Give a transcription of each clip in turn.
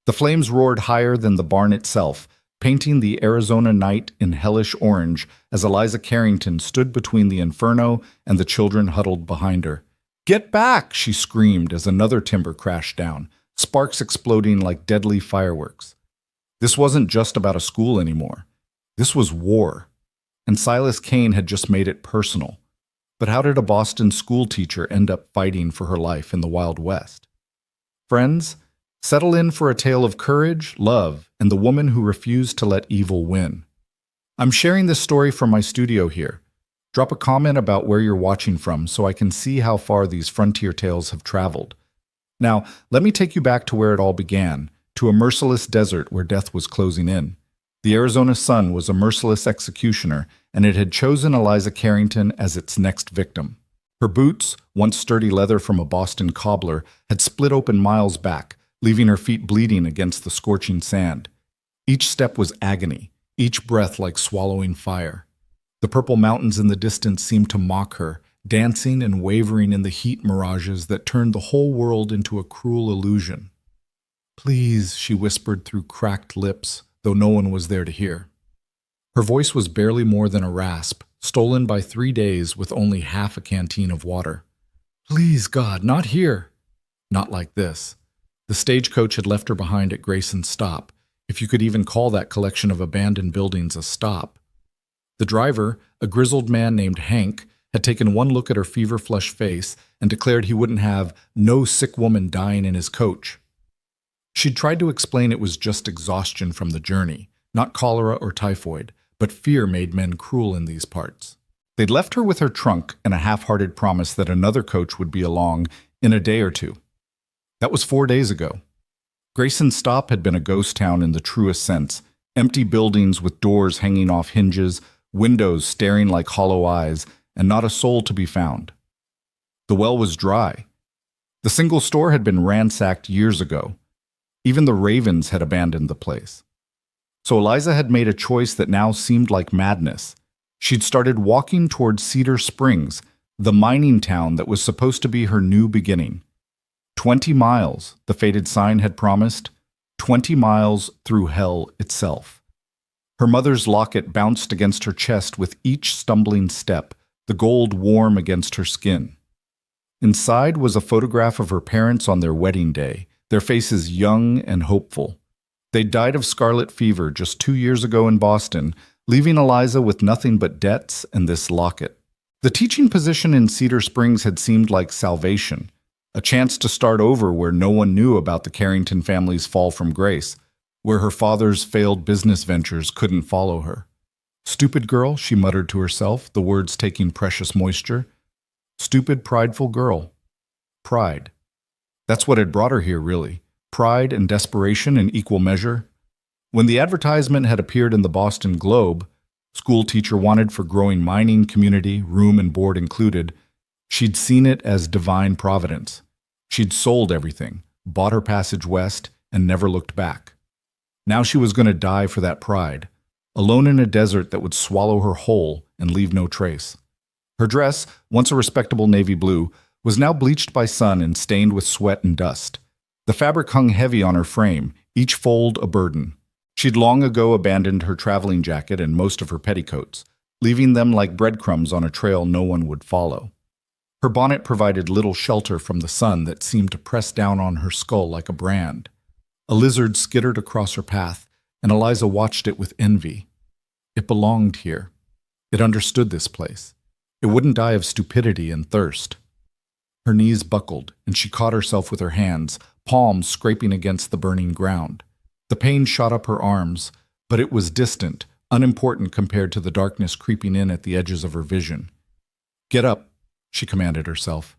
The flames roared higher than the barn itself, painting the Arizona night in hellish orange as Eliza Carrington stood between the inferno and the children huddled behind her. "Get back!" she screamed as another timber crashed down, sparks exploding like deadly fireworks. This wasn't just about a school anymore. This was war. And Silas Kane had just made it personal. But how did a Boston school teacher end up fighting for her life in the Wild West? Friends, settle in for a tale of courage, love, and the woman who refused to let evil win. I'm sharing this story from my studio here. Drop a comment about where you're watching from so I can see how far these frontier tales have traveled. Now, let me take you back to where it all began, to a merciless desert where death was closing in. The Arizona sun was a merciless executioner, and it had chosen Eliza Carrington as its next victim. Her boots, once sturdy leather from a Boston cobbler, had split open miles back, leaving her feet bleeding against the scorching sand. Each step was agony, each breath like swallowing fire. The purple mountains in the distance seemed to mock her, dancing and wavering in the heat mirages that turned the whole world into a cruel illusion. "Please," she whispered through cracked lips, though no one was there to hear. Her voice was barely more than a rasp, stolen by 3 days with only half a canteen of water. "Please, God, not here." Not like this. The stagecoach had left her behind at Grayson's stop, if you could even call that collection of abandoned buildings a stop. The driver, a grizzled man named Hank, had taken one look at her fever-flushed face and declared he wouldn't have no sick woman dying in his coach. She'd tried to explain it was just exhaustion from the journey, not cholera or typhoid, but fear made men cruel in these parts. They'd left her with her trunk and a half-hearted promise that another coach would be along in a day or two. That was 4 days ago. Grayson's stop had been a ghost town in the truest sense, empty buildings with doors hanging off hinges, windows staring like hollow eyes, and not a soul to be found. The well was dry. The single store had been ransacked years ago. Even the ravens had abandoned the place. So Eliza had made a choice that now seemed like madness. She'd started walking toward Cedar Springs, the mining town that was supposed to be her new beginning. 20 miles, the faded sign had promised. 20 miles through hell itself. Her mother's locket bounced against her chest with each stumbling step, the gold warm against her skin. Inside was a photograph of her parents on their wedding day, their faces young and hopeful. They'd died of scarlet fever just 2 years ago in Boston, leaving Eliza with nothing but debts and this locket. The teaching position in Cedar Springs had seemed like salvation, a chance to start over where no one knew about the Carrington family's fall from grace, where her father's failed business ventures couldn't follow her. "Stupid girl," she muttered to herself, the words taking precious moisture. Stupid, prideful girl. Pride. That's what had brought her here, really. Pride and desperation in equal measure. When the advertisement had appeared in the Boston Globe, school teacher wanted for growing mining community, room and board included, she'd seen it as divine providence. She'd sold everything, bought her passage west, and never looked back. Now she was going to die for that pride, alone in a desert that would swallow her whole and leave no trace. Her dress, once a respectable navy blue, was now bleached by sun and stained with sweat and dust. The fabric hung heavy on her frame, each fold a burden. She'd long ago abandoned her traveling jacket and most of her petticoats, leaving them like breadcrumbs on a trail no one would follow. Her bonnet provided little shelter from the sun that seemed to press down on her skull like a brand. A lizard skittered across her path, and Eliza watched it with envy. It belonged here. It understood this place. It wouldn't die of stupidity and thirst. Her knees buckled, and she caught herself with her hands, palms scraping against the burning ground. The pain shot up her arms, but it was distant, unimportant compared to the darkness creeping in at the edges of her vision. "Get up," she commanded herself.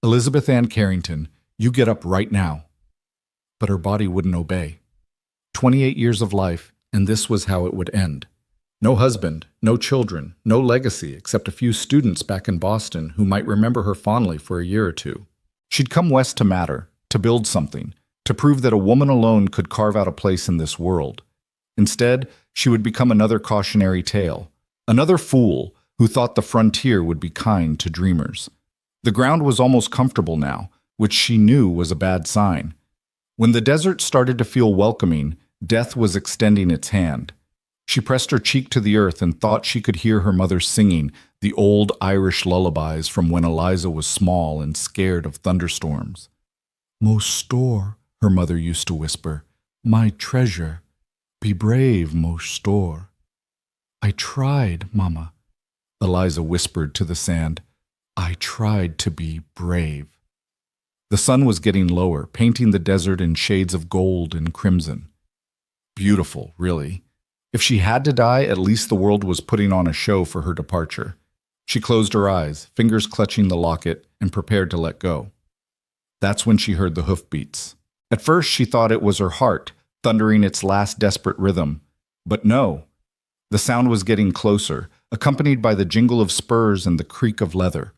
"Elizabeth Ann Carrington, you get up right now." But her body wouldn't obey. 28 years of life, and this was how it would end. No husband, no children, no legacy except a few students back in Boston who might remember her fondly for a year or two. She'd come west to matter, to build something, to prove that a woman alone could carve out a place in this world. Instead, she would become another cautionary tale, another fool who thought the frontier would be kind to dreamers. The ground was almost comfortable now, which she knew was a bad sign. When the desert started to feel welcoming, death was extending its hand. She pressed her cheek to the earth and thought she could hear her mother singing the old Irish lullabies from when Eliza was small and scared of thunderstorms. "Mo Store," her mother used to whisper, "my treasure. Be brave, Mo Store." "I tried, Mama," Eliza whispered to the sand. "I tried to be brave." The sun was getting lower, painting the desert in shades of gold and crimson. Beautiful, really. If she had to die, at least the world was putting on a show for her departure. She closed her eyes, fingers clutching the locket, and prepared to let go. That's when she heard the hoofbeats. At first, she thought it was her heart, thundering its last desperate rhythm. But no. The sound was getting closer, accompanied by the jingle of spurs and the creak of leather.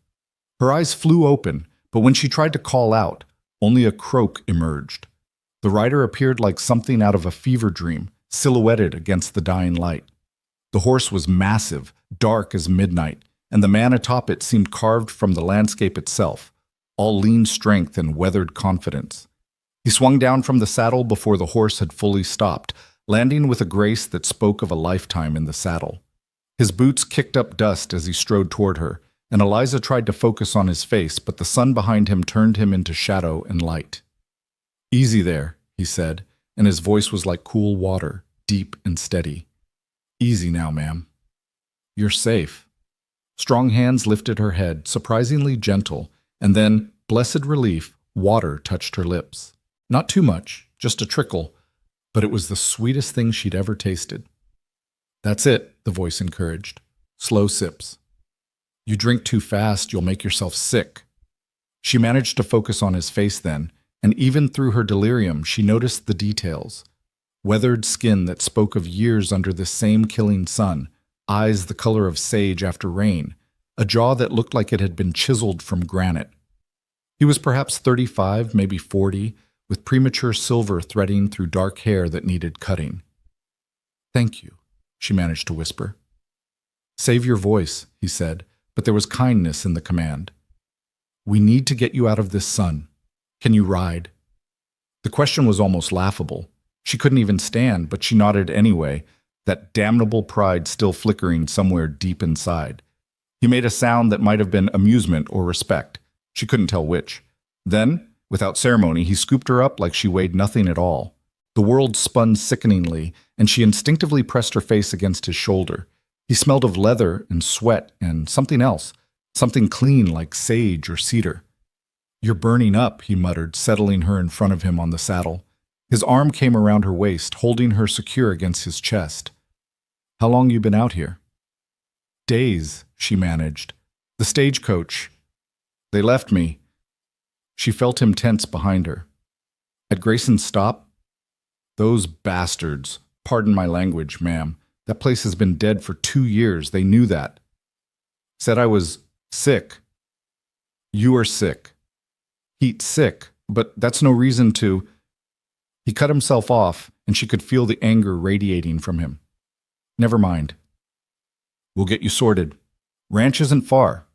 Her eyes flew open, but when she tried to call out, only a croak emerged. The rider appeared like something out of a fever dream, silhouetted against the dying light. The horse was massive, dark as midnight, and the man atop it seemed carved from the landscape itself, all lean strength and weathered confidence. He swung down from the saddle before the horse had fully stopped, landing with a grace that spoke of a lifetime in the saddle. His boots kicked up dust as he strode toward her, and Eliza tried to focus on his face, but the sun behind him turned him into shadow and light. "Easy there," he said, and his voice was like cool water, deep and steady. "Easy now, ma'am. You're safe." Strong hands lifted her head, surprisingly gentle, and then, blessed relief, water touched her lips. Not too much, just a trickle, but it was the sweetest thing she'd ever tasted. "That's it," the voice encouraged. "Slow sips. You drink too fast, you'll make yourself sick." She managed to focus on his face then, and even through her delirium, she noticed the details. Weathered skin that spoke of years under this same killing sun, eyes the color of sage after rain, a jaw that looked like it had been chiseled from granite. He was perhaps 35, maybe 40, with premature silver threading through dark hair that needed cutting. "Thank you," she managed to whisper. "Save your voice," he said, but there was kindness in the command. "We need to get you out of this sun. Can you ride?" The question was almost laughable. She couldn't even stand, but she nodded anyway, that damnable pride still flickering somewhere deep inside. He made a sound that might have been amusement or respect. She couldn't tell which. Then, without ceremony, he scooped her up like she weighed nothing at all. The world spun sickeningly, and she instinctively pressed her face against his shoulder. He smelled of leather and sweat and something else, something clean like sage or cedar. "You're burning up," he muttered, settling her in front of him on the saddle. His arm came around her waist, holding her secure against his chest. "How long you been out here?" "Days," she managed. "The stagecoach. They left me." She felt him tense behind her. "At Grayson's stop?" "Those bastards. Pardon my language, ma'am. That place has been dead for 2 years. They knew that. Said I was sick." "You are sick." "Heat sick, but that's no reason to—" He cut himself off, and she could feel the anger radiating from him. "Never mind. We'll get you sorted. Ranch isn't far.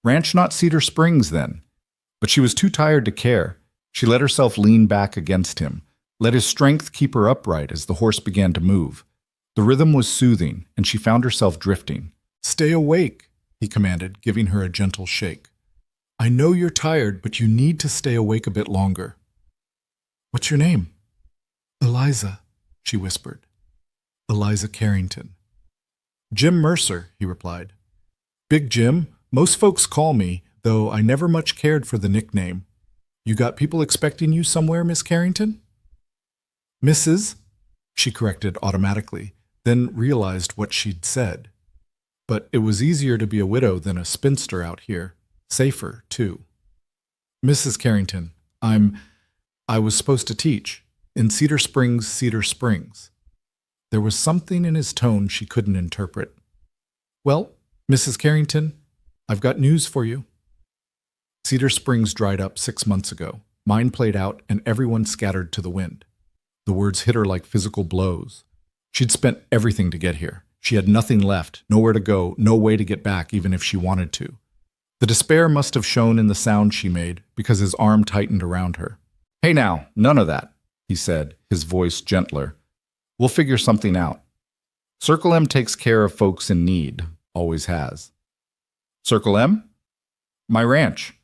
Ranch not Cedar Springs, then." But she was too tired to care. She let herself lean back against him, let his strength keep her upright as the horse began to move. The rhythm was soothing, and she found herself drifting. "Stay awake," he commanded, giving her a gentle shake. "I know you're tired, but you need to stay awake a bit longer." "What's your name?" "Eliza," she whispered. "Eliza Carrington." "Jim Mercer," he replied. "Big Jim. Most folks call me, though I never much cared for the nickname. You got people expecting you somewhere, Miss Carrington?" "Mrs.?" she corrected automatically, then realized what she'd said. But it was easier to be a widow than a spinster out here. Safer, too. "Mrs. Carrington, I was supposed to teach. In Cedar Springs, Cedar Springs." There was something in his tone she couldn't interpret. "Well, Mrs. Carrington, I've got news for you." Cedar Springs dried up 6 months ago. Mine played out, and everyone scattered to the wind. The words hit her like physical blows. She'd spent everything to get here. She had nothing left, nowhere to go, no way to get back even if she wanted to. The despair must have shown in the sound she made, because his arm tightened around her. "Hey now, none of that. he said, his voice gentler. We'll figure something out. Circle M takes care of folks in need, always has. Circle M? My ranch.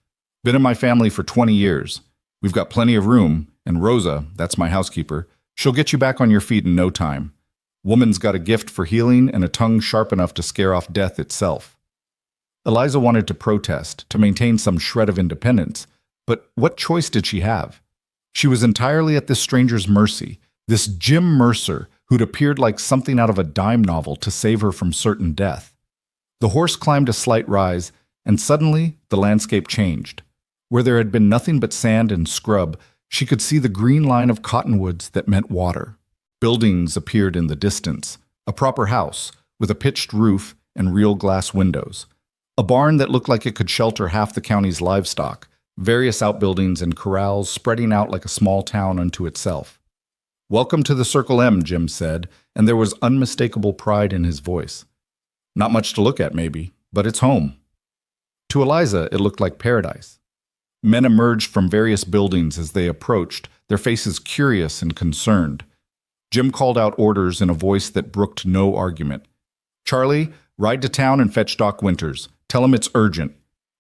Been in my family for 20 years. We've got plenty of room, and Rosa, that's my housekeeper, she'll get you back on your feet in no time. Woman's got a gift for healing and a tongue sharp enough to scare off death itself. Eliza wanted to protest, to maintain some shred of independence, but what choice did she have? She was entirely at this stranger's mercy, this Jim Mercer who'd appeared like something out of a dime novel to save her from certain death. The horse climbed a slight rise, and suddenly the landscape changed. Where there had been nothing but sand and scrub, she could see the green line of cottonwoods that meant water. Buildings appeared in the distance, a proper house with a pitched roof and real glass windows, a barn that looked like it could shelter half the county's livestock, various outbuildings and corrals spreading out like a small town unto itself. Welcome to the Circle M, Jim said, and there was unmistakable pride in his voice. Not much to look at, maybe, but it's home. To Eliza, it looked like paradise. Men emerged from various buildings as they approached, their faces curious and concerned. Jim called out orders in a voice that brooked no argument. Charlie, ride to town and fetch Doc Winters. Tell him it's urgent.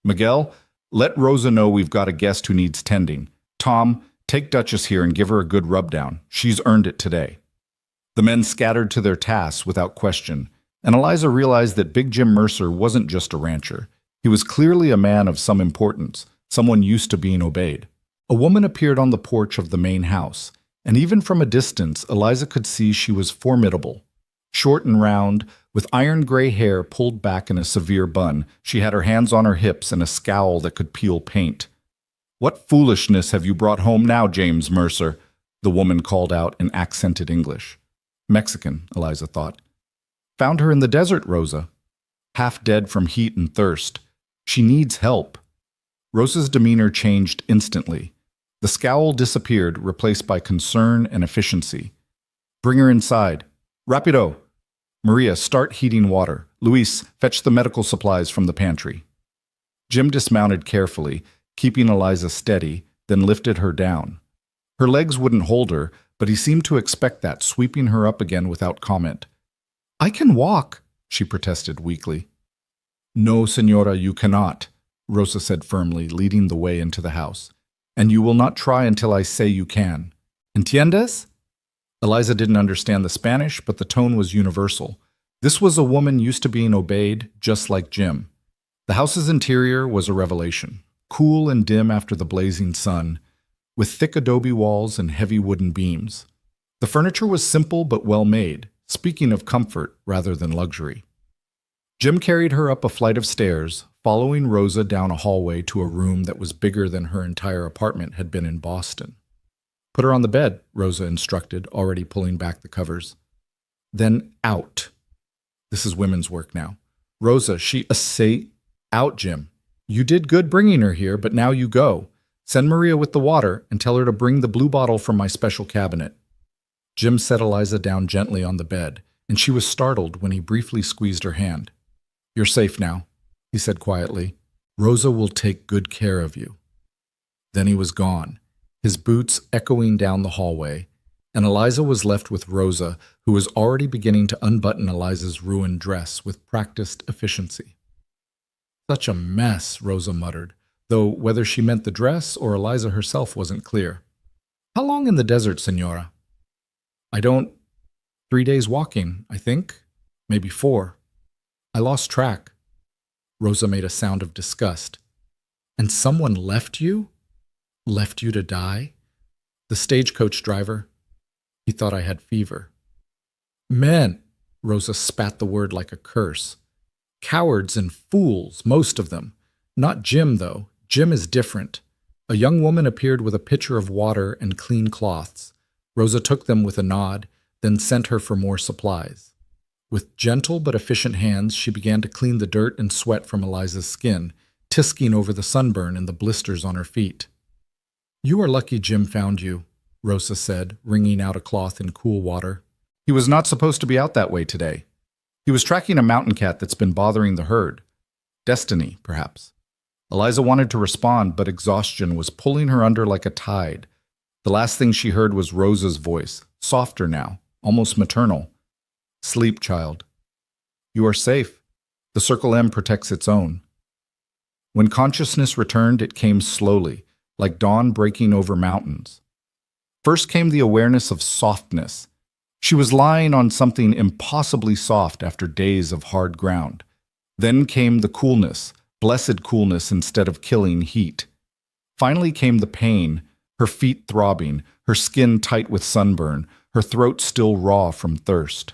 Miguel, let Rosa know we've got a guest who needs tending. Tom, take Duchess here and give her a good rub-down. She's earned it today. The men scattered to their tasks without question, and Eliza realized that Big Jim Mercer wasn't just a rancher. He was clearly a man of some importance, someone used to being obeyed. A woman appeared on the porch of the main house, and even from a distance, Eliza could see she was formidable. Short and round, with iron gray hair pulled back in a severe bun, she had her hands on her hips and a scowl that could peel paint. What foolishness have you brought home now, James Mercer? The woman called out in accented English. Mexican, Eliza thought. Found her in the desert, Rosa. Half dead from heat and thirst. She needs help. Rosa's demeanor changed instantly. The scowl disappeared, replaced by concern and efficiency. Bring her inside. Rapido! Maria, start heating water. Luis, fetch the medical supplies from the pantry. Jim dismounted carefully, keeping Eliza steady, then lifted her down. Her legs wouldn't hold her, but he seemed to expect that, sweeping her up again without comment. I can walk, she protested weakly. No, senora, you cannot, Rosa said firmly, leading the way into the house. And you will not try until I say you can. Entiendes? Eliza didn't understand the Spanish, but the tone was universal. This was a woman used to being obeyed, just like Jim. The house's interior was a revelation, cool and dim after the blazing sun, with thick adobe walls and heavy wooden beams. The furniture was simple but well made, speaking of comfort rather than luxury. Jim carried her up a flight of stairs, following Rosa down a hallway to a room that was bigger than her entire apartment had been in Boston. Put her on the bed, Rosa instructed, already pulling back the covers. Then out. This is women's work now. Rosa, say out, Jim. You did good bringing her here, but now you go. Send Maria with the water and tell her to bring the blue bottle from my special cabinet. Jim set Eliza down gently on the bed, and she was startled when he briefly squeezed her hand. You're safe now, he said quietly. Rosa will take good care of you. Then he was gone, his boots echoing down the hallway, and Eliza was left with Rosa, who was already beginning to unbutton Eliza's ruined dress with practiced efficiency. Such a mess, Rosa muttered, though whether she meant the dress or Eliza herself wasn't clear. How long in the desert, senora? 3 days walking, I think. Maybe 4. I lost track. Rosa made a sound of disgust. And someone left you? Left you to die? The stagecoach driver. He thought I had fever. Men, Rosa spat the word like a curse. Cowards and fools, most of them. Not Jim, though. Jim is different. A young woman appeared with a pitcher of water and clean cloths. Rosa took them with a nod, then sent her for more supplies. With gentle but efficient hands, she began to clean the dirt and sweat from Eliza's skin, tisking over the sunburn and the blisters on her feet. You are lucky Jim found you, Rosa said, wringing out a cloth in cool water. He was not supposed to be out that way today. He was tracking a mountain cat that's been bothering the herd. Destiny, perhaps. Eliza wanted to respond, but exhaustion was pulling her under like a tide. The last thing she heard was Rosa's voice, softer now, almost maternal. Sleep, child. You are safe. The Circle M protects its own. When consciousness returned, it came slowly, like dawn breaking over mountains. First came the awareness of softness. She was lying on something impossibly soft after days of hard ground. Then came the coolness, blessed coolness instead of killing heat. Finally came the pain, her feet throbbing, her skin tight with sunburn, her throat still raw from thirst.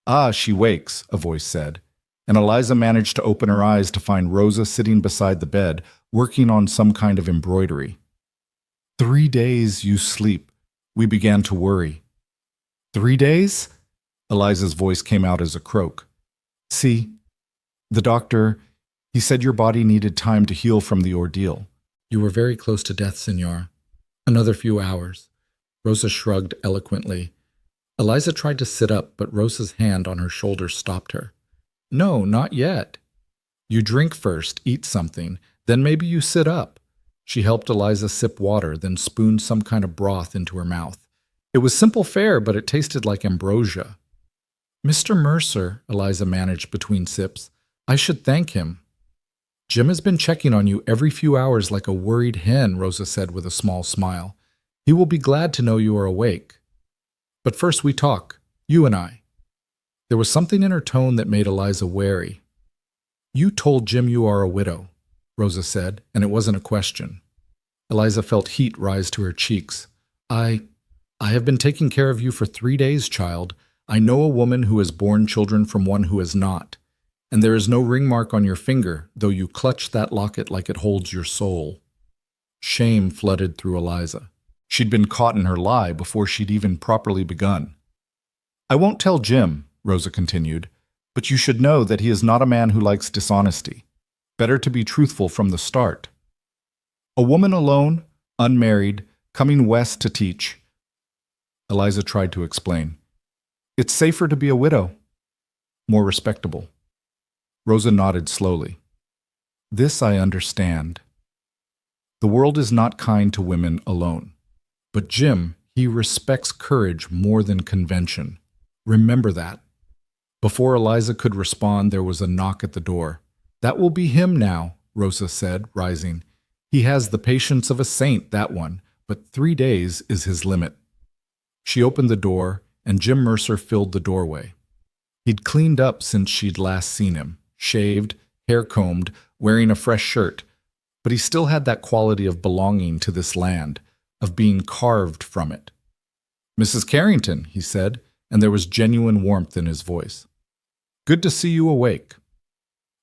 Ah, she wakes, a voice said, and Eliza managed to open her eyes to find Rosa sitting beside the bed, working on some kind of embroidery. 3 days you sleep. We began to worry. 3 days? Eliza's voice came out as a croak. See, the doctor, he said your body needed time to heal from the ordeal. You were very close to death, Senor. Another few hours. Rosa shrugged eloquently. Eliza tried to sit up, but Rosa's hand on her shoulder stopped her. No, not yet. You drink first, eat something, then maybe you sit up. She helped Eliza sip water, then spooned some kind of broth into her mouth. It was simple fare, but it tasted like ambrosia. Mr. Mercer, Eliza managed between sips, I should thank him. Jim has been checking on you every few hours like a worried hen, Rosa said with a small smile. He will be glad to know you are awake. But first we talk, you and I. There was something in her tone that made Eliza wary. You told Jim you are a widow, Rosa said, and it wasn't a question. Eliza felt heat rise to her cheeks. I have been taking care of you for 3 days, child. I know a woman who has borne children from one who has not. And there is no ring mark on your finger, though you clutch that locket like it holds your soul. Shame flooded through Eliza. She'd been caught in her lie before she'd even properly begun. I won't tell Jim, Rosa continued, but you should know that he is not a man who likes dishonesty. Better to be truthful from the start. A woman alone, unmarried, coming west to teach. Eliza tried to explain. It's safer to be a widow. More respectable. Rosa nodded slowly. This I understand. The world is not kind to women alone. But Jim, he respects courage more than convention. Remember that. Before Eliza could respond, there was a knock at the door. That will be him now, Rosa said, rising. He has the patience of a saint, that one, but 3 days is his limit. She opened the door, and Jim Mercer filled the doorway. He'd cleaned up since she'd last seen him, shaved, hair combed, wearing a fresh shirt, but he still had that quality of belonging to this land, of being carved from it. Mrs. Carrington, he said, and there was genuine warmth in his voice. Good to see you awake.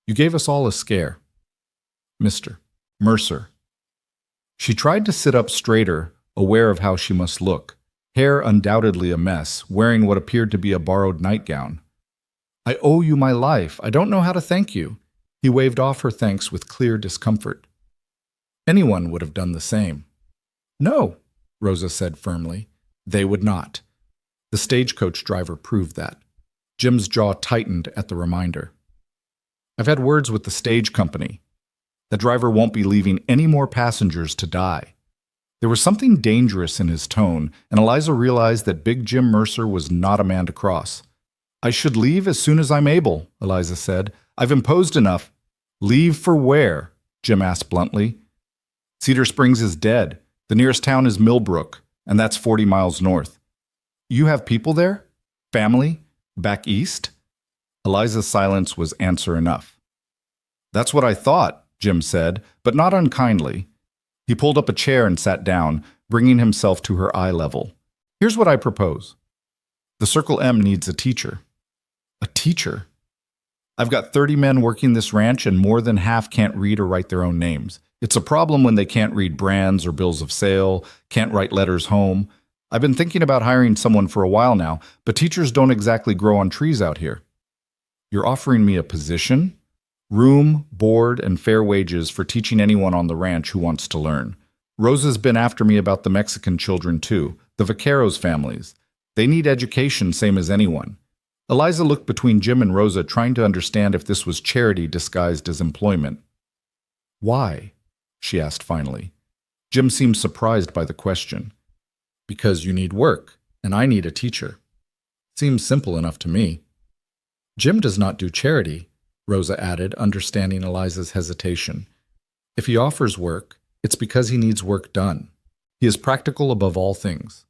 You gave us all a scare. Mr. Mercer. She tried to sit up straighter, aware of how she must look, hair undoubtedly a mess, wearing what appeared to be a borrowed nightgown. I owe you my life. I don't know how to thank you. He waved off her thanks with clear discomfort. Anyone would have done the same. No, Rosa said firmly. They would not. The stagecoach driver proved that. Jim's jaw tightened at the reminder. I've had words with the stage company. The driver won't be leaving any more passengers to die. There was something dangerous in his tone, and Eliza realized that Big Jim Mercer was not a man to cross. I should leave as soon as I'm able, Eliza said. I've imposed enough. Leave for where? Jim asked bluntly. Cedar Springs is dead. The nearest town is Millbrook, and that's 40 miles north. You have people there? Family? Back east? Eliza's silence was answer enough. That's what I thought, Jim said, but not unkindly. He pulled up a chair and sat down, bringing himself to her eye level. Here's what I propose. The Circle M needs a teacher. A teacher? I've got 30 men working this ranch, and more than half can't read or write their own names. It's a problem when they can't read brands or bills of sale, can't write letters home. I've been thinking about hiring someone for a while now, but teachers don't exactly grow on trees out here. You're offering me a position? Room, board, and fair wages for teaching anyone on the ranch who wants to learn. Rosa's been after me about the Mexican children too, the Vaqueros families. They need education same as anyone. Eliza looked between Jim and Rosa, trying to understand if this was charity disguised as employment. Why? She asked finally. Jim seemed surprised by the question. because you need work, and I need a teacher. Seems simple enough to me. Jim does not do charity, Rosa added, understanding Eliza's hesitation. If he offers work, it's because he needs work done. He is practical above all things.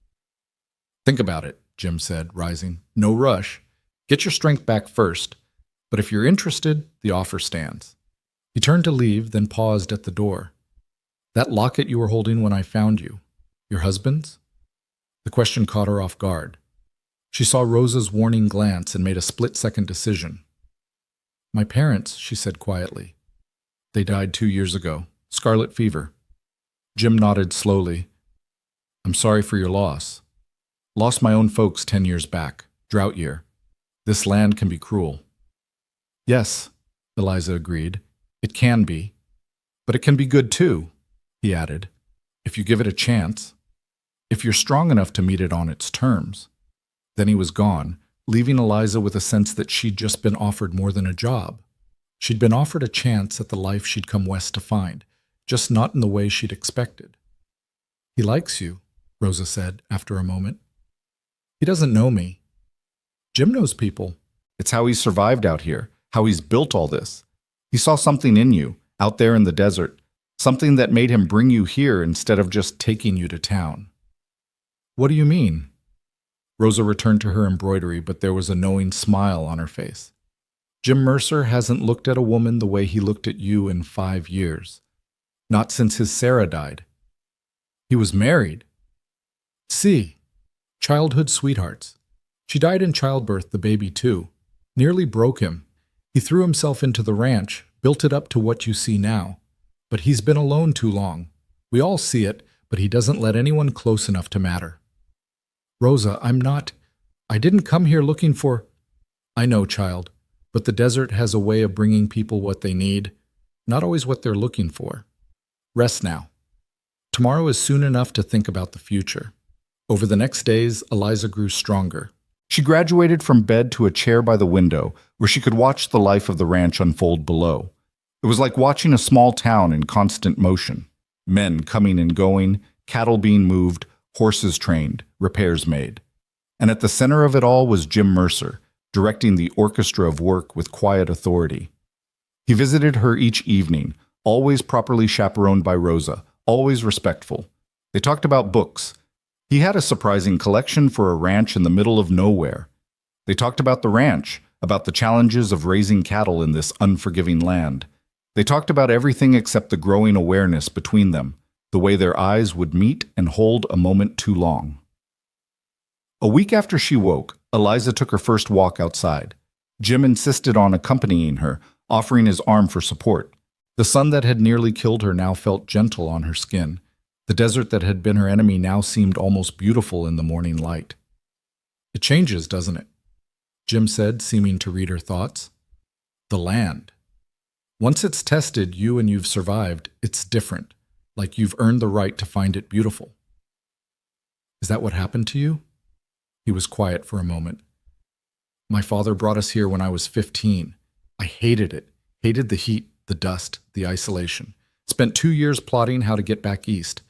Think about it, Jim said, rising. No rush. Get your strength back first. But if you're interested, the offer stands. He turned to leave, then paused at the door. That locket you were holding when I found you, your husband's? The question caught her off guard. She saw Rosa's warning glance and made a split-second decision. My parents, she said quietly. They died 2 years ago. Scarlet fever. Jim nodded slowly. I'm sorry for your loss. Lost my own folks 10 years back. Drought year. This land can be cruel. Yes, Eliza agreed. It can be. But it can be good too, he added, if you give it a chance. If you're strong enough to meet it on its terms. Then he was gone, leaving Eliza with a sense that she'd just been offered more than a job. She'd been offered a chance at the life she'd come west to find, just not in the way she'd expected. He likes you, Rosa said after a moment. He doesn't know me. Jim knows people. It's how he's survived out here, how he's built all this. He saw something in you, out there in the desert, something that made him bring you here instead of just taking you to town. What do you mean? Rosa returned to her embroidery, but there was a knowing smile on her face. Jim Mercer hasn't looked at a woman the way he looked at you in 5 years. Not since his Sarah died. He was married. See, childhood sweethearts. She died in childbirth, the baby too. Nearly broke him. He threw himself into the ranch, built it up to what you see now. But he's been alone too long. We all see it, but he doesn't let anyone close enough to matter. Rosa, I didn't come here looking for... I know, child, but the desert has a way of bringing people what they need, not always what they're looking for. Rest now. Tomorrow is soon enough to think about the future. Over the next days, Eliza grew stronger. She graduated from bed to a chair by the window where she could watch the life of the ranch unfold below. It was like watching a small town in constant motion. Men coming and going, cattle being moved, horses trained, repairs made. And at the center of it all was Jim Mercer, directing the orchestra of work with quiet authority. He visited her each evening, always properly chaperoned by Rosa, always respectful. They talked about books. He had a surprising collection for a ranch in the middle of nowhere. They talked about the ranch, about the challenges of raising cattle in this unforgiving land. They talked about everything except the growing awareness between them, the way their eyes would meet and hold a moment too long. A week after she woke, Eliza took her first walk outside. Jim insisted on accompanying her, offering his arm for support. The sun that had nearly killed her now felt gentle on her skin. The desert that had been her enemy now seemed almost beautiful in the morning light. It changes, doesn't it? Jim said, seeming to read her thoughts. The land. Once it's tested you and you've survived, it's different, like you've earned the right to find it beautiful. Is that what happened to you? He was quiet for a moment. My father brought us here when I was 15. I hated it, hated the heat, the dust, the isolation. Spent 2 years plotting how to get back east.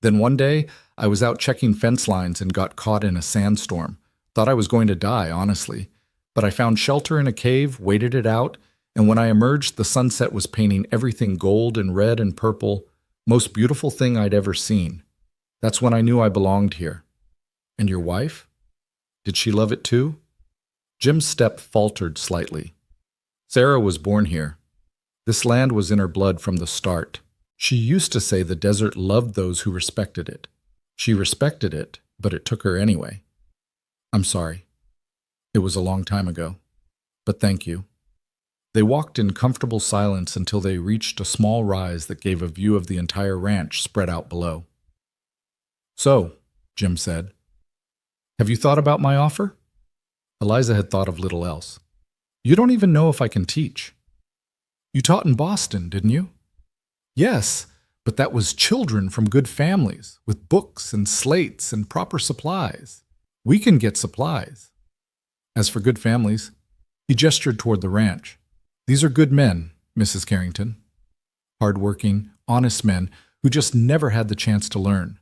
Then one day, I was out checking fence lines and got caught in a sandstorm. Thought I was going to die, honestly. But I found shelter in a cave, waited it out, and when I emerged, the sunset was painting everything gold and red and purple. Most beautiful thing I'd ever seen. That's when I knew I belonged here. And your wife? Did she love it too? Jim's step faltered slightly. Sarah was born here. This land was in her blood from the start. She used to say the desert loved those who respected it. She respected it, but it took her anyway. I'm sorry. It was a long time ago. But thank you. They walked in comfortable silence until they reached a small rise that gave a view of the entire ranch spread out below. So, Jim said, have you thought about my offer? Eliza had thought of little else. You don't even know if I can teach. You taught in Boston, didn't you? Yes, but that was children from good families, with books and slates and proper supplies. We can get supplies. As for good families, he gestured toward the ranch. These are good men, Mrs. Carrington. Hard-working, honest men who just never had the chance to learn.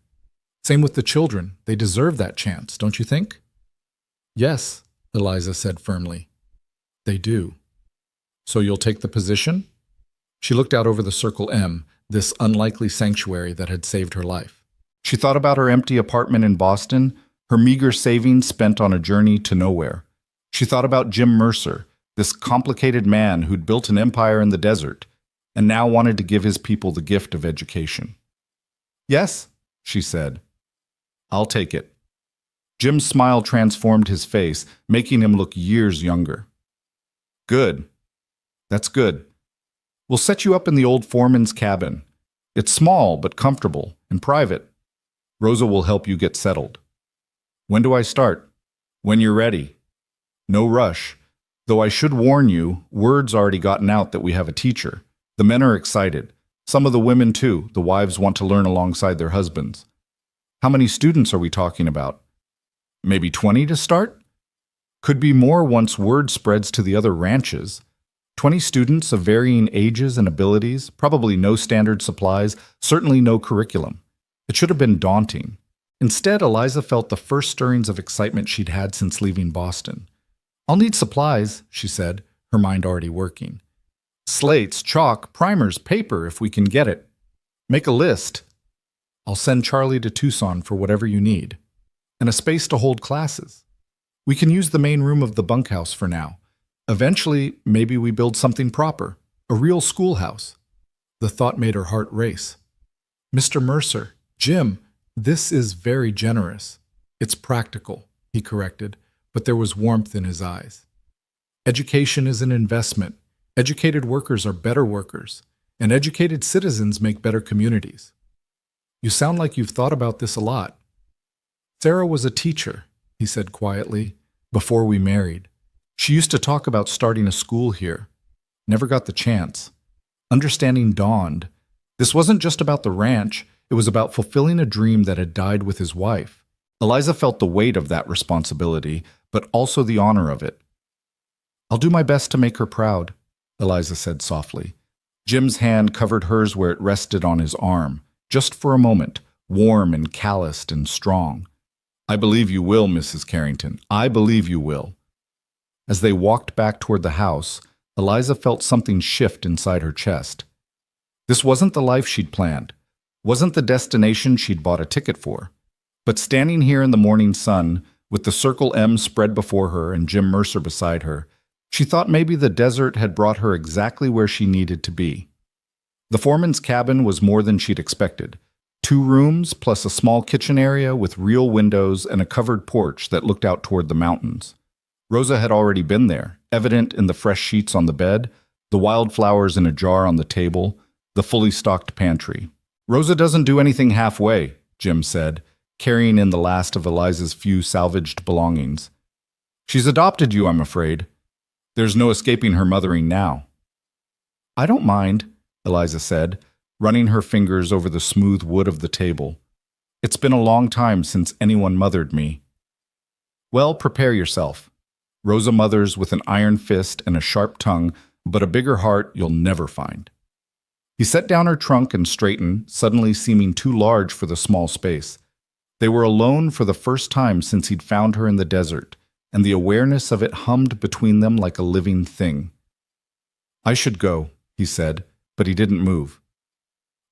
Same with the children. They deserve that chance, don't you think? Yes, Eliza said firmly. They do. So you'll take the position? She looked out over the Circle M, this unlikely sanctuary that had saved her life. She thought about her empty apartment in Boston, her meager savings spent on a journey to nowhere. She thought about Jim Mercer, this complicated man who'd built an empire in the desert, and now wanted to give his people the gift of education. Yes, she said. I'll take it. Jim's smile transformed his face, making him look years younger. Good. That's good. We'll set you up in the old foreman's cabin. It's small but comfortable and private. Rosa will help you get settled. When do I start? When you're ready. No rush. Though I should warn you, word's already gotten out that we have a teacher. The men are excited. Some of the women too. The wives want to learn alongside their husbands. How many students are we talking about? Maybe 20 to start? Could be more once word spreads to the other ranches. 20 students of varying ages and abilities, probably no standard supplies, certainly no curriculum. It should have been daunting. Instead, Eliza felt the first stirrings of excitement she'd had since leaving Boston. I'll need supplies, she said, her mind already working. Slates, chalk, primers, paper, if we can get it. Make a list. I'll send Charlie to Tucson for whatever you need. And a space to hold classes. We can use the main room of the bunkhouse for now. Eventually, maybe we build something proper, a real schoolhouse. The thought made her heart race. Mr. Mercer, Jim, this is very generous. It's practical, he corrected, but there was warmth in his eyes. Education is an investment. Educated workers are better workers, and educated citizens make better communities. You sound like you've thought about this a lot. Sarah was a teacher, he said quietly, before we married. She used to talk about starting a school here. Never got the chance. Understanding dawned. This wasn't just about the ranch, it was about fulfilling a dream that had died with his wife. Eliza felt the weight of that responsibility, but also the honor of it. I'll do my best to make her proud, Eliza said softly. Jim's hand covered hers where it rested on his arm, just for a moment, warm and calloused and strong. I believe you will, Mrs. Carrington. I believe you will. As they walked back toward the house, Eliza felt something shift inside her chest. This wasn't the life she'd planned, wasn't the destination she'd bought a ticket for. But standing here in the morning sun, with the Circle M spread before her and Jim Mercer beside her, she thought maybe the desert had brought her exactly where she needed to be. The foreman's cabin was more than she'd expected. 2 rooms plus a small kitchen area with real windows and a covered porch that looked out toward the mountains. Rosa had already been there, evident in the fresh sheets on the bed, the wildflowers in a jar on the table, the fully stocked pantry. Rosa doesn't do anything halfway, Jim said, carrying in the last of Eliza's few salvaged belongings. She's adopted you, I'm afraid. There's no escaping her mothering now. I don't mind, Eliza said, running her fingers over the smooth wood of the table. It's been a long time since anyone mothered me. Well, prepare yourself. Rosa mothers with an iron fist and a sharp tongue, but a bigger heart you'll never find. He set down her trunk and straightened, suddenly seeming too large for the small space. They were alone for the first time since he'd found her in the desert, and the awareness of it hummed between them like a living thing. I should go, he said, but he didn't move.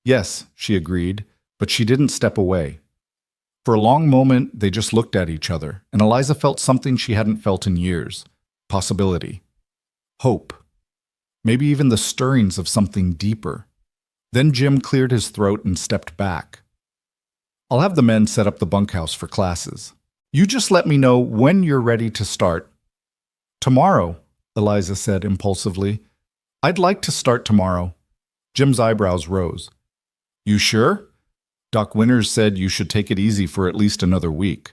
Yes, she agreed, but she didn't step away. For a long moment, they just looked at each other, and Eliza felt something she hadn't felt in years. Possibility. Hope. Maybe even the stirrings of something deeper. Then Jim cleared his throat and stepped back. I'll have the men set up the bunkhouse for classes. You just let me know when you're ready to start. Tomorrow, Eliza said impulsively. I'd like to start tomorrow. Jim's eyebrows rose. You sure? Doc Winters said you should take it easy for at least another week.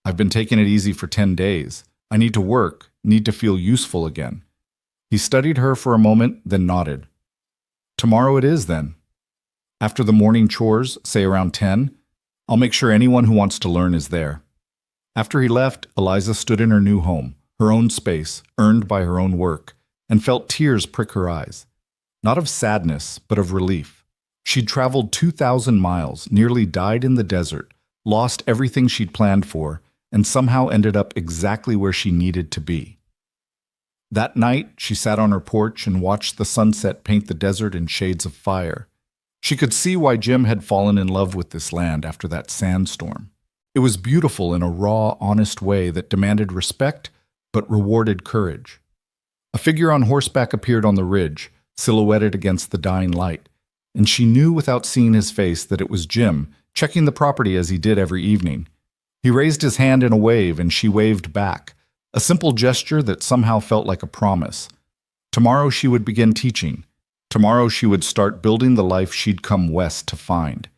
I've been taking it easy for 10 days. I need to work, need to feel useful again. He studied her for a moment, then nodded. Tomorrow it is, then. After the morning chores, say around 10, I'll make sure anyone who wants to learn is there. After he left, Eliza stood in her new home, her own space, earned by her own work, and felt tears prick her eyes. Not of sadness, but of relief. She'd traveled 2,000 miles, nearly died in the desert, lost everything she'd planned for, and somehow ended up exactly where she needed to be. That night, she sat on her porch and watched the sunset paint the desert in shades of fire. She could see why Jim had fallen in love with this land after that sandstorm. It was beautiful in a raw, honest way that demanded respect but rewarded courage. A figure on horseback appeared on the ridge, silhouetted against the dying light, and she knew without seeing his face that it was Jim, checking the property as he did every evening. He raised his hand in a wave, and she waved back, a simple gesture that somehow felt like a promise. Tomorrow she would begin teaching. Tomorrow she would start building the life she'd come west to find.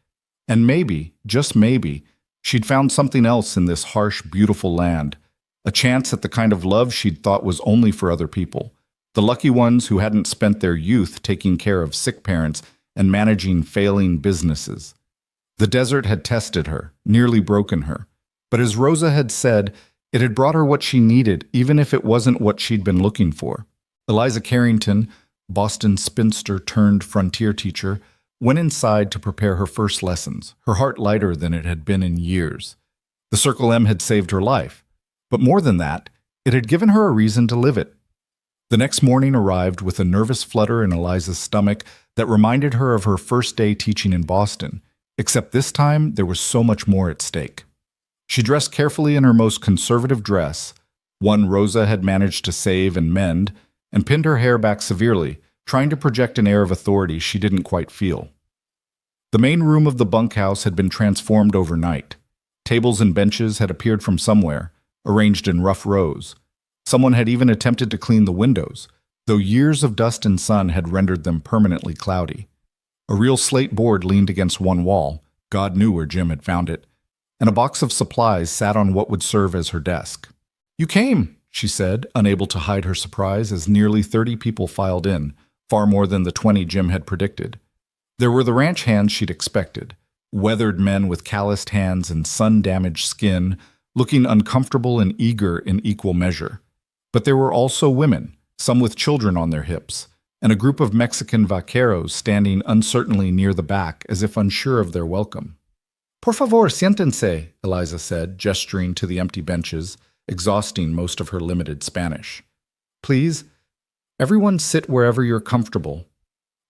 And maybe, just maybe, she'd found something else in this harsh, beautiful land, a chance at the kind of love she'd thought was only for other people, the lucky ones who hadn't spent their youth taking care of sick parents and managing failing businesses. The desert had tested her, nearly broken her, but as Rosa had said, it had brought her what she needed, even if it wasn't what she'd been looking for. Eliza Carrington, Boston spinster turned frontier teacher, went inside to prepare her first lessons, her heart lighter than it had been in years. The Circle M had saved her life, but more than that, it had given her a reason to live it. The next morning arrived with a nervous flutter in Eliza's stomach that reminded her of her first day teaching in Boston, except this time there was so much more at stake. She dressed carefully in her most conservative dress, one Rosa had managed to save and mend, and pinned her hair back severely, trying to project an air of authority she didn't quite feel. The main room of the bunkhouse had been transformed overnight. Tables and benches had appeared from somewhere, arranged in rough rows. Someone had even attempted to clean the windows, though years of dust and sun had rendered them permanently cloudy. A real slate board leaned against one wall, God knew where Jim had found it, and a box of supplies sat on what would serve as her desk. "You came," she said, unable to hide her surprise as nearly 30 people filed in, far more than the 20 Jim had predicted. There were the ranch hands she'd expected, weathered men with calloused hands and sun-damaged skin, looking uncomfortable and eager in equal measure. But there were also women, some with children on their hips, and a group of Mexican vaqueros standing uncertainly near the back as if unsure of their welcome. "Por favor, siéntense," Eliza said, gesturing to the empty benches, exhausting most of her limited Spanish. "Please, everyone sit wherever you're comfortable."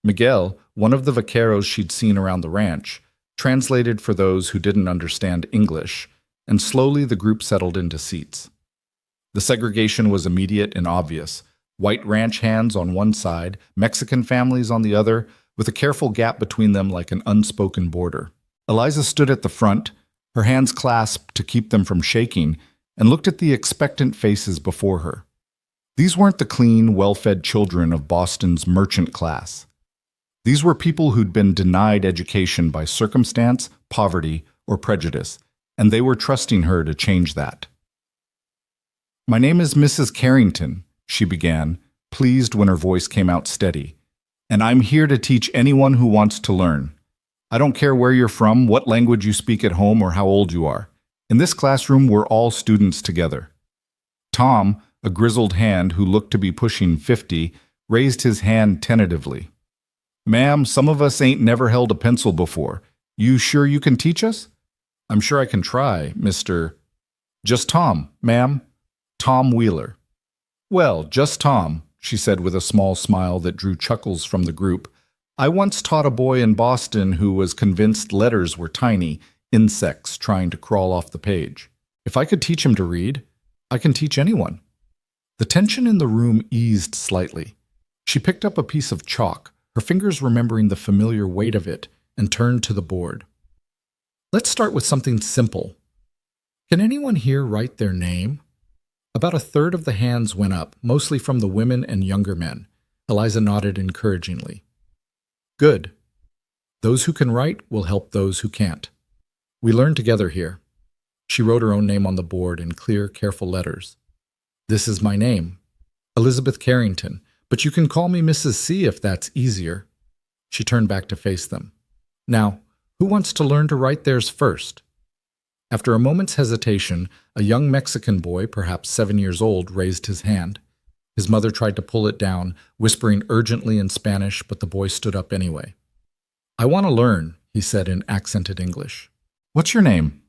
Miguel, one of the vaqueros she'd seen around the ranch, translated for those who didn't understand English, and slowly the group settled into seats. The segregation was immediate and obvious. White ranch hands on one side, Mexican families on the other, with a careful gap between them like an unspoken border. Eliza stood at the front, her hands clasped to keep them from shaking, and looked at the expectant faces before her. These weren't the clean, well-fed children of Boston's merchant class. These were people who'd been denied education by circumstance, poverty, or prejudice, and they were trusting her to change that. "My name is Mrs. Carrington," she began, pleased when her voice came out steady, "and I'm here to teach anyone who wants to learn. I don't care where you're from, what language you speak at home, or how old you are. In this classroom, we're all students together." Tom, a grizzled hand who looked to be pushing 50, raised his hand tentatively. "Ma'am, some of us ain't never held a pencil before. You sure you can teach us?" "I'm sure I can try, Mr. "Just Tom, ma'am. Tom Wheeler." "Well, just Tom," she said with a small smile that drew chuckles from the group. "I once taught a boy in Boston who was convinced letters were tiny, insects trying to crawl off the page. If I could teach him to read, I can teach anyone." The tension in the room eased slightly. She picked up a piece of chalk, her fingers remembering the familiar weight of it, and turned to the board. "Let's start with something simple. Can anyone here write their name?" About a third of the hands went up, mostly from the women and younger men. Eliza nodded encouragingly. "Good. Those who can write will help those who can't. We learn together here." She wrote her own name on the board in clear, careful letters. "This is my name, Elizabeth Carrington, but you can call me Mrs. C if that's easier." She turned back to face them. "Now, who wants to learn to write theirs first?" After a moment's hesitation, a young Mexican boy, perhaps 7 years old, raised his hand. His mother tried to pull it down, whispering urgently in Spanish, but the boy stood up anyway. "I want to learn," he said in accented English. "What's your name?"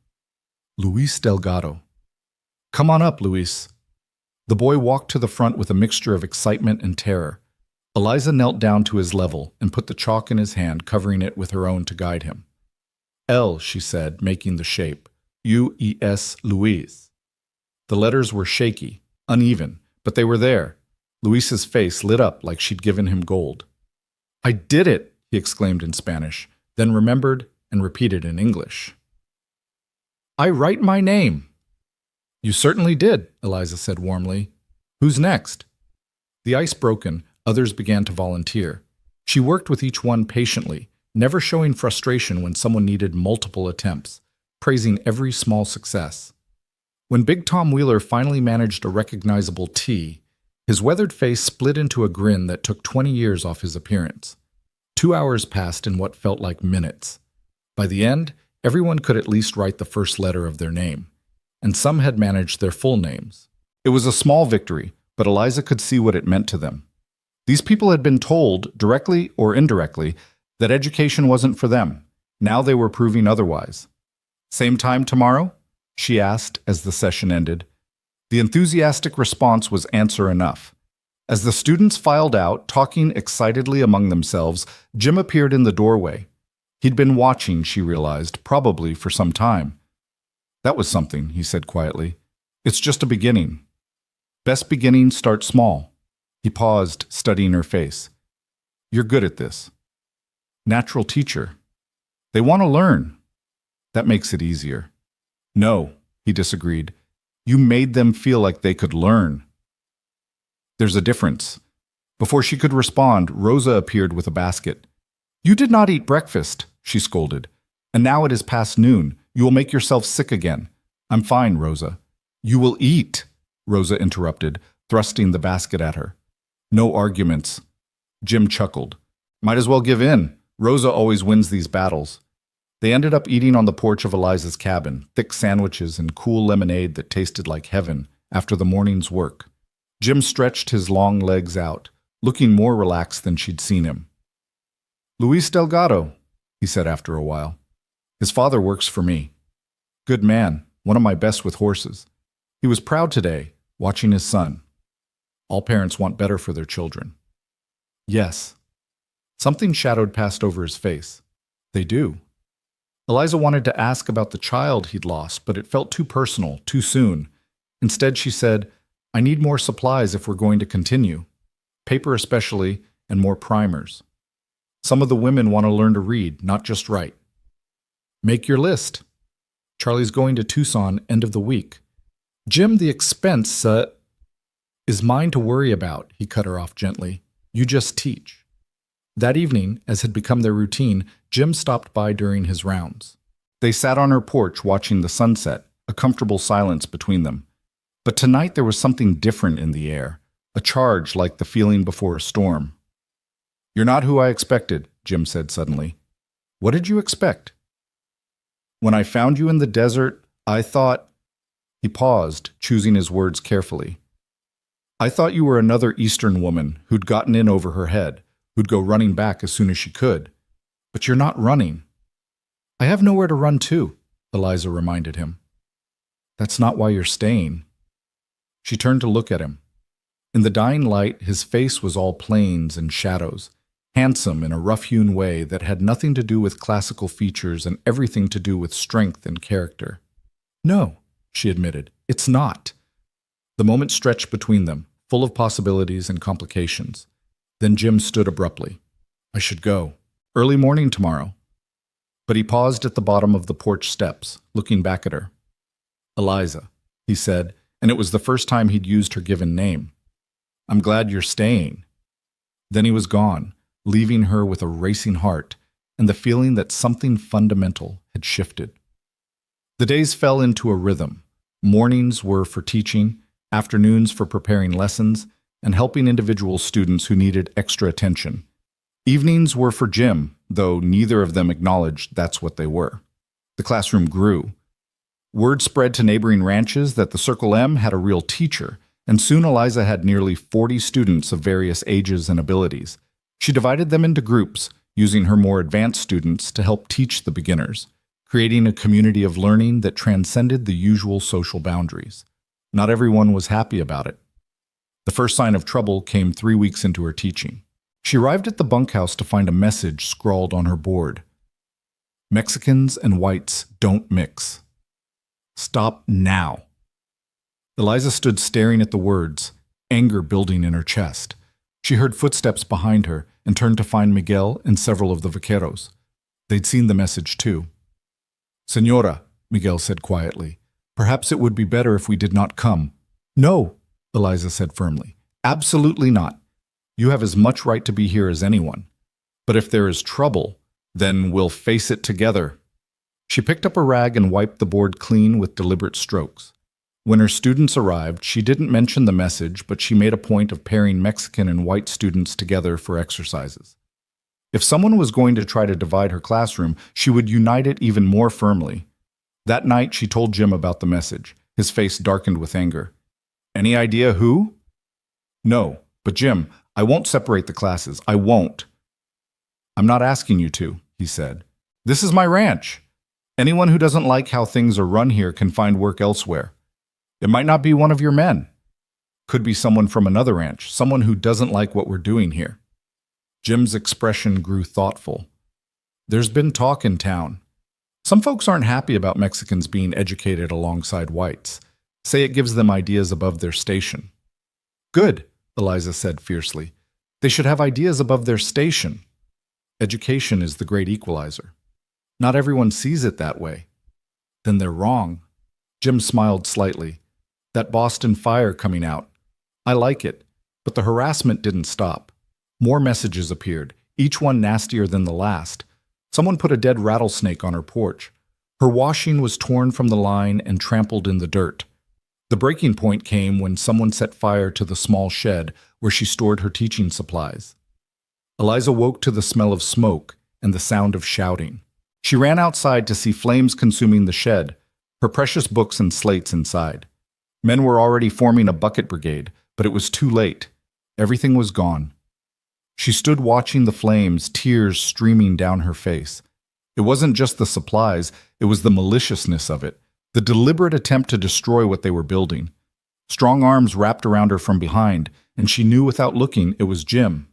Luis Delgado. Come on up, Luis. The boy walked to the front with a mixture of excitement and terror. Eliza knelt down to his level and put the chalk in his hand, covering it with her own to guide him. L, she said, making the shape. U-E-S, Luis. The letters were shaky, uneven, but they were there. Luis's face lit up like she'd given him gold. I did it, he exclaimed in Spanish, then remembered and repeated in English. I write my name. You certainly did, Eliza said warmly. Who's next? The ice broken, others began to volunteer. She worked with each one patiently, never showing frustration when someone needed multiple attempts, praising every small success. When Big Tom Wheeler finally managed a recognizable T, his weathered face split into a grin that took 20 years off his appearance. 2 hours passed in what felt like minutes. By the end, everyone could at least write the first letter of their name, and some had managed their full names. It was a small victory, but Eliza could see what it meant to them. These people had been told, directly or indirectly, that education wasn't for them. Now they were proving otherwise. Same time tomorrow? She asked as the session ended. The enthusiastic response was answer enough. As the students filed out, talking excitedly among themselves, Jim appeared in the doorway. He'd been watching, she realized, probably for some time. That was something, he said quietly. It's just a beginning. Best beginnings start small. He paused, studying her face. You're good at this. Natural teacher. They want to learn. That makes it easier. No, he disagreed. You made them feel like they could learn. There's a difference. Before she could respond, Rosa appeared with a basket. You did not eat breakfast, she scolded. And now it is past noon. You will make yourself sick again. I'm fine, Rosa. You will eat, Rosa interrupted, thrusting the basket at her. No arguments. Jim chuckled. Might as well give in. Rosa always wins these battles. They ended up eating on the porch of Eliza's cabin, thick sandwiches and cool lemonade that tasted like heaven after the morning's work. Jim stretched his long legs out, looking more relaxed than she'd seen him. Luis Delgado, he said after a while. His father works for me. Good man, one of my best with horses. He was proud today, watching his son. All parents want better for their children. Yes. Something shadowed passed over his face. They do. Eliza wanted to ask about the child he'd lost, but it felt too personal, too soon. Instead, she said, I need more supplies if we're going to continue. Paper especially, and more primers. Some of the women want to learn to read, not just write. Make your list. Charlie's going to Tucson end of the week. Jim, the expense, is mine to worry about, he cut her off gently. You just teach. That evening, as had become their routine, Jim stopped by during his rounds. They sat on her porch watching the sunset, a comfortable silence between them. But tonight there was something different in the air, a charge like the feeling before a storm. You're not who I expected, Jim said suddenly. What did you expect? When I found you in the desert, I thought... He paused, choosing his words carefully. I thought you were another Eastern woman who'd gotten in over her head, who'd go running back as soon as she could. But you're not running. I have nowhere to run to, Eliza reminded him. That's not why you're staying. She turned to look at him. In the dying light, his face was all plains and shadows, handsome in a rough-hewn way that had nothing to do with classical features and everything to do with strength and character. No, she admitted, it's not. The moment stretched between them, full of possibilities and complications. Then Jim stood abruptly. I should go. Early morning tomorrow. But he paused at the bottom of the porch steps, looking back at her. Eliza, he said, and it was the first time he'd used her given name. I'm glad you're staying. Then he was gone, leaving her with a racing heart and the feeling that something fundamental had shifted. The days fell into a rhythm. Mornings were for teaching, afternoons for preparing lessons, and helping individual students who needed extra attention. Evenings were for Jim, though neither of them acknowledged that's what they were. The classroom grew. Word spread to neighboring ranches that the Circle M had a real teacher, and soon Eliza had nearly 40 students of various ages and abilities. She divided them into groups, using her more advanced students to help teach the beginners. creating a community of learning that transcended the usual social boundaries. Not everyone was happy about it. The first sign of trouble came 3 weeks into her teaching. She arrived at the bunkhouse to find a message scrawled on her board. Mexicans and whites don't mix. Stop now. Eliza stood staring at the words, anger building in her chest. She heard footsteps behind her and turned to find Miguel and several of the vaqueros. They'd seen the message too. Señora, Miguel said quietly, perhaps it would be better if we did not come. No, Eliza said firmly. Absolutely not. You have as much right to be here as anyone. But if there is trouble, then we'll face it together. She picked up a rag and wiped the board clean with deliberate strokes. When her students arrived, she didn't mention the message, but she made a point of pairing Mexican and white students together for exercises. If someone was going to try to divide her classroom, she would unite it even more firmly. That night, she told Jim about the message. His face darkened with anger. Any idea who? No, but Jim, I won't separate the classes. I won't. I'm not asking you to, he said. This is my ranch. Anyone who doesn't like how things are run here can find work elsewhere. It might not be one of your men. Could be someone from another ranch, someone who doesn't like what we're doing here. Jim's expression grew thoughtful. There's been talk in town. Some folks aren't happy about Mexicans being educated alongside whites. Say it gives them ideas above their station. Good, Eliza said fiercely. They should have ideas above their station. Education is the great equalizer. Not everyone sees it that way. Then they're wrong. Jim smiled slightly. That Boston fire coming out. I like it, but the harassment didn't stop. More messages appeared, each one nastier than the last. Someone put a dead rattlesnake on her porch. Her washing was torn from the line and trampled in the dirt. The breaking point came when someone set fire to the small shed where she stored her teaching supplies. Eliza woke to the smell of smoke and the sound of shouting. She ran outside to see flames consuming the shed, her precious books and slates inside. Men were already forming a bucket brigade, but it was too late. Everything was gone. She stood watching the flames, tears streaming down her face. It wasn't just the supplies, it was the maliciousness of it, the deliberate attempt to destroy what they were building. Strong arms wrapped around her from behind, and she knew without looking it was Jim.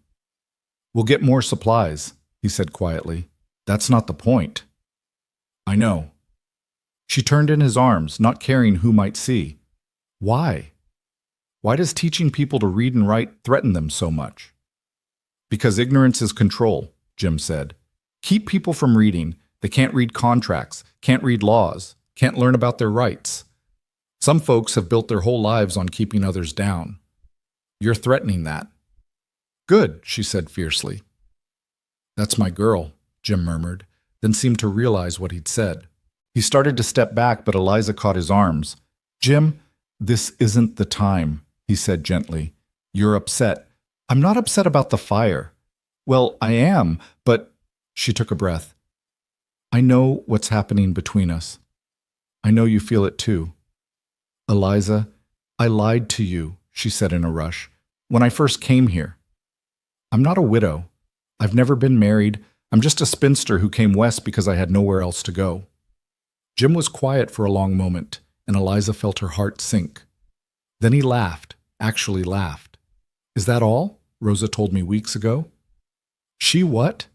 We'll get more supplies, he said quietly. That's not the point. I know. She turned in his arms, not caring who might see. Why? Why does teaching people to read and write threaten them so much? Because ignorance is control, Jim said. Keep people from reading. They can't read contracts, can't read laws, can't learn about their rights. Some folks have built their whole lives on keeping others down. You're threatening that. Good, she said fiercely. That's my girl, Jim murmured, then seemed to realize what he'd said. He started to step back, but Eliza caught his arms. Jim, this isn't the time, he said gently. You're upset. I'm not upset about the fire. Well, I am, but... She took a breath. I know what's happening between us. I know you feel it too. Eliza, I lied to you, she said in a rush, when I first came here. I'm not a widow. I've never been married. I'm just a spinster who came west because I had nowhere else to go. Jim was quiet for a long moment, and Eliza felt her heart sink. Then he laughed, actually laughed. Is that all? Rosa told me weeks ago. She what?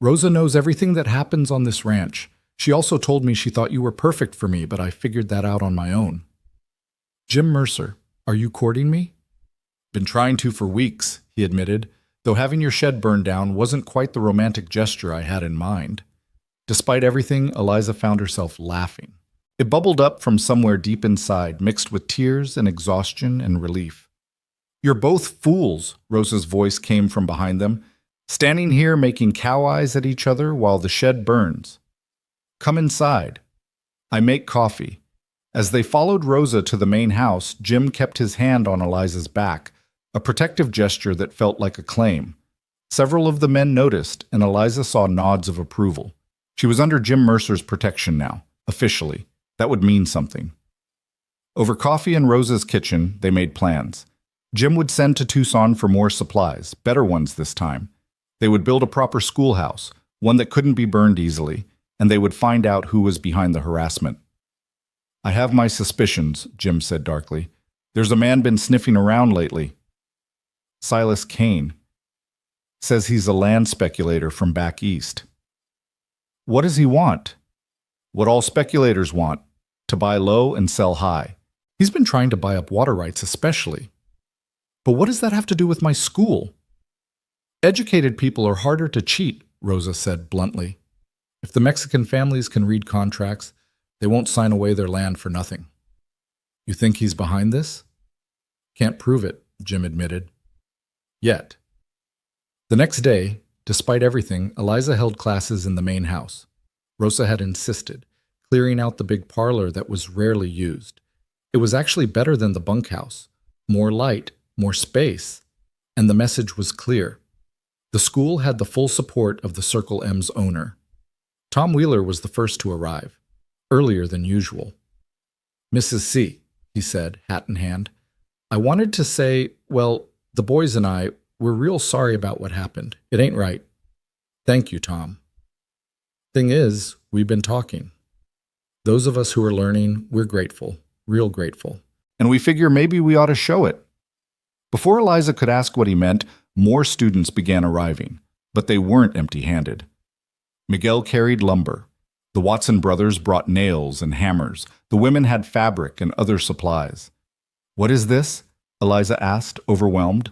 Rosa knows everything that happens on this ranch. She also told me she thought you were perfect for me, but I figured that out on my own. Jim Mercer, are you courting me? Been trying to for weeks, he admitted, though having your shed burned down wasn't quite the romantic gesture I had in mind. Despite everything, Eliza found herself laughing. It bubbled up from somewhere deep inside, mixed with tears and exhaustion and relief. You're both fools, Rosa's voice came from behind them, standing here making cow eyes at each other while the shed burns. Come inside. I make coffee. As they followed Rosa to the main house, Jim kept his hand on Eliza's back, a protective gesture that felt like a claim. Several of the men noticed, and Eliza saw nods of approval. She was under Jim Mercer's protection now, officially. That would mean something. Over coffee in Rosa's kitchen, they made plans. Jim would send to Tucson for more supplies, better ones this time. They would build a proper schoolhouse, one that couldn't be burned easily, and they would find out who was behind the harassment. I have my suspicions, Jim said darkly. There's a man been sniffing around lately. Silas Kane. Says he's a land speculator from back east. What does he want? What all speculators want, to buy low and sell high. He's been trying to buy up water rights especially. But what does that have to do with my school? Educated people are harder to cheat, Rosa said bluntly. If the Mexican families can read contracts, they won't sign away their land for nothing. You think he's behind this? Can't prove it, Jim admitted. Yet. The next day, despite everything, Eliza held classes in the main house. Rosa had insisted, clearing out the big parlor that was rarely used. It was actually better than the bunkhouse. More light, more space. And the message was clear. The school had the full support of the Circle M's owner. Tom Wheeler was the first to arrive, earlier than usual. Mrs. C, he said, hat in hand, I wanted to say, well, the boys and I, we're real sorry about what happened. It ain't right. Thank you, Tom. Thing is, we've been talking. Those of us who are learning, we're grateful, real grateful. And we figure maybe we ought to show it. Before Eliza could ask what he meant, more students began arriving, but they weren't empty-handed. Miguel carried lumber. The Watson brothers brought nails and hammers. The women had fabric and other supplies. What is this? Eliza asked, overwhelmed.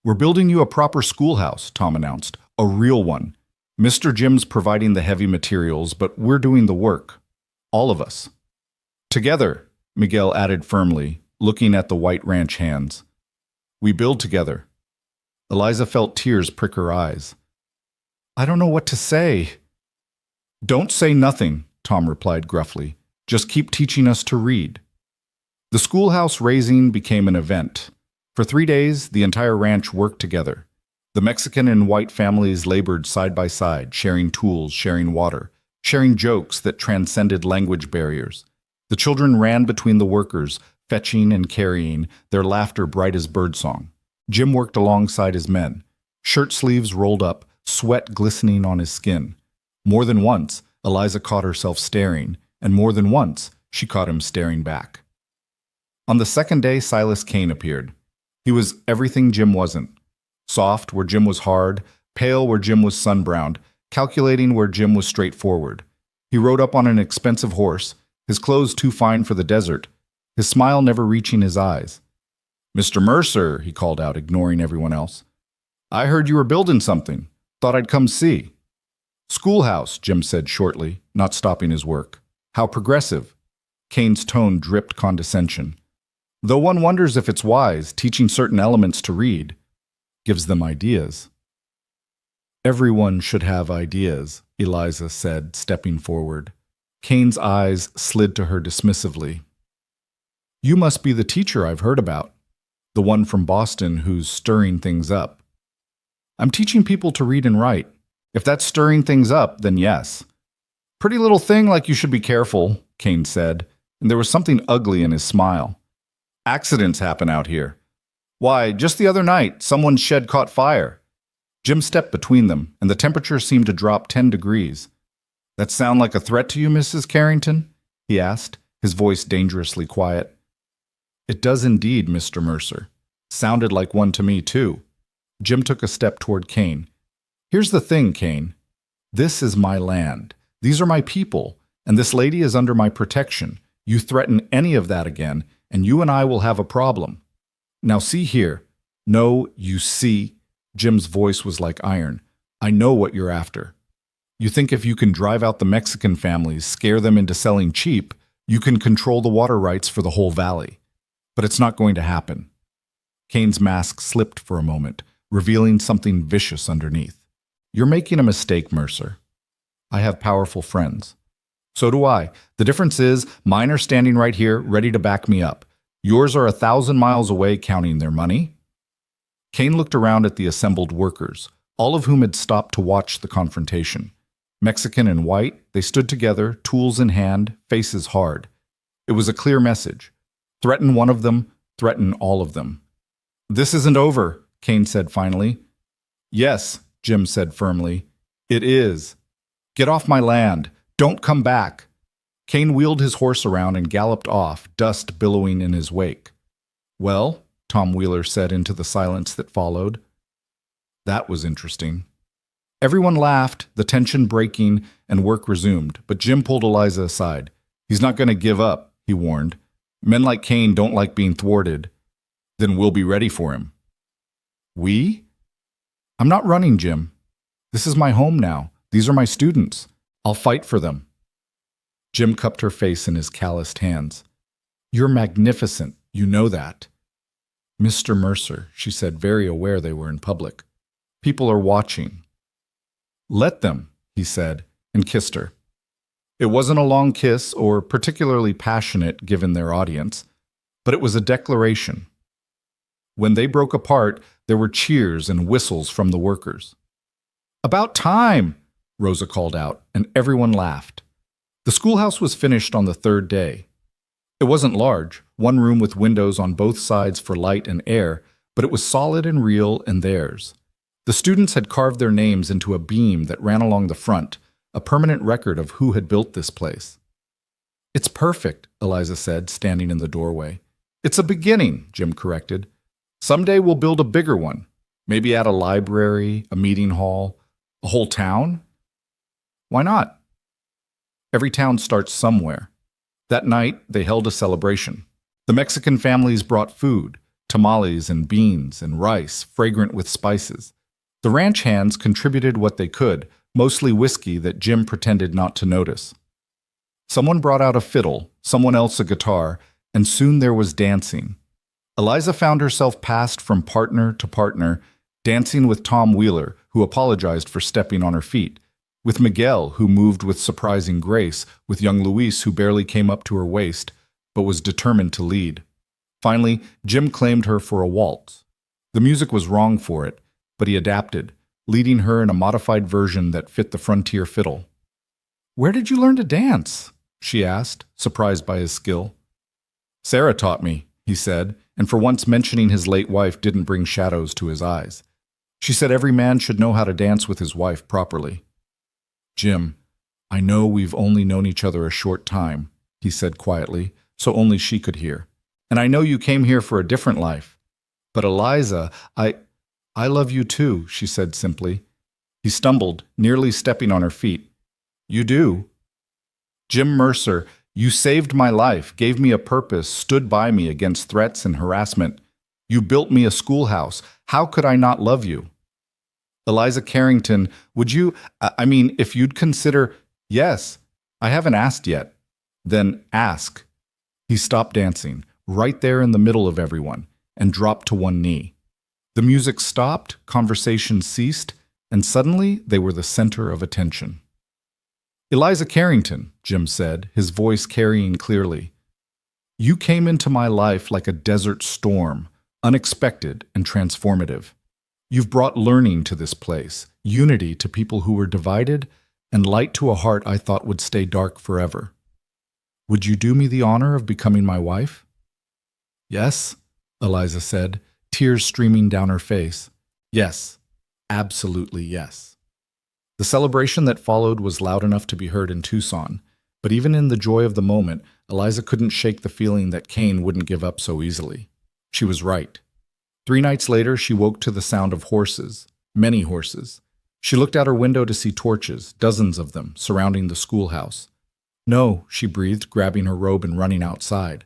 We're building you a proper schoolhouse, Tom announced. A real one. Mr. Jim's providing the heavy materials, but we're doing the work. All of us. Together, Miguel added firmly, looking at the white ranch hands. We build together. Eliza felt tears prick her eyes. I don't know what to say. Don't say nothing, Tom replied gruffly. Just keep teaching us to read. The schoolhouse raising became an event. For 3 days, the entire ranch worked together. The Mexican and white families labored side by side, sharing tools, sharing water, sharing jokes that transcended language barriers. The children ran between the workers, fetching and carrying, their laughter bright as birdsong. Jim worked alongside his men, shirt sleeves rolled up, sweat glistening on his skin. More than once, Eliza caught herself staring, and more than once, she caught him staring back. On the second day, Silas Kane appeared. He was everything Jim wasn't. Soft where Jim was hard, pale where Jim was sunbrowned, calculating where Jim was straightforward. He rode up on an expensive horse, his clothes too fine for the desert, his smile never reaching his eyes. Mr. Mercer, he called out, ignoring everyone else. I heard you were building something. Thought I'd come see. Schoolhouse, Jim said shortly, not stopping his work. How progressive. Kane's tone dripped condescension. Though one wonders if it's wise, teaching certain elements to read gives them ideas. Everyone should have ideas, Eliza said, stepping forward. Kane's eyes slid to her dismissively. You must be the teacher I've heard about, the one from Boston who's stirring things up. I'm teaching people to read and write. If that's stirring things up, then yes. Pretty little thing like you should be careful, Kane said, and there was something ugly in his smile. Accidents happen out here. Why, just the other night, someone's shed caught fire. Jim stepped between them, and the temperature seemed to drop 10 degrees. That sound like a threat to you, Mrs. Carrington? He asked, his voice dangerously quiet. It does indeed, Mr. Mercer. Sounded like one to me, too. Jim took a step toward Kane. Here's the thing, Kane. This is my land. These are my people, and this lady is under my protection. You threaten any of that again, and you and I will have a problem. Now see here. No, you see. Jim's voice was like iron. I know what you're after. You think if you can drive out the Mexican families, scare them into selling cheap, you can control the water rights for the whole valley. But it's not going to happen. Kane's mask slipped for a moment, revealing something vicious underneath. You're making a mistake, Mercer. I have powerful friends. So do I. The difference is, mine are standing right here, ready to back me up. Yours are 1,000 miles away counting their money. Kane looked around at the assembled workers, all of whom had stopped to watch the confrontation. Mexican and white, they stood together, tools in hand, faces hard. It was a clear message. Threaten one of them, threaten all of them. This isn't over, Kane said finally. Yes, Jim said firmly. It is. Get off my land. Don't come back. Kane wheeled his horse around and galloped off, dust billowing in his wake. Well, Tom Wheeler said into the silence that followed. That was interesting. Everyone laughed, the tension breaking, and work resumed, but Jim pulled Eliza aside. He's not going to give up, he warned. Men like Kane don't like being thwarted. Then we'll be ready for him. We? I'm not running, Jim. This is my home now. These are my students. I'll fight for them. Jim cupped her face in his calloused hands. You're magnificent. You know that. Mr. Mercer, she said, very aware they were in public. People are watching. Let them, he said, and kissed her. It wasn't a long kiss or particularly passionate given their audience, but it was a declaration. When they broke apart, there were cheers and whistles from the workers. About time, Rosa called out, and everyone laughed. The schoolhouse was finished on the third day. It wasn't large, one room with windows on both sides for light and air, but it was solid and real and theirs. The students had carved their names into a beam that ran along the front, a permanent record of who had built this place. It's perfect, Eliza said, standing in the doorway. It's a beginning, Jim corrected. Someday we'll build a bigger one, maybe add a library, a meeting hall, a whole town. Why not? Every town starts somewhere. That night, they held a celebration. The Mexican families brought food, tamales and beans and rice, fragrant with spices. The ranch hands contributed what they could, mostly whiskey that Jim pretended not to notice. Someone brought out a fiddle, someone else a guitar, and soon there was dancing. Eliza found herself passed from partner to partner, dancing with Tom Wheeler, who apologized for stepping on her feet, with Miguel, who moved with surprising grace, with young Luis, who barely came up to her waist, but was determined to lead. Finally, Jim claimed her for a waltz. The music was wrong for it, but he adapted, leading her in a modified version that fit the frontier fiddle. "Where did you learn to dance?" she asked, surprised by his skill. "Sarah taught me," he said, and for once mentioning his late wife didn't bring shadows to his eyes. She said every man should know how to dance with his wife properly. "Jim, I know we've only known each other a short time," he said quietly, so only she could hear. "And I know you came here for a different life. But Eliza, I love you too," she said simply. He stumbled, nearly stepping on her feet. "You do?" "Jim Mercer, you saved my life, gave me a purpose, stood by me against threats and harassment. You built me a schoolhouse. How could I not love you?" "Eliza Carrington, would you, if you'd consider—" "Yes, I haven't asked yet." "Then ask." He stopped dancing, right there in the middle of everyone, and dropped to one knee. The music stopped, conversation ceased, and suddenly they were the center of attention. "Eliza Carrington," Jim said, his voice carrying clearly. "You came into my life like a desert storm, unexpected and transformative. You've brought learning to this place, unity to people who were divided, and light to a heart I thought would stay dark forever. Would you do me the honor of becoming my wife?" "Yes," Eliza said, tears streaming down her face. "Yes, absolutely yes." The celebration that followed was loud enough to be heard in Tucson, but even in the joy of the moment, Eliza couldn't shake the feeling that Kane wouldn't give up so easily. She was right. 3 nights later, she woke to the sound of horses, many horses. She looked out her window to see torches, dozens of them, surrounding the schoolhouse. "No," she breathed, grabbing her robe and running outside.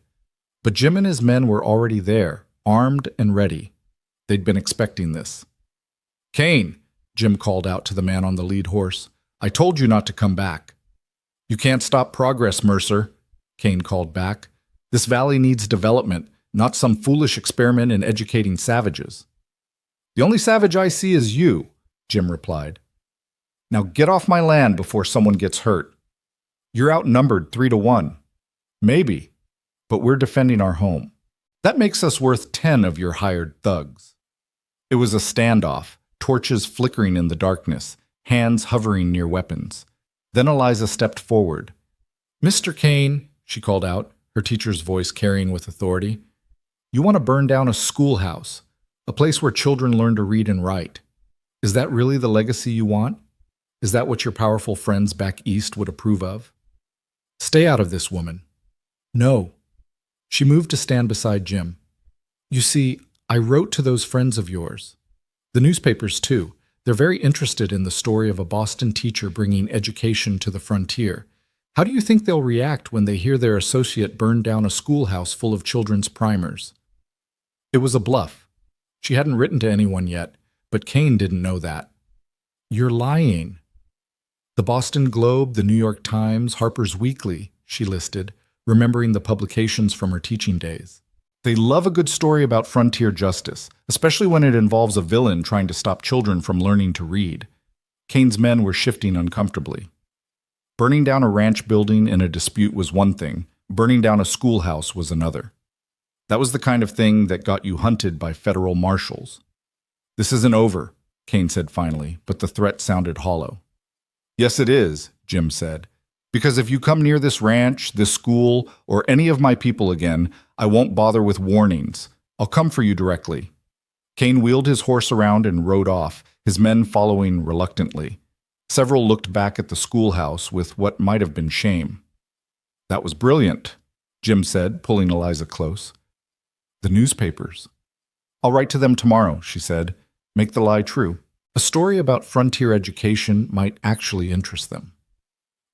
But Jim and his men were already there, armed and ready. They'd been expecting this. "Kane," Jim called out to the man on the lead horse, "I told you not to come back." "You can't stop progress, Mercer," Kane called back. "This valley needs development, not some foolish experiment in educating savages." "The only savage I see is you," Jim replied. "Now get off my land before someone gets hurt. You're outnumbered 3-1. Maybe, but we're defending our home. That makes us worth 10 of your hired thugs." It was a standoff, torches flickering in the darkness, hands hovering near weapons. Then Eliza stepped forward. "Mr. Kane," she called out, her teacher's voice carrying with authority, "you want to burn down a schoolhouse, a place where children learn to read and write. Is that really the legacy you want?" Is that what your powerful friends back east would approve of? Stay out of this, woman. No. She moved to stand beside Jim. You see, I wrote to those friends of yours. The newspapers, too. They're very interested in the story of a Boston teacher bringing education to the frontier. How do you think they'll react when they hear their associate burned down a schoolhouse full of children's primers? It was a bluff. She hadn't written to anyone yet, but Kane didn't know that. You're lying. The Boston Globe, the New York Times, Harper's Weekly, she listed, remembering the publications from her teaching days. They love a good story about frontier justice, especially when it involves a villain trying to stop children from learning to read. Kane's men were shifting uncomfortably. Burning down a ranch building in a dispute was one thing, burning down a schoolhouse was another. That was the kind of thing that got you hunted by federal marshals. This isn't over, Kane said finally, but the threat sounded hollow. Yes, it is, Jim said. Because if you come near this ranch, this school, or any of my people again, I won't bother with warnings. I'll come for you directly. Kane wheeled his horse around and rode off, his men following reluctantly. Several looked back at the schoolhouse with what might have been shame. That was brilliant, Jim said, pulling Eliza close. The newspapers. I'll write to them tomorrow, she said. Make the lie true. A story about frontier education might actually interest them.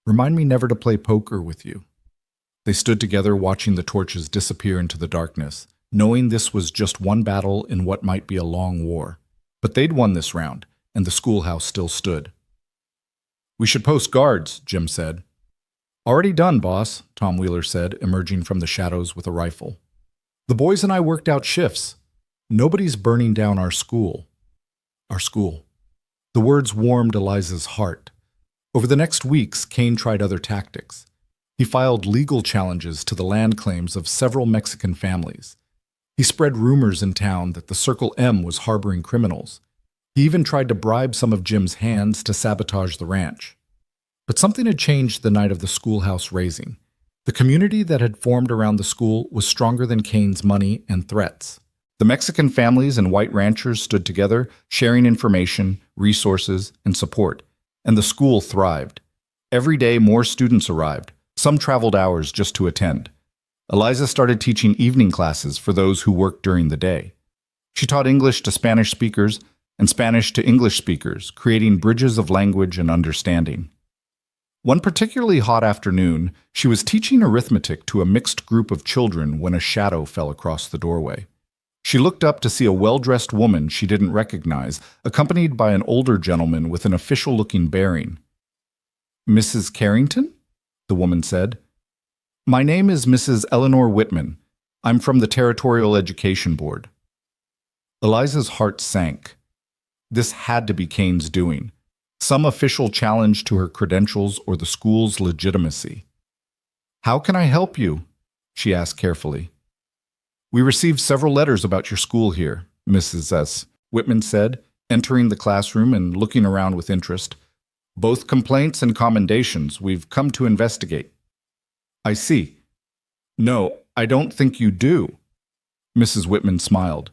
Remind me never to play poker with you. They stood together watching the torches disappear into the darkness, knowing this was just one battle in what might be a long war. But they'd won this round, and the schoolhouse still stood. We should post guards, Jim said. Already done, boss, Tom Wheeler said, emerging from the shadows with a rifle. The boys and I worked out shifts. Nobody's burning down our school. Our school. The words warmed Eliza's heart. Over the next weeks, Kane tried other tactics. He filed legal challenges to the land claims of several Mexican families. He spread rumors in town that the Circle M was harboring criminals. He even tried to bribe some of Jim's hands to sabotage the ranch. But something had changed the night of the schoolhouse raising. The community that had formed around the school was stronger than Kane's money and threats. The Mexican families and white ranchers stood together, sharing information, resources, and support, and the school thrived. Every day more students arrived. Some traveled hours just to attend. Eliza started teaching evening classes for those who worked during the day. She taught English to Spanish speakers and Spanish to English speakers, creating bridges of language and understanding. One particularly hot afternoon, she was teaching arithmetic to a mixed group of children when a shadow fell across the doorway. She looked up to see a well-dressed woman she didn't recognize, accompanied by an older gentleman with an official-looking bearing. Mrs. Carrington? The woman said. My name is Mrs. Eleanor Whitman. I'm from the Territorial Education Board. Eliza's heart sank. This had to be Kane's doing. Some official challenge to her credentials or the school's legitimacy. How can I help you? She asked carefully. We received several letters about your school here, Mrs. S. Whitman said, entering the classroom and looking around with interest. Both complaints and commendations. We've come to investigate. I see. No, I don't think you do. Mrs. Whitman smiled.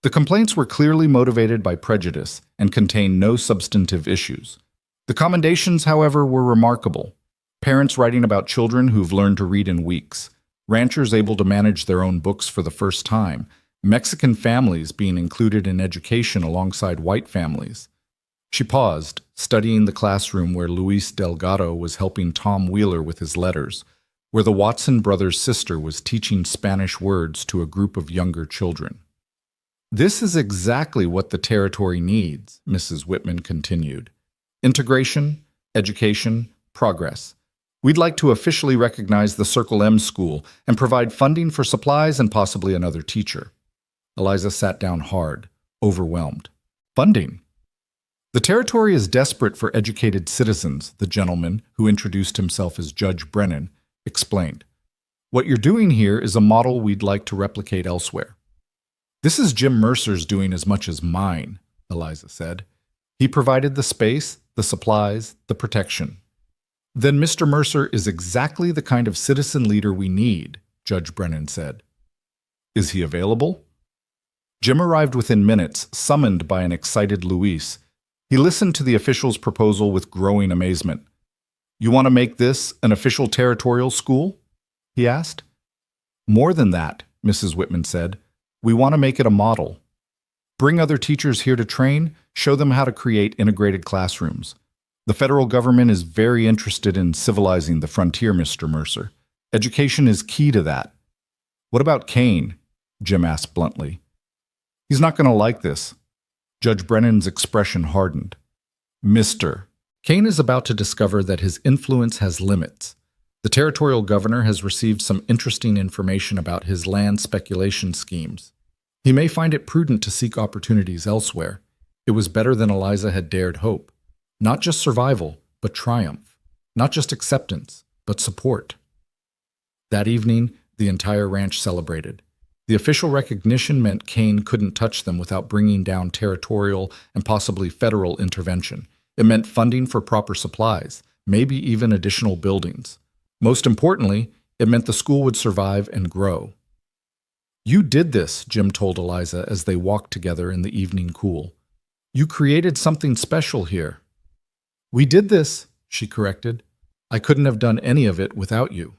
The complaints were clearly motivated by prejudice and contained no substantive issues. The commendations, however, were remarkable. Parents writing about children who've learned to read in weeks. Ranchers able to manage their own books for the first time, Mexican families being included in education alongside white families. She paused, studying the classroom where Luis Delgado was helping Tom Wheeler with his letters, where the Watson brothers' sister was teaching Spanish words to a group of younger children. This is exactly what the territory needs, Mrs. Whitman continued. Integration, education, progress. We'd like to officially recognize the Circle M school and provide funding for supplies and possibly another teacher. Eliza sat down hard, overwhelmed. Funding? The territory is desperate for educated citizens, the gentleman, who introduced himself as Judge Brennan, explained. What you're doing here is a model we'd like to replicate elsewhere. This is Jim Mercer's doing as much as mine, Eliza said. He provided the space, the supplies, the protection. Then Mr. Mercer is exactly the kind of citizen leader we need, Judge Brennan said. Is he available? Jim arrived within minutes, summoned by an excited Luis. He listened to the official's proposal with growing amazement. You want to make this an official territorial school? He asked. More than that, Mrs. Whitman said. We want to make it a model. Bring other teachers here to train, show them how to create integrated classrooms. The federal government is very interested in civilizing the frontier, Mr. Mercer. Education is key to that. What about Kane? Jim asked bluntly. He's not going to like this. Judge Brennan's expression hardened. Mr. Kane is about to discover that his influence has limits. The territorial governor has received some interesting information about his land speculation schemes. He may find it prudent to seek opportunities elsewhere. It was better than Eliza had dared hope. Not just survival, but triumph. Not just acceptance, but support. That evening, the entire ranch celebrated. The official recognition meant Kane couldn't touch them without bringing down territorial and possibly federal intervention. It meant funding for proper supplies, maybe even additional buildings. Most importantly, it meant the school would survive and grow. You did this, Jim told Eliza as they walked together in the evening cool. You created something special here. We did this, she corrected. I couldn't have done any of it without you.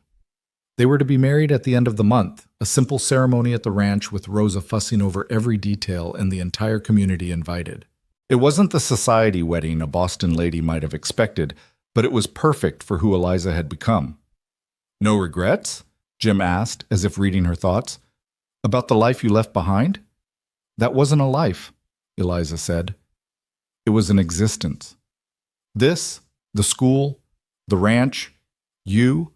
They were to be married at the end of the month, a simple ceremony at the ranch with Rosa fussing over every detail and the entire community invited. It wasn't the society wedding a Boston lady might have expected, but it was perfect for who Eliza had become. No regrets? Jim asked, as if reading her thoughts. About the life you left behind? That wasn't a life, Eliza said. It was an existence. This, the school, the ranch, you,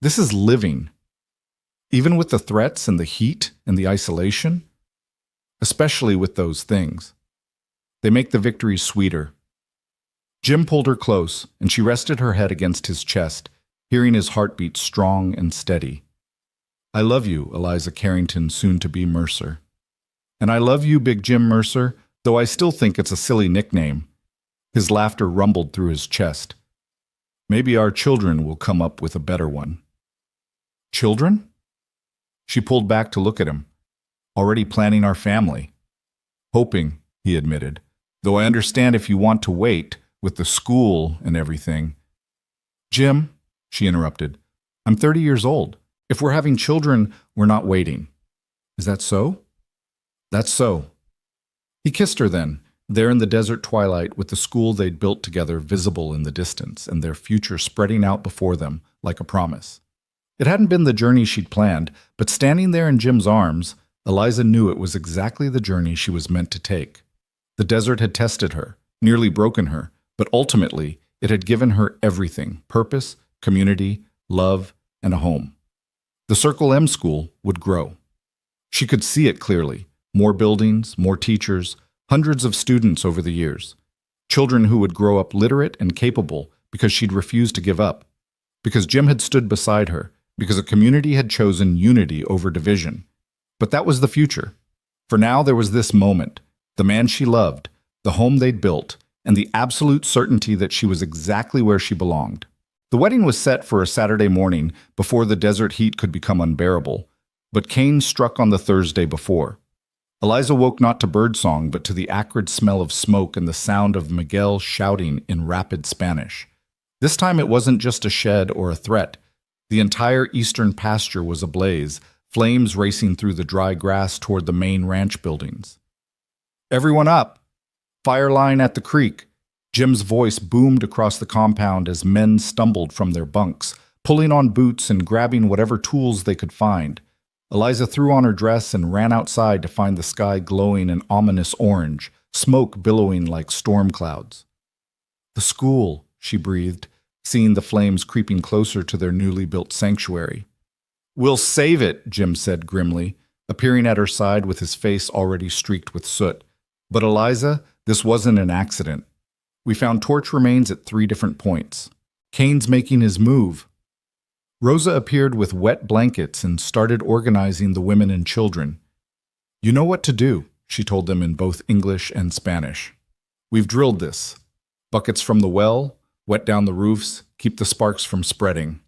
this is living. Even with the threats and the heat and the isolation, especially with those things. They make the victory sweeter. Jim pulled her close, and she rested her head against his chest, hearing his heartbeat strong and steady. I love you, Eliza Carrington, soon-to-be Mercer. And I love you, Big Jim Mercer, though I still think it's a silly nickname. His laughter rumbled through his chest. Maybe our children will come up with a better one. Children? She pulled back to look at him. Already planning our family. Hoping, he admitted, though I understand if you want to wait, with the school and everything. Jim, she interrupted, I'm 30 years old. If we're having children, we're not waiting. Is that so? That's so. He kissed her then, there in the desert twilight with the school they'd built together visible in the distance and their future spreading out before them like a promise. It hadn't been the journey she'd planned, but standing there in Jim's arms, Eliza knew it was exactly the journey she was meant to take. The desert had tested her, nearly broken her, but ultimately it had given her everything: purpose, community, love, and a home. The Circle M school would grow. She could see it clearly: more buildings, more teachers, hundreds of students over the years. Children who would grow up literate and capable because she'd refused to give up. Because Jim had stood beside her. Because a community had chosen unity over division. But that was the future. For now there was this moment, the man she loved, the home they'd built, and the absolute certainty that she was exactly where she belonged. The wedding was set for a Saturday morning before the desert heat could become unbearable, but Kane struck on the Thursday before. Eliza woke not to birdsong but to the acrid smell of smoke and the sound of Miguel shouting in rapid Spanish. This time it wasn't just a shed or a threat. The entire eastern pasture was ablaze, flames racing through the dry grass toward the main ranch buildings. Everyone up! Fire line at the creek! Jim's voice boomed across the compound as men stumbled from their bunks, pulling on boots and grabbing whatever tools they could find. Eliza threw on her dress and ran outside to find the sky glowing an ominous orange, smoke billowing like storm clouds. The school, she breathed, seeing the flames creeping closer to their newly built sanctuary. We'll save it, Jim said grimly, appearing at her side with his face already streaked with soot. But Eliza, this wasn't an accident. We found torch remains at 3 different points. Kane's making his move. Rosa appeared with wet blankets and started organizing the women and children. You know what to do, she told them in both English and Spanish. We've drilled this. Buckets from the well, wet down the roofs, keep the sparks from spreading.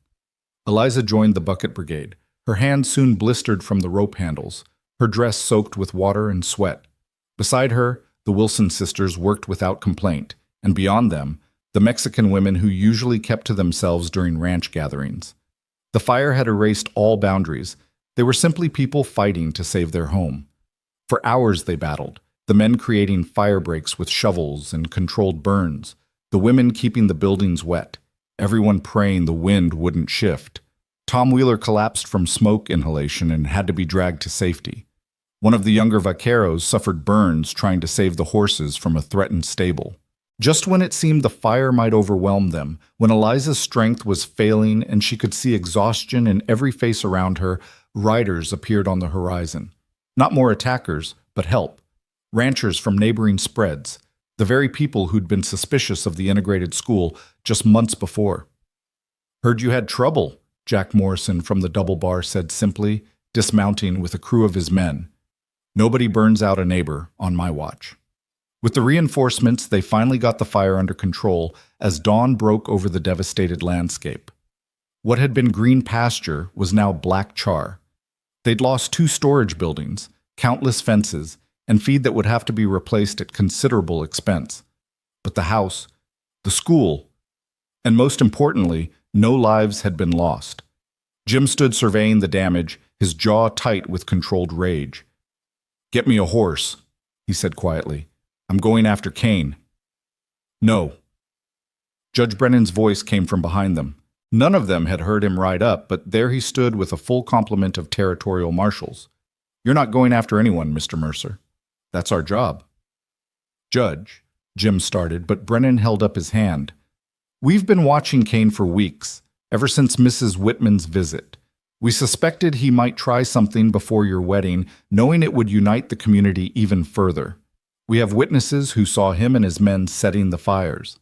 Eliza joined the bucket brigade. Her hands soon blistered from the rope handles, her dress soaked with water and sweat. Beside her, the Wilson sisters worked without complaint, and beyond them, the Mexican women who usually kept to themselves during ranch gatherings. The fire had erased all boundaries. They were simply people fighting to save their home. For hours they battled, the men creating fire breaks with shovels and controlled burns, the women keeping the buildings wet, everyone praying the wind wouldn't shift. Tom Wheeler collapsed from smoke inhalation and had to be dragged to safety. One of the younger vaqueros suffered burns trying to save the horses from a threatened stable. Just when it seemed the fire might overwhelm them, when Eliza's strength was failing and she could see exhaustion in every face around her, riders appeared on the horizon. Not more attackers, but help. Ranchers from neighboring spreads, the very people who'd been suspicious of the integrated school just months before. "Heard you had trouble," Jack Morrison from the double bar said simply, dismounting with a crew of his men. "Nobody burns out a neighbor on my watch." With the reinforcements, they finally got the fire under control as dawn broke over the devastated landscape. What had been green pasture was now black char. They'd lost 2 storage buildings, countless fences, and feed that would have to be replaced at considerable expense. But the house, the school, and most importantly, no lives had been lost. Jim stood surveying the damage, his jaw tight with controlled rage. "Get me a horse," he said quietly. "I'm going after Kane." "No." Judge Brennan's voice came from behind them. None of them had heard him ride up, but there he stood with a full complement of territorial marshals. "You're not going after anyone, Mr. Mercer. That's our job." "Judge," Jim started, but Brennan held up his hand. "We've been watching Kane for weeks, ever since Mrs. Whitman's visit. We suspected he might try something before your wedding, knowing it would unite the community even further. We have witnesses who saw him and his men setting the fires."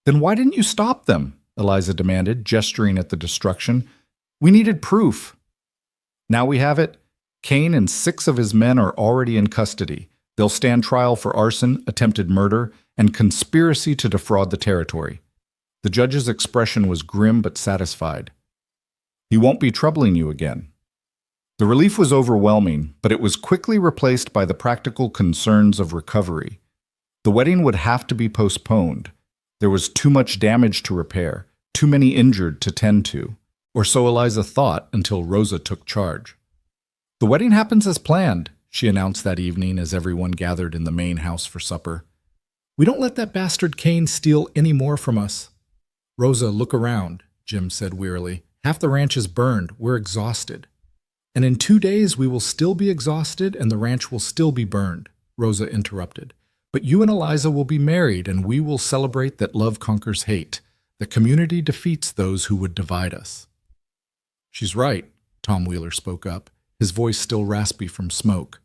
"Then why didn't you stop them?" Eliza demanded, gesturing at the destruction. "We needed proof." "Now we have it. Kane and 6 of his men are already in custody. They'll stand trial for arson, attempted murder, and conspiracy to defraud the territory." The judge's expression was grim but satisfied. "He won't be troubling you again." The relief was overwhelming, but it was quickly replaced by the practical concerns of recovery. The wedding would have to be postponed. There was too much damage to repair, too many injured to tend to, or so Eliza thought until Rosa took charge. "The wedding happens as planned," she announced that evening as everyone gathered in the main house for supper. "We don't let that bastard Kane steal any more from us." "Rosa, look around," Jim said wearily. "Half the ranch is burned. We're exhausted." "And in 2 days we will still be exhausted and the ranch will still be burned," Rosa interrupted. "But you and Eliza will be married and we will celebrate that love conquers hate. The community defeats those who would divide us." "She's right," Tom Wheeler spoke up, his voice still raspy from smoke.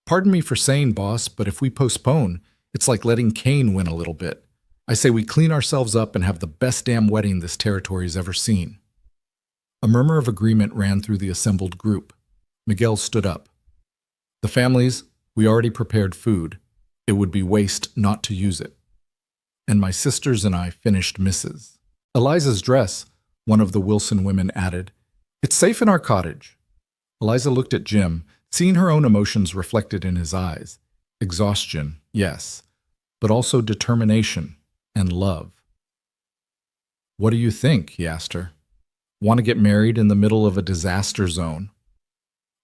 "Pardon me for saying, boss, but if we postpone, it's like letting Kane win a little bit. I say we clean ourselves up and have the best damn wedding this territory's ever seen." A murmur of agreement ran through the assembled group. Miguel stood up. "The families, we already prepared food. It would be waste not to use it. And my sisters and I finished Mrs. Eliza's dress," one of the Wilson women added. "It's safe in our cottage." Eliza looked at Jim, seeing her own emotions reflected in his eyes. Exhaustion, yes, but also determination and love. "What do you think?" he asked her. "Want to get married in the middle of a disaster zone?"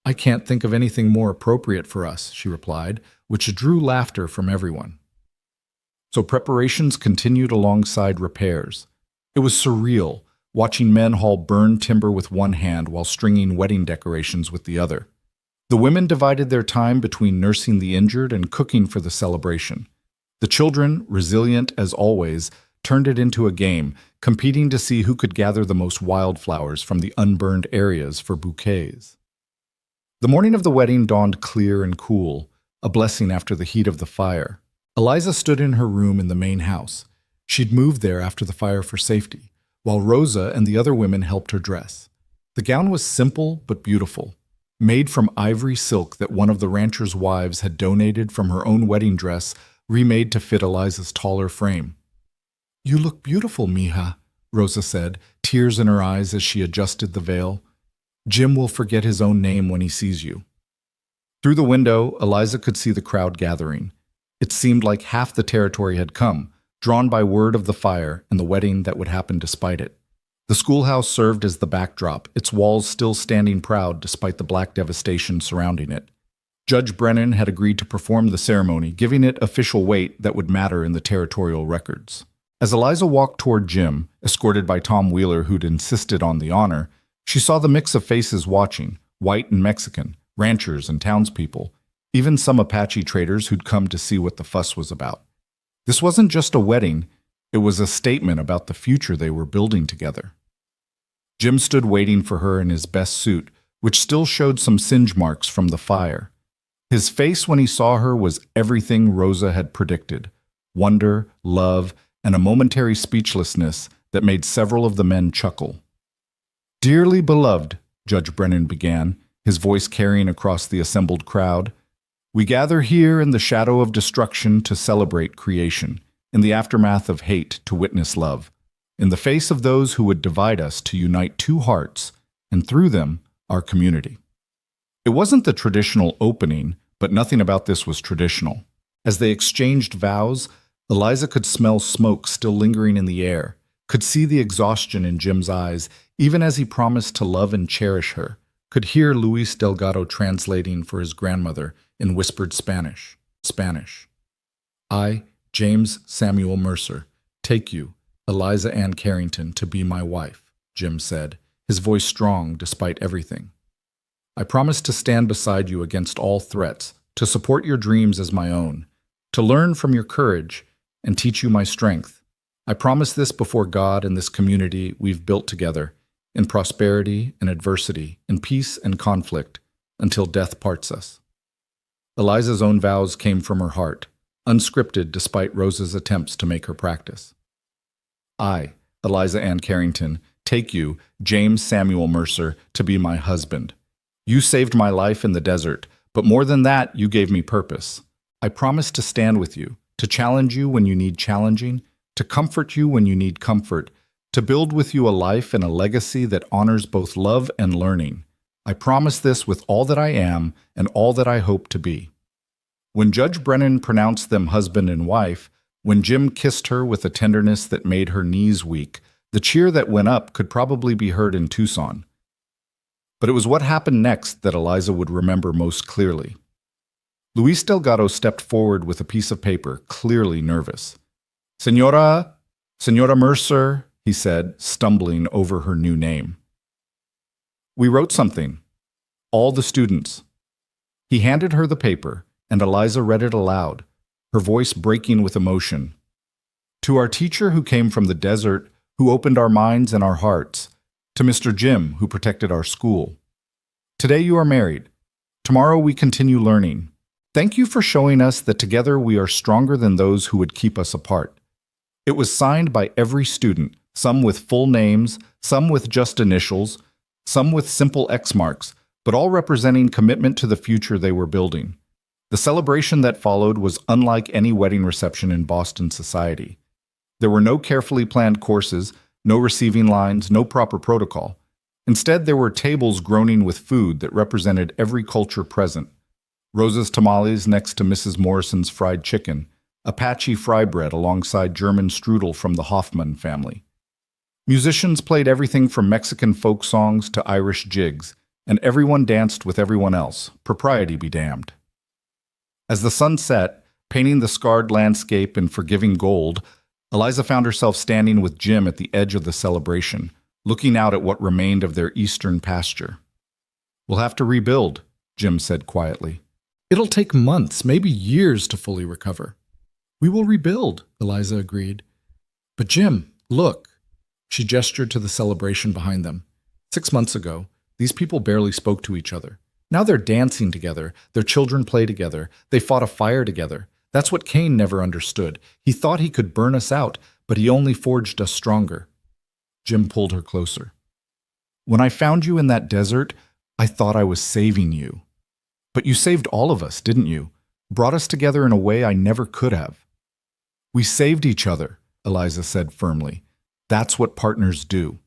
"I can't think of anything more appropriate for us," she replied, which drew laughter from everyone. So preparations continued alongside repairs. It was surreal, watching men haul burned timber with one hand while stringing wedding decorations with the other. The women divided their time between nursing the injured and cooking for the celebration. The children, resilient as always, turned it into a game, competing to see who could gather the most wildflowers from the unburned areas for bouquets. The morning of the wedding dawned clear and cool, a blessing after the heat of the fire. Eliza stood in her room in the main house. She'd moved there after the fire for safety, while Rosa and the other women helped her dress. The gown was simple but beautiful, made from ivory silk that one of the rancher's wives had donated from her own wedding dress, remade to fit Eliza's taller frame. "You look beautiful, mija," Rosa said, tears in her eyes as she adjusted the veil. "Jim will forget his own name when he sees you." Through the window, Eliza could see the crowd gathering. It seemed like half the territory had come, drawn by word of the fire and the wedding that would happen despite it. The schoolhouse served as the backdrop, its walls still standing proud despite the black devastation surrounding it. Judge Brennan had agreed to perform the ceremony, giving it official weight that would matter in the territorial records. As Eliza walked toward Jim, escorted by Tom Wheeler who'd insisted on the honor, she saw the mix of faces watching, white and Mexican, ranchers and townspeople, even some Apache traders who'd come to see what the fuss was about. This wasn't just a wedding, it was a statement about the future they were building together. Jim stood waiting for her in his best suit, which still showed some singe marks from the fire. His face when he saw her was everything Rosa had predicted: wonder, love, and a momentary speechlessness that made several of the men chuckle. "Dearly beloved," Judge Brennan began, his voice carrying across the assembled crowd, "we gather here in the shadow of destruction to celebrate creation, in the aftermath of hate to witness love, in the face of those who would divide us to unite two hearts, and through them, our community." It wasn't the traditional opening, but nothing about this was traditional. As they exchanged vows, Eliza could smell smoke still lingering in the air, could see the exhaustion in Jim's eyes, even as he promised to love and cherish her, could hear Luis Delgado translating for his grandmother in whispered Spanish. "I, James Samuel Mercer, take you, Eliza Ann Carrington, to be my wife," Jim said, his voice strong despite everything. "I promise to stand beside you against all threats, to support your dreams as my own, to learn from your courage and teach you my strength. I promise this before God and this community we've built together, in prosperity and adversity, in peace and conflict, until death parts us." Eliza's own vows came from her heart, unscripted despite Rosa's attempts to make her practice. "I, Eliza Ann Carrington, take you, James Samuel Mercer, to be my husband. You saved my life in the desert, but more than that, you gave me purpose. I promise to stand with you, to challenge you when you need challenging, to comfort you when you need comfort, to build with you a life and a legacy that honors both love and learning. I promise this with all that I am and all that I hope to be." When Judge Brennan pronounced them husband and wife, when Jim kissed her with a tenderness that made her knees weak, the cheer that went up could probably be heard in Tucson. But it was what happened next that Eliza would remember most clearly. Luis Delgado stepped forward with a piece of paper, clearly nervous. Senora Mercer," he said, stumbling over her new name. "We wrote something. All the students." He handed her the paper, and Eliza read it aloud, her voice breaking with emotion. "To our teacher who came from the desert, who opened our minds and our hearts, to Mr. Jim, who protected our school. Today you are married. Tomorrow we continue learning. Thank you for showing us that together we are stronger than those who would keep us apart." It was signed by every student, some with full names, some with just initials, some with simple X marks, but all representing commitment to the future they were building. The celebration that followed was unlike any wedding reception in Boston society. There were no carefully planned courses, no receiving lines, no proper protocol. Instead, there were tables groaning with food that represented every culture present. Rosa's tamales next to Mrs. Morrison's fried chicken, Apache fry bread alongside German strudel from the Hoffman family. Musicians played everything from Mexican folk songs to Irish jigs, and everyone danced with everyone else, propriety be damned. As the sun set, painting the scarred landscape in forgiving gold, Eliza found herself standing with Jim at the edge of the celebration, looking out at what remained of their eastern pasture. "We'll have to rebuild," Jim said quietly. "It'll take months, maybe years to fully recover." "We will rebuild," Eliza agreed. "But Jim, look." She gestured to the celebration behind them. 6 months ago, these people barely spoke to each other. Now they're dancing together, their children play together, they fought a fire together. That's what Cain never understood. He thought he could burn us out, but he only forged us stronger. Jim pulled her closer. "When I found you in that desert, I thought I was saving you. But you saved all of us, didn't you? Brought us together in a way I never could have." "We saved each other," Eliza said firmly. "That's what partners do."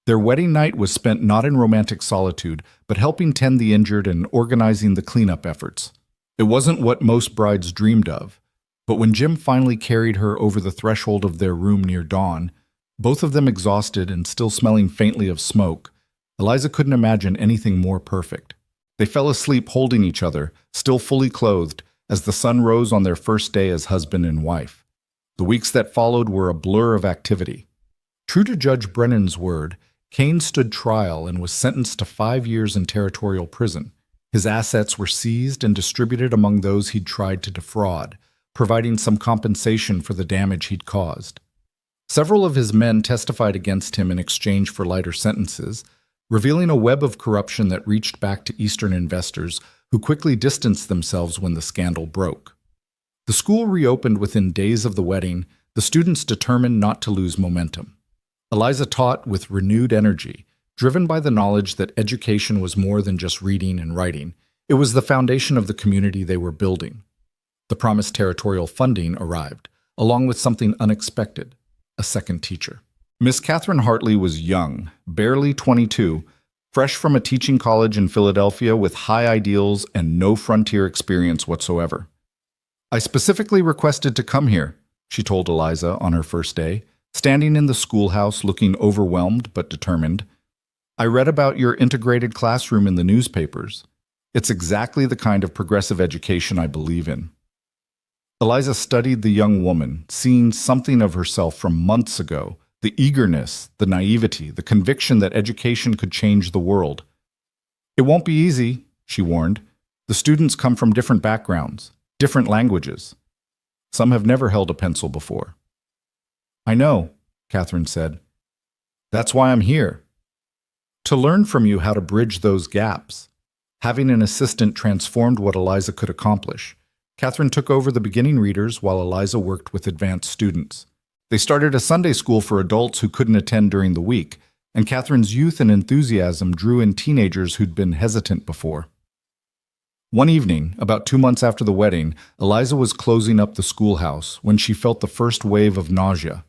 Their wedding night was spent not in romantic solitude, but helping tend the injured and organizing the cleanup efforts. It wasn't what most brides dreamed of, but when Jim finally carried her over the threshold of their room near dawn, both of them exhausted and still smelling faintly of smoke, Eliza couldn't imagine anything more perfect. They fell asleep holding each other, still fully clothed, as the sun rose on their first day as husband and wife. The weeks that followed were a blur of activity. True to Judge Brennan's word, Kane stood trial and was sentenced to 5 years in territorial prison. His assets were seized and distributed among those he'd tried to defraud, providing some compensation for the damage he'd caused. Several of his men testified against him in exchange for lighter sentences, revealing a web of corruption that reached back to Eastern investors who quickly distanced themselves when the scandal broke. The school reopened within days of the wedding, the students determined not to lose momentum. Eliza taught with renewed energy, driven by the knowledge that education was more than just reading and writing. It was the foundation of the community they were building. The promised territorial funding arrived, along with something unexpected, a second teacher. Miss Catherine Hartley was young, barely 22, fresh from a teaching college in Philadelphia with high ideals and no frontier experience whatsoever. "I specifically requested to come here," she told Eliza on her first day, standing in the schoolhouse looking overwhelmed but determined. "I read about your integrated classroom in the newspapers. It's exactly the kind of progressive education I believe in." Eliza studied the young woman, seeing something of herself from months ago, the eagerness, the naivety, the conviction that education could change the world. "It won't be easy," she warned. "The students come from different backgrounds, different languages. Some have never held a pencil before." "I know," Catherine said. "That's why I'm here. To learn from you how to bridge those gaps." Having an assistant transformed what Eliza could accomplish. Catherine took over the beginning readers while Eliza worked with advanced students. They started a Sunday school for adults who couldn't attend during the week, and Catherine's youth and enthusiasm drew in teenagers who'd been hesitant before. One evening, about 2 months after the wedding, Eliza was closing up the schoolhouse when she felt the first wave of nausea.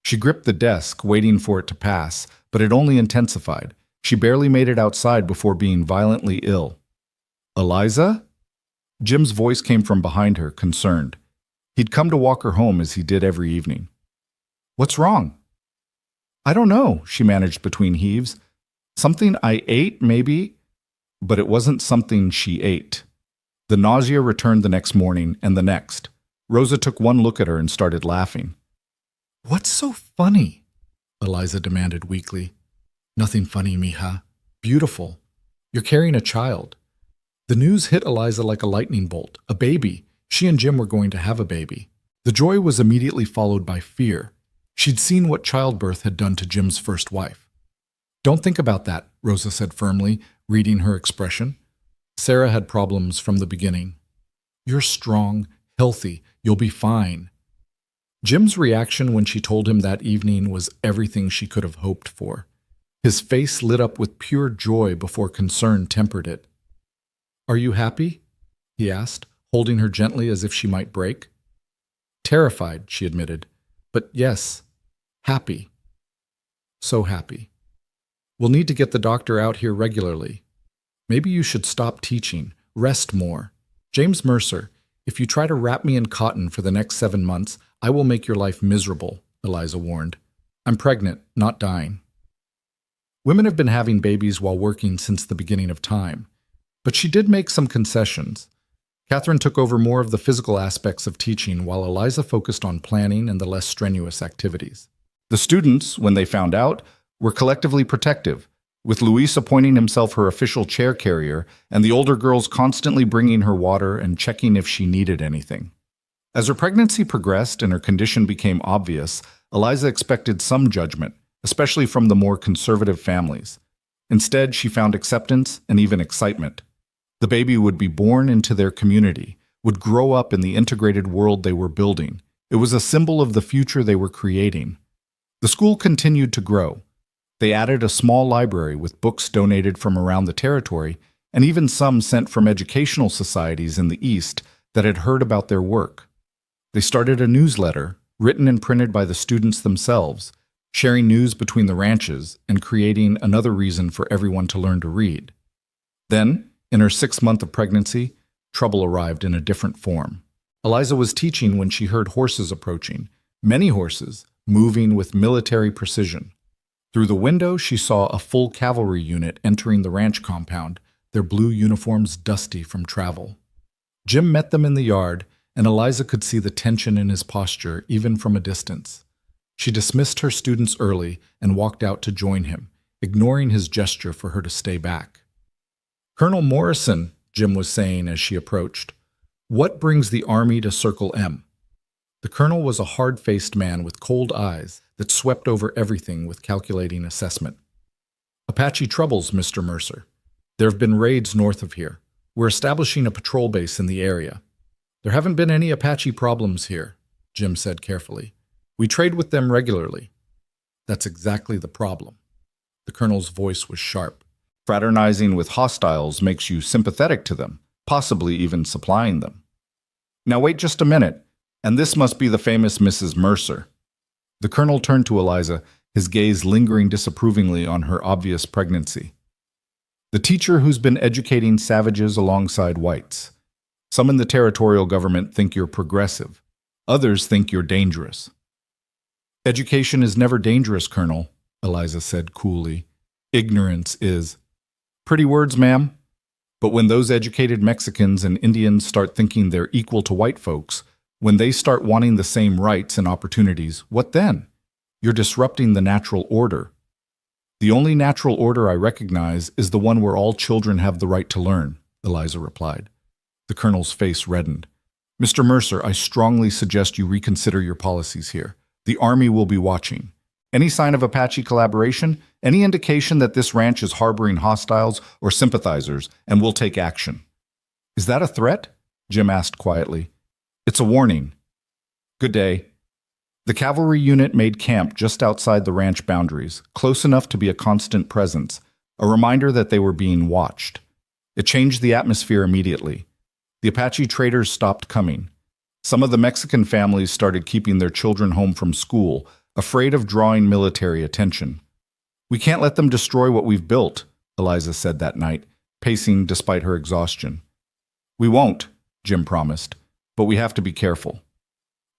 She gripped the desk, waiting for it to pass, but it only intensified. She barely made it outside before being violently ill. "Eliza?" Jim's voice came from behind her, concerned. He'd come to walk her home as he did every evening. "What's wrong?" "I don't know," she managed between heaves. "Something I ate, maybe?" But it wasn't something she ate. The nausea returned the next morning and the next. Rosa took one look at her and started laughing. "What's so funny?" Eliza demanded weakly. "Nothing funny, mija. Beautiful. You're carrying a child." The news hit Eliza like a lightning bolt. A baby. She and Jim were going to have a baby. The joy was immediately followed by fear. She'd seen what childbirth had done to Jim's first wife. "Don't think about that," Rosa said firmly, reading her expression. "Sarah had problems from the beginning. You're strong, healthy, you'll be fine." Jim's reaction when she told him that evening was everything she could have hoped for. His face lit up with pure joy before concern tempered it. "Are you happy?" he asked, holding her gently as if she might break. "Terrified," she admitted. "But yes, happy. So happy. We'll need to get the doctor out here regularly. Maybe you should stop teaching, rest more. James Mercer, if you try to wrap me in cotton for the next 7 months, I will make your life miserable," Eliza warned. "I'm pregnant, not dying." Women have been having babies while working since the beginning of time. But she did make some concessions. Catherine took over more of the physical aspects of teaching while Eliza focused on planning and the less strenuous activities. The students, when they found out, were collectively protective, with Luis appointing himself her official chair carrier and the older girls constantly bringing her water and checking if she needed anything. As her pregnancy progressed and her condition became obvious, Eliza expected some judgment, especially from the more conservative families. Instead, she found acceptance and even excitement. The baby would be born into their community, would grow up in the integrated world they were building. It was a symbol of the future they were creating. The school continued to grow. They added a small library with books donated from around the territory, and even some sent from educational societies in the East that had heard about their work. They started a newsletter, written and printed by the students themselves, sharing news between the ranches and creating another reason for everyone to learn to read. Then, in her 6th month of pregnancy, Trouble arrived in a different form. Eliza was teaching when she heard horses approaching, many horses, moving with military precision. Through the window, she saw a full cavalry unit entering the ranch compound, their blue uniforms dusty from travel. Jim met them in the yard, and Eliza could see the tension in his posture even from a distance. She dismissed her students early and walked out to join him, ignoring his gesture for her to stay back. "Colonel Morrison," Jim was saying as she approached, "what brings the army to Circle M?" The colonel was a hard-faced man with cold eyes that swept over everything with calculating assessment. "Apache troubles, Mr. Mercer. There have been raids north of here. We're establishing a patrol base in the area." "There haven't been any Apache problems here," Jim said carefully. "We trade with them regularly." "That's exactly the problem." The colonel's voice was sharp. "Fraternizing with hostiles makes you sympathetic to them, possibly even supplying them." "Now wait just a minute, and this must be the famous Mrs. Mercer." The colonel turned to Eliza, his gaze lingering disapprovingly on her obvious pregnancy. "The teacher who's been educating savages alongside whites. Some in the territorial government think you're progressive. Others think you're dangerous." "Education is never dangerous, Colonel," Eliza said coolly. "Ignorance is." "Pretty words, ma'am. But when those educated Mexicans and Indians start thinking they're equal to white folks, when they start wanting the same rights and opportunities, what then? You're disrupting the natural order." "The only natural order I recognize is the one where all children have the right to learn," Eliza replied. The colonel's face reddened. "Mr. Mercer, I strongly suggest you reconsider your policies here. The Army will be watching. Any sign of Apache collaboration, any indication that this ranch is harboring hostiles or sympathizers, and we'll take action." "Is that a threat?" Jim asked quietly. "It's a warning." "Good day." The cavalry unit made camp just outside the ranch boundaries, close enough to be a constant presence, a reminder that they were being watched. It changed the atmosphere immediately. The Apache traders stopped coming. Some of the Mexican families started keeping their children home from school, afraid of drawing military attention. "We can't let them destroy what we've built," Eliza said that night, pacing despite her exhaustion. "We won't," Jim promised, "but we have to be careful.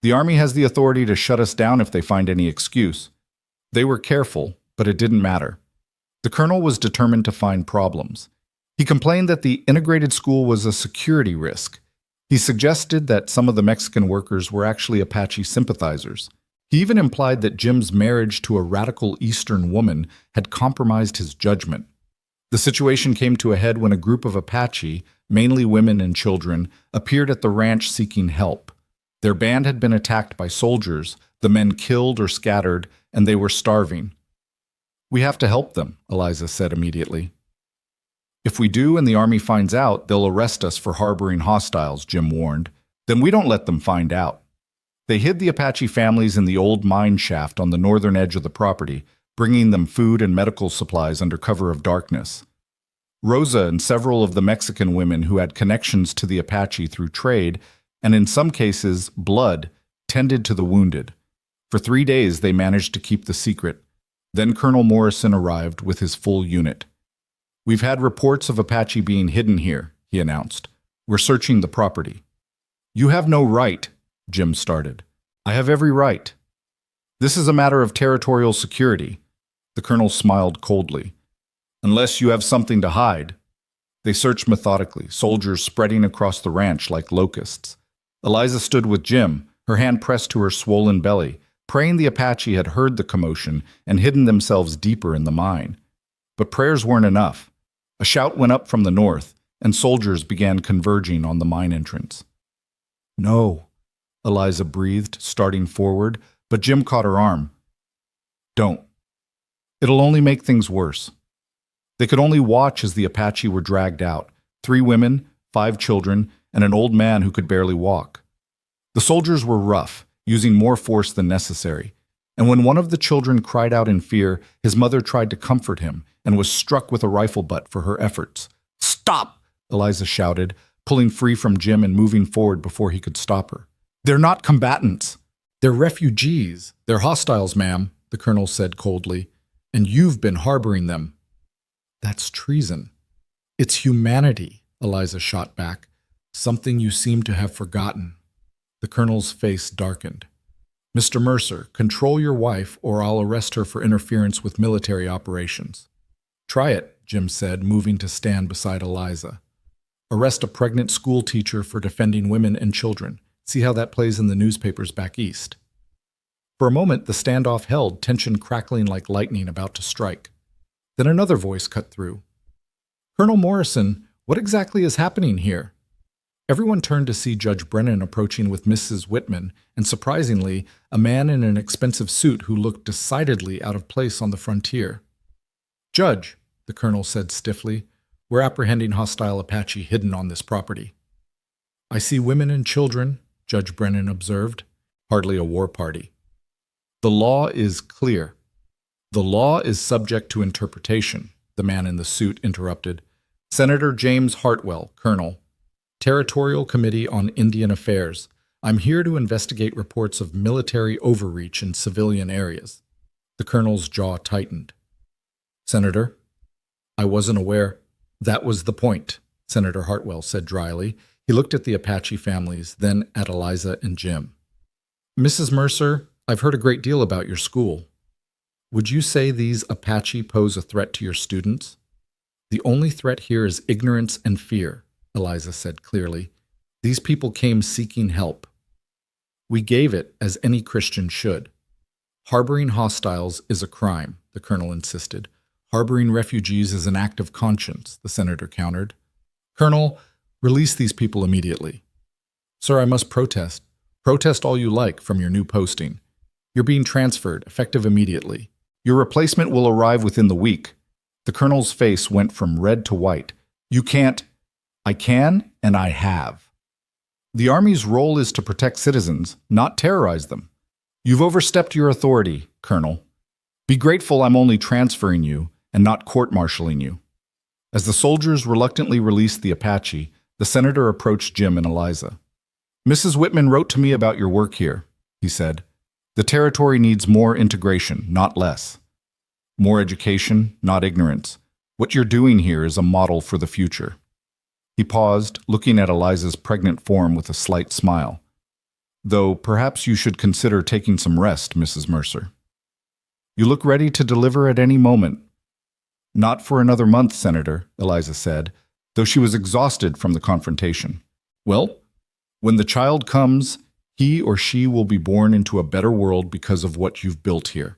The Army has the authority to shut us down if they find any excuse." They were careful, but it didn't matter. The colonel was determined to find problems. He complained that the integrated school was a security risk. He suggested that some of the Mexican workers were actually Apache sympathizers. He even implied that Jim's marriage to a radical Eastern woman had compromised his judgment. The situation came to a head when a group of Apache, mainly women and children, appeared at the ranch seeking help. Their band had been attacked by soldiers, the men killed or scattered, and they were starving. "We have to help them," Eliza said immediately. "If we do and the Army finds out, they'll arrest us for harboring hostiles," Jim warned. "Then we don't let them find out." They hid the Apache families in the old mine shaft on the northern edge of the property, bringing them food and medical supplies under cover of darkness. Rosa and several of the Mexican women who had connections to the Apache through trade, and in some cases, blood, tended to the wounded. For 3 days they managed to keep the secret. Then Colonel Morrison arrived with his full unit. "We've had reports of Apache being hidden here," he announced. "We're searching the property." "You have no right," Jim started. "I have every right." "This is a matter of territorial security." The colonel smiled coldly. "Unless you have something to hide." They searched methodically, soldiers spreading across the ranch like locusts. Eliza stood with Jim, her hand pressed to her swollen belly, praying the Apache had heard the commotion and hidden themselves deeper in the mine. But prayers weren't enough. A shout went up from the north, and soldiers began converging on the mine entrance. "No," Eliza breathed, starting forward, but Jim caught her arm. "Don't. It'll only make things worse." They could only watch as the Apache were dragged out, 3 women, 5 children, and an old man who could barely walk. The soldiers were rough, using more force than necessary, and when one of the children cried out in fear, his mother tried to comfort him and was struck with a rifle butt for her efforts. "Stop!" Eliza shouted, pulling free from Jim and moving forward before he could stop her. "They're not combatants. They're refugees. They're hostiles, ma'am," the colonel said coldly, "and you've been harboring them." "That's treason." "It's humanity," Eliza shot back. Something you seem to have forgotten. The colonel's face darkened. Mr. Mercer, control your wife or I'll arrest her for interference with military operations. Try it, Jim said, moving to stand beside Eliza. Arrest a pregnant school teacher for defending women and children. See how that plays in the newspapers back east. For a moment, the standoff held, tension crackling like lightning about to strike. Then another voice cut through. Colonel Morrison, what exactly is happening here? Everyone turned to see Judge Brennan approaching with Mrs. Whitman, and surprisingly, a man in an expensive suit who looked decidedly out of place on the frontier. Judge, the colonel said stiffly, we're apprehending hostile Apache hidden on this property. I see women and children, Judge Brennan observed. Hardly a war party. The law is clear. The law is subject to interpretation, the man in the suit interrupted. Senator James Hartwell, Colonel. Territorial Committee on Indian Affairs. I'm here to investigate reports of military overreach in civilian areas. The colonel's jaw tightened. Senator, I wasn't aware. That was the point, Senator Hartwell said dryly. He looked at the Apache families, then at Eliza and Jim. Mrs. Mercer, I've heard a great deal about your school. Would you say these Apache pose a threat to your students? The only threat here is ignorance and fear, Eliza said clearly. These people came seeking help. We gave it, as any Christian should. Harboring hostiles is a crime, the colonel insisted. Harboring refugees is an act of conscience, the senator countered. Colonel, release these people immediately. Sir, I must protest. Protest all you like from your new posting. You're being transferred, effective immediately. Your replacement will arrive within the week. The colonel's face went from red to white. You can't. I can, and I have. The Army's role is to protect citizens, not terrorize them. You've overstepped your authority, Colonel. Be grateful I'm only transferring you and not court-martialing you. As the soldiers reluctantly released the Apache, the senator approached Jim and Eliza. Mrs. Whitman wrote to me about your work here, he said. The territory needs more integration, not less. More education, not ignorance. What you're doing here is a model for the future. He paused, looking at Eliza's pregnant form with a slight smile. Though perhaps you should consider taking some rest, Mrs. Mercer. You look ready to deliver at any moment. Not for another month, Senator, Eliza said, though she was exhausted from the confrontation. Well, when the child comes, he or she will be born into a better world because of what you've built here.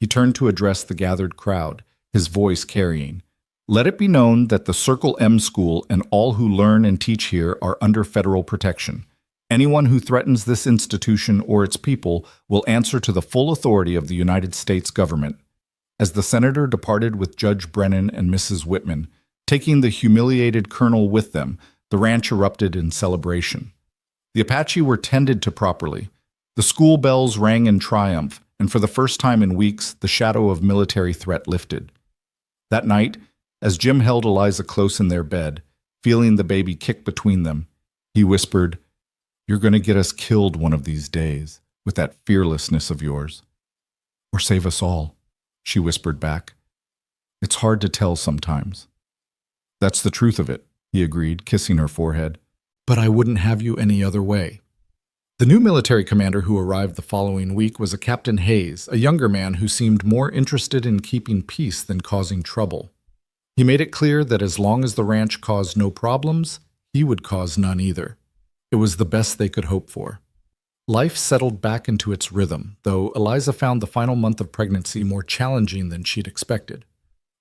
He turned to address the gathered crowd, his voice carrying. Let it be known that the Circle M School and all who learn and teach here are under federal protection. Anyone who threatens this institution or its people will answer to the full authority of the United States government. As the senator departed with Judge Brennan and Mrs. Whitman, taking the humiliated colonel with them, the ranch erupted in celebration. The Apache were tended to properly. The school bells rang in triumph, and for the first time in weeks, the shadow of military threat lifted. That night, as Jim held Eliza close in their bed, feeling the baby kick between them, he whispered, You're going to get us killed one of these days, with that fearlessness of yours. Or save us all, she whispered back. It's hard to tell sometimes. That's the truth of it, he agreed, kissing her forehead. But I wouldn't have you any other way. The new military commander who arrived the following week was a Captain Hayes, a younger man who seemed more interested in keeping peace than causing trouble. He made it clear that as long as the ranch caused no problems, he would cause none either. It was the best they could hope for. Life settled back into its rhythm, though Eliza found the final month of pregnancy more challenging than she'd expected.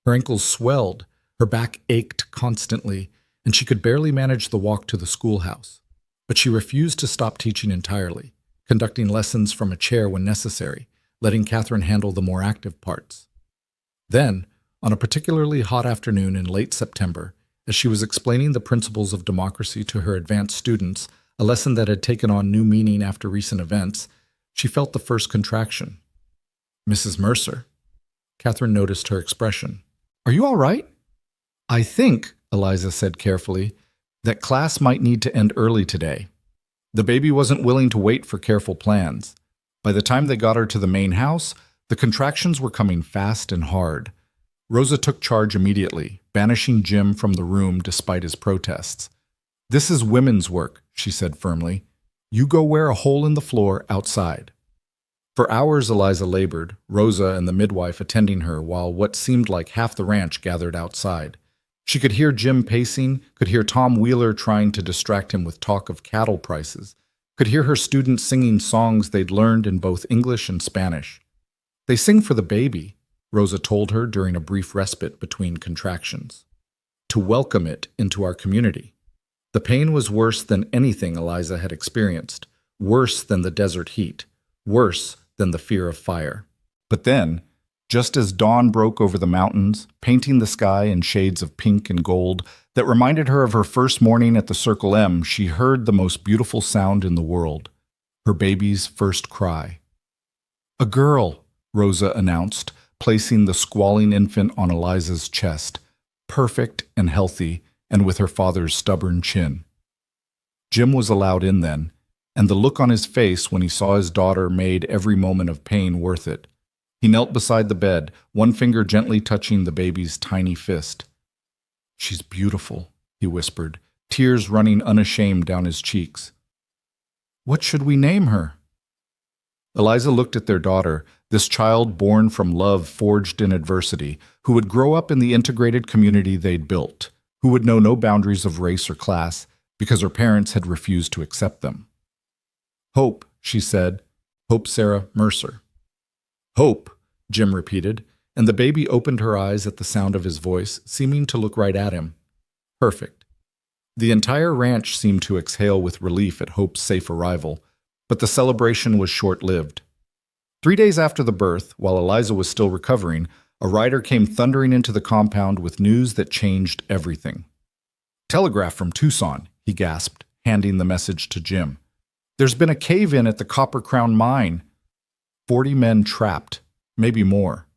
Her ankles swelled, her back ached constantly, and she could barely manage the walk to the schoolhouse. But she refused to stop teaching entirely, conducting lessons from a chair when necessary, letting Catherine handle the more active parts. Then, on a particularly hot afternoon in late September, as she was explaining the principles of democracy to her advanced students, a lesson that had taken on new meaning after recent events, she felt the first contraction. Mrs. Mercer. Catherine noticed her expression. Are you all right? I think, Eliza said carefully, that class might need to end early today. The baby wasn't willing to wait for careful plans. By the time they got her to the main house, the contractions were coming fast and hard. Rosa took charge immediately, banishing Jim from the room despite his protests. This is women's work, she said firmly. You go wear a hole in the floor outside. For hours Eliza labored, Rosa and the midwife attending her while what seemed like half the ranch gathered outside. She could hear Jim pacing, could hear Tom Wheeler trying to distract him with talk of cattle prices, could hear her students singing songs they'd learned in both English and Spanish. They sing for the baby, Rosa told her during a brief respite between contractions, to welcome it into our community. The pain was worse than anything Eliza had experienced, worse than the desert heat, worse than the fear of fire. But then, just as dawn broke over the mountains, painting the sky in shades of pink and gold that reminded her of her first morning at the Circle M, she heard the most beautiful sound in the world, her baby's first cry. A girl, Rosa announced, placing the squalling infant on Eliza's chest, perfect and healthy, and with her father's stubborn chin. Jim was allowed in then, and the look on his face when he saw his daughter made every moment of pain worth it. He knelt beside the bed, one finger gently touching the baby's tiny fist. She's beautiful, he whispered, tears running unashamed down his cheeks. What should we name her? Eliza looked at their daughter, this child born from love forged in adversity, who would grow up in the integrated community they'd built, who would know no boundaries of race or class because her parents had refused to accept them. Hope, she said. Hope Sarah Mercer. Hope, Jim repeated, and the baby opened her eyes at the sound of his voice, seeming to look right at him. Perfect. The entire ranch seemed to exhale with relief at Hope's safe arrival, but the celebration was short-lived. 3 days after the birth, while Eliza was still recovering, a rider came thundering into the compound with news that changed everything. Telegraph from Tucson, he gasped, handing the message to Jim. There's been a cave-in at the Copper Crown mine. 40 men trapped, maybe more.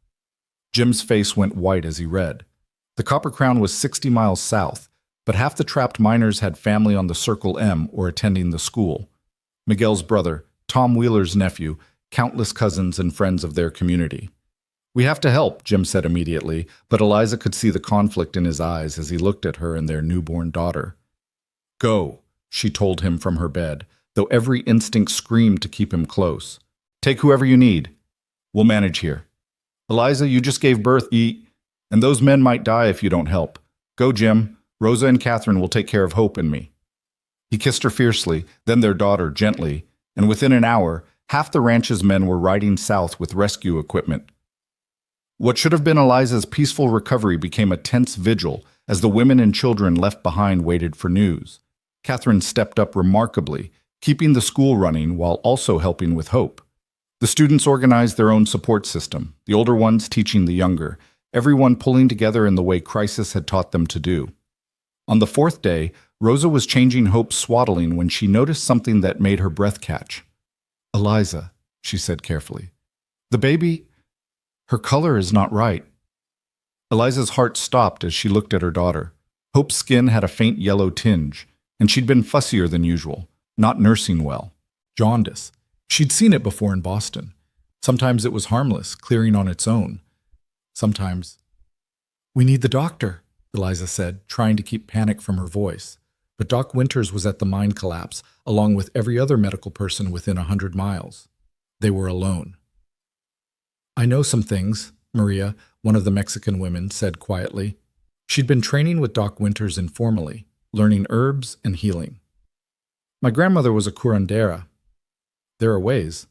Jim's face went white as he read. The Copper Crown was 60 miles south, but half the trapped miners had family on the Circle M or attending the school. Miguel's brother, Tom Wheeler's nephew, countless cousins and friends of their community. We have to help, Jim said immediately, but Eliza could see the conflict in his eyes as he looked at her and their newborn daughter. Go, she told him from her bed, though every instinct screamed to keep him close. Take whoever you need. We'll manage here. Eliza, you just gave birth, and those men might die if you don't help. Go, Jim. Rosa and Catherine will take care of Hope and me. He kissed her fiercely, then their daughter gently, and within an hour, half the ranch's men were riding south with rescue equipment. What should have been Eliza's peaceful recovery became a tense vigil as the women and children left behind waited for news. Catherine stepped up remarkably, keeping the school running while also helping with Hope. The students organized their own support system, the older ones teaching the younger, everyone pulling together in the way crisis had taught them to do. On the 4th day, Rosa was changing Hope's swaddling when she noticed something that made her breath catch. Eliza, she said carefully, the baby, her color is not right. Eliza's heart stopped as she looked at her daughter. Hope's skin had a faint yellow tinge, and she'd been fussier than usual, not nursing well. Jaundice. She'd seen it before in Boston. Sometimes it was harmless, clearing on its own. Sometimes. We need the doctor, Eliza said, trying to keep panic from her voice. But Doc Winters was at the mine collapse, along with every other medical person within 100 miles. They were alone. I know some things, Maria, one of the Mexican women, said quietly. She'd been training with Doc Winters informally, learning herbs and healing. My grandmother was a curandera. There are ways.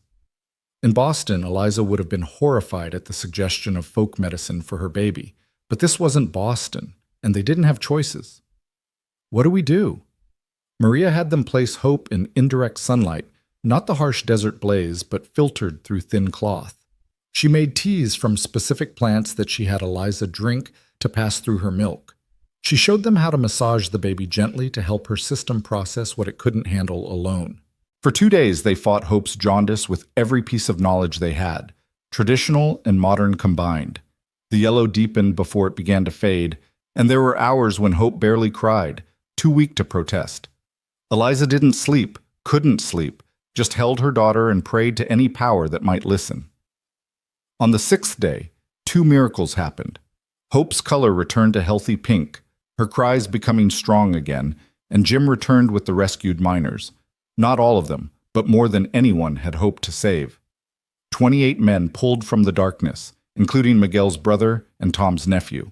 In Boston, Eliza would have been horrified at the suggestion of folk medicine for her baby, but this wasn't Boston, and they didn't have choices. What do we do? Maria had them place Hope in indirect sunlight, not the harsh desert blaze, but filtered through thin cloth. She made teas from specific plants that she had Eliza drink to pass through her milk. She showed them how to massage the baby gently to help her system process what it couldn't handle alone. For 2 days, they fought Hope's jaundice with every piece of knowledge they had, traditional and modern combined. The yellow deepened before it began to fade, and there were hours when Hope barely cried, too weak to protest. Eliza didn't sleep, couldn't sleep, just held her daughter and prayed to any power that might listen. On the 6th day, 2 miracles happened. Hope's color returned to healthy pink, her cries becoming strong again, and Jim returned with the rescued miners. Not all of them, but more than anyone had hoped to save. 28 men pulled from the darkness, including Miguel's brother and Tom's nephew.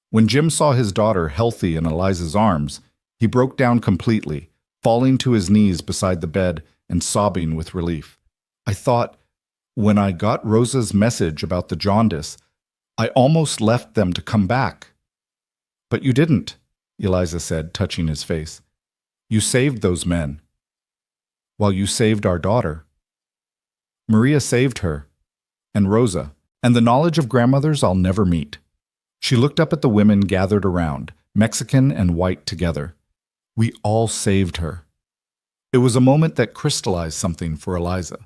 When Jim saw his daughter healthy in Eliza's arms, he broke down completely, falling to his knees beside the bed and sobbing with relief. I thought, when I got Rosa's message about the jaundice, I almost left them to come back. But you didn't, Eliza said, touching his face. You saved those men, while you saved our daughter. Maria saved her, and Rosa, and the knowledge of grandmothers I'll never meet. She looked up at the women gathered around, Mexican and white together. We all saved her. It was a moment that crystallized something for Eliza.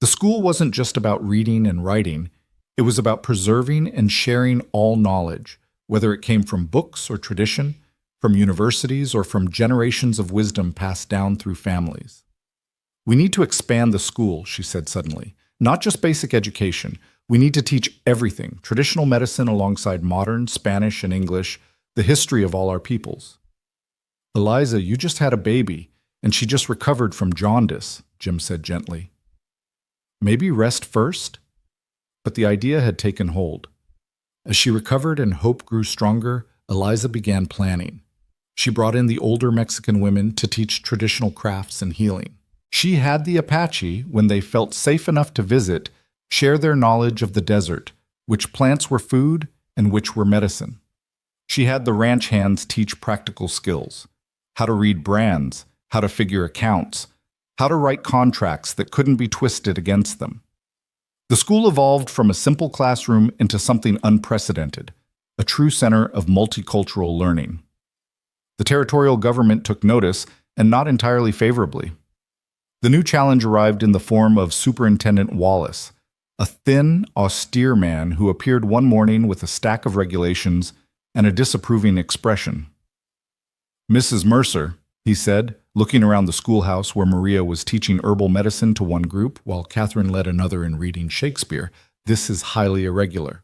The school wasn't just about reading and writing. It was about preserving and sharing all knowledge, whether it came from books or tradition, from universities or from generations of wisdom passed down through families. We need to expand the school, she said suddenly. Not just basic education. We need to teach everything, traditional medicine alongside modern, Spanish and English, the history of all our peoples. Eliza, you just had a baby, and she just recovered from jaundice, Jim said gently. Maybe rest first? But the idea had taken hold. As she recovered and hope grew stronger, Eliza began planning. She brought in the older Mexican women to teach traditional crafts and healing. She had the Apache, when they felt safe enough to visit, share their knowledge of the desert, which plants were food and which were medicine. She had the ranch hands teach practical skills, how to read brands, how to figure accounts, how to write contracts that couldn't be twisted against them. The school evolved from a simple classroom into something unprecedented, a true center of multicultural learning. The territorial government took notice, and not entirely favorably. The new challenge arrived in the form of Superintendent Wallace, a thin, austere man who appeared one morning with a stack of regulations and a disapproving expression. Mrs. Mercer, he said, looking around the schoolhouse where Maria was teaching herbal medicine to one group while Catherine led another in reading Shakespeare, this is highly irregular.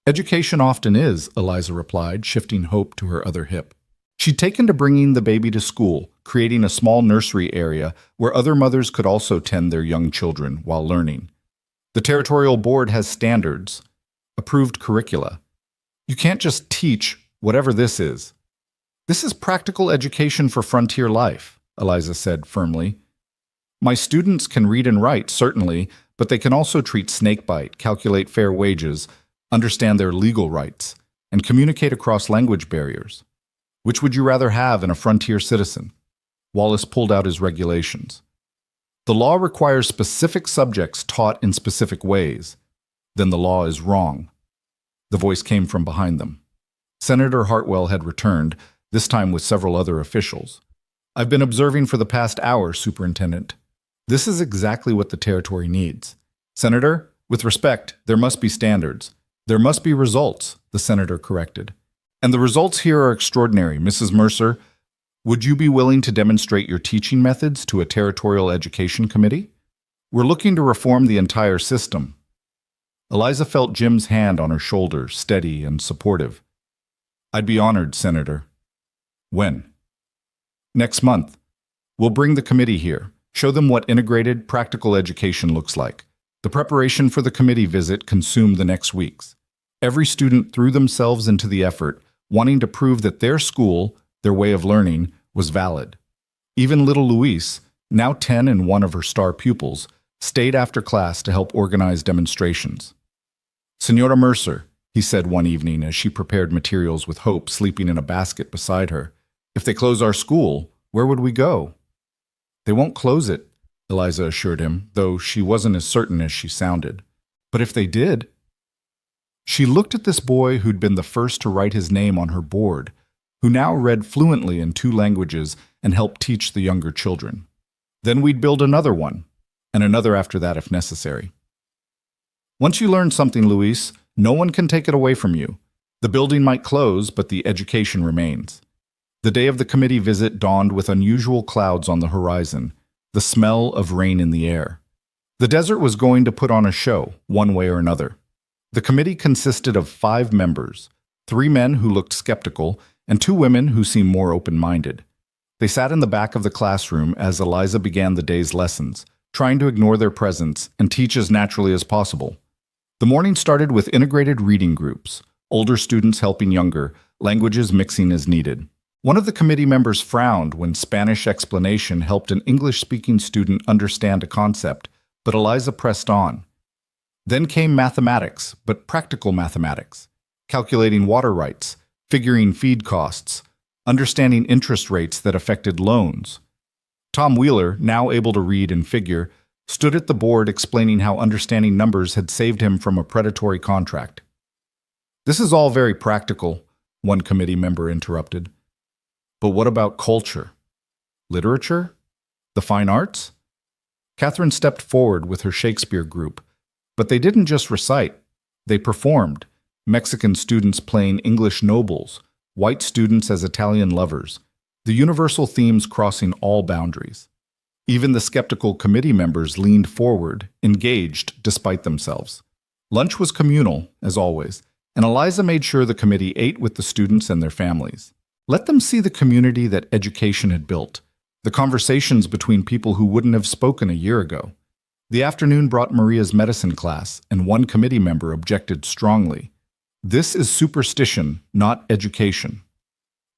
Education often is, Eliza replied, shifting hope to her other hip. She'd taken to bringing the baby to school, creating a small nursery area where other mothers could also tend their young children while learning. The territorial board has standards, approved curricula. You can't just teach whatever this is. This is practical education for frontier life, Eliza said firmly. My students can read and write, certainly, but they can also treat snakebite, calculate fair wages, understand their legal rights, and communicate across language barriers. Which would you rather have in a frontier citizen? Wallace pulled out his regulations. The law requires specific subjects taught in specific ways. Then the law is wrong. The voice came from behind them. Senator Hartwell had returned, this time with several other officials. I've been observing for the past hour, Superintendent. This is exactly what the territory needs. Senator, with respect, there must be standards. There must be results, the senator corrected. And the results here are extraordinary. Mrs. Mercer, would you be willing to demonstrate your teaching methods to a territorial education committee? We're looking to reform the entire system. Eliza felt Jim's hand on her shoulder, steady and supportive. I'd be honored, Senator. When? Next month. We'll bring the committee here, show them what integrated, practical education looks like. The preparation for the committee visit consumed the next weeks. Every student threw themselves into the effort, wanting to prove that their school, their way of learning, was valid. Even little Louise, now 10 and one of her star pupils, stayed after class to help organize demonstrations. Senora Mercer, he said one evening as she prepared materials with Hope sleeping in a basket beside her, if they close our school, where would we go? They won't close it, Eliza assured him, though she wasn't as certain as she sounded. But if they did... She looked at this boy who'd been the first to write his name on her board, who now read fluently in 2 languages and helped teach the younger children. Then we'd build another one, and another after that if necessary. Once you learn something, Luis, no one can take it away from you. The building might close, but the education remains. The day of the committee visit dawned with unusual clouds on the horizon, the smell of rain in the air. The desert was going to put on a show, one way or another. The committee consisted of 5 members, 3 men who looked skeptical and 2 women who seemed more open-minded. They sat in the back of the classroom as Eliza began the day's lessons, trying to ignore their presence and teach as naturally as possible. The morning started with integrated reading groups, older students helping younger, languages mixing as needed. One of the committee members frowned when Spanish explanation helped an English-speaking student understand a concept, but Eliza pressed on. Then came mathematics, but practical mathematics, calculating water rights, figuring feed costs, understanding interest rates that affected loans. Tom Wheeler, now able to read and figure, stood at the board explaining how understanding numbers had saved him from a predatory contract. "This is all very practical," one committee member interrupted. "But what about culture? Literature? The fine arts?" Catherine stepped forward with her Shakespeare group. But they didn't just recite. They performed, Mexican students playing English nobles, white students as Italian lovers, the universal themes crossing all boundaries. Even the skeptical committee members leaned forward, engaged despite themselves. Lunch was communal, as always, and Eliza made sure the committee ate with the students and their families. Let them see the community that education had built, the conversations between people who wouldn't have spoken a year ago. The afternoon brought Maria's medicine class, and one committee member objected strongly. "This is superstition, not education."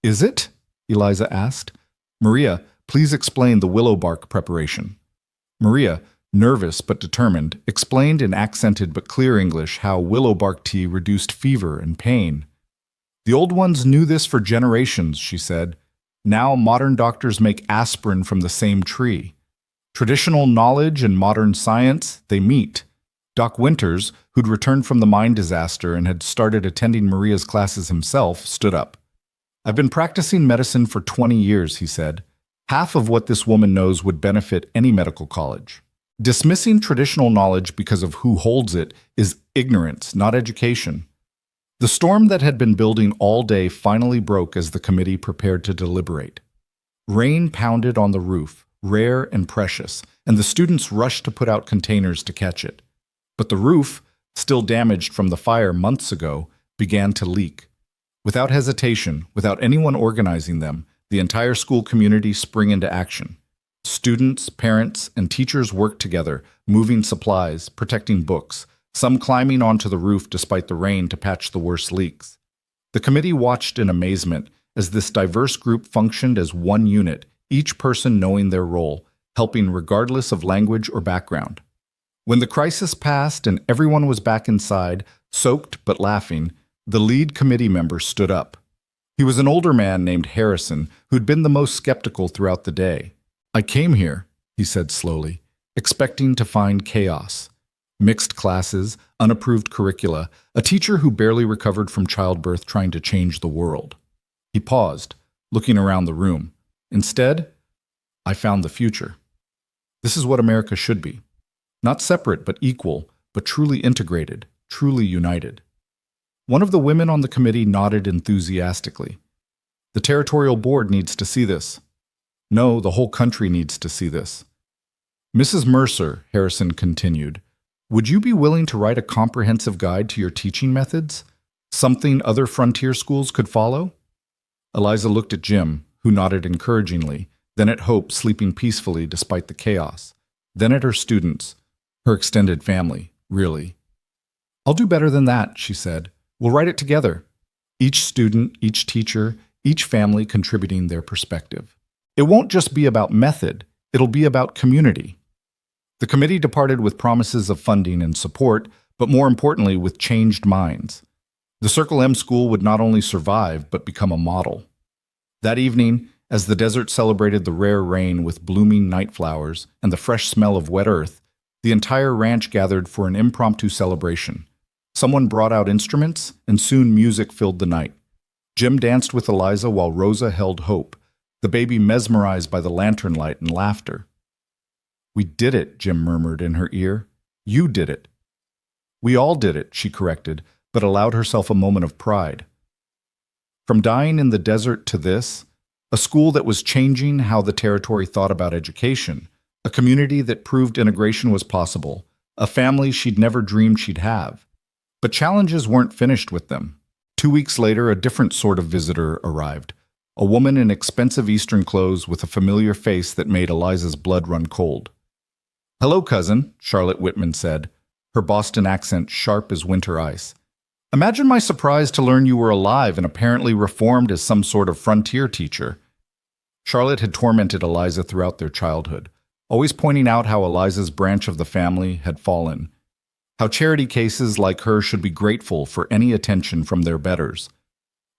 "Is it?" Eliza asked. "Maria, please explain the willow bark preparation." Maria, nervous but determined, explained in accented but clear English how willow bark tea reduced fever and pain. "The old ones knew this for generations," she said. "Now modern doctors make aspirin from the same tree. Traditional knowledge and modern science, they meet." Doc Winters, who'd returned from the mine disaster and had started attending Maria's classes himself, stood up. "I've been practicing medicine for 20 years, he said. "Half of what this woman knows would benefit any medical college. Dismissing traditional knowledge because of who holds it is ignorance, not education." The storm that had been building all day finally broke as the committee prepared to deliberate. Rain pounded on the roof, rare and precious, and the students rushed to put out containers to catch it. But the roof, still damaged from the fire months ago, began to leak. Without hesitation, without anyone organizing them, the entire school community sprang into action. Students, parents, and teachers worked together, moving supplies, protecting books, some climbing onto the roof despite the rain to patch the worst leaks. The committee watched in amazement as this diverse group functioned as one unit, each person knowing their role, helping regardless of language or background. When the crisis passed and everyone was back inside, soaked but laughing, the lead committee member stood up. He was an older man named Harrison, who'd been the most skeptical throughout the day. "I came here," he said slowly, "expecting to find chaos. Mixed classes, unapproved curricula, a teacher who barely recovered from childbirth trying to change the world." He paused, looking around the room. "Instead, I found the future. This is what America should be. Not separate but equal, but truly integrated, truly united." One of the women on the committee nodded enthusiastically. "The territorial board needs to see this. No, the whole country needs to see this." "Mrs. Mercer," Harrison continued, "would you be willing to write a comprehensive guide to your teaching methods? Something other frontier schools could follow?" Eliza looked at Jim, who nodded encouragingly, then at Hope sleeping peacefully despite the chaos, then at her students, her extended family, really. "I'll do better than that," she said. "We'll write it together. Each student, each teacher, each family contributing their perspective. It won't just be about method, it'll be about community." The committee departed with promises of funding and support, but more importantly, with changed minds. The Circle M School would not only survive, but become a model. That evening, as the desert celebrated the rare rain with blooming night flowers and the fresh smell of wet earth, the entire ranch gathered for an impromptu celebration. Someone brought out instruments, and soon music filled the night. Jim danced with Eliza while Rosa held Hope, the baby mesmerized by the lantern light and laughter. "We did it," Jim murmured in her ear. "You did it." "We all did it," she corrected, but allowed herself a moment of pride. From dying in the desert to this, a school that was changing how the territory thought about education, a community that proved integration was possible, a family she'd never dreamed she'd have. But challenges weren't finished with them. 2 weeks later, a different sort of visitor arrived, a woman in expensive Eastern clothes with a familiar face that made Eliza's blood run cold. "Hello, cousin," Charlotte Whitman said, her Boston accent sharp as winter ice. "Imagine my surprise to learn you were alive and apparently reformed as some sort of frontier teacher." Charlotte had tormented Eliza throughout their childhood, always pointing out how Eliza's branch of the family had fallen, how charity cases like her should be grateful for any attention from their betters.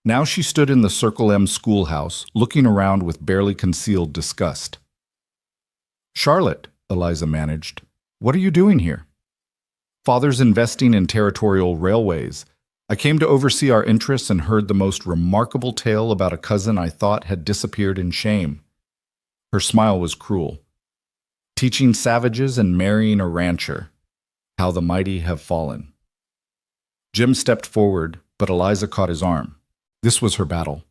Now she stood in the Circle M schoolhouse, looking around with barely concealed disgust. "Charlotte," Eliza managed, "what are you doing here?" "Father's investing in territorial railways. I came to oversee our interests and heard the most remarkable tale about a cousin I thought had disappeared in shame." Her smile was cruel. "Teaching savages and marrying a rancher. How the mighty have fallen." Jim stepped forward, but Eliza caught his arm. This was her battle.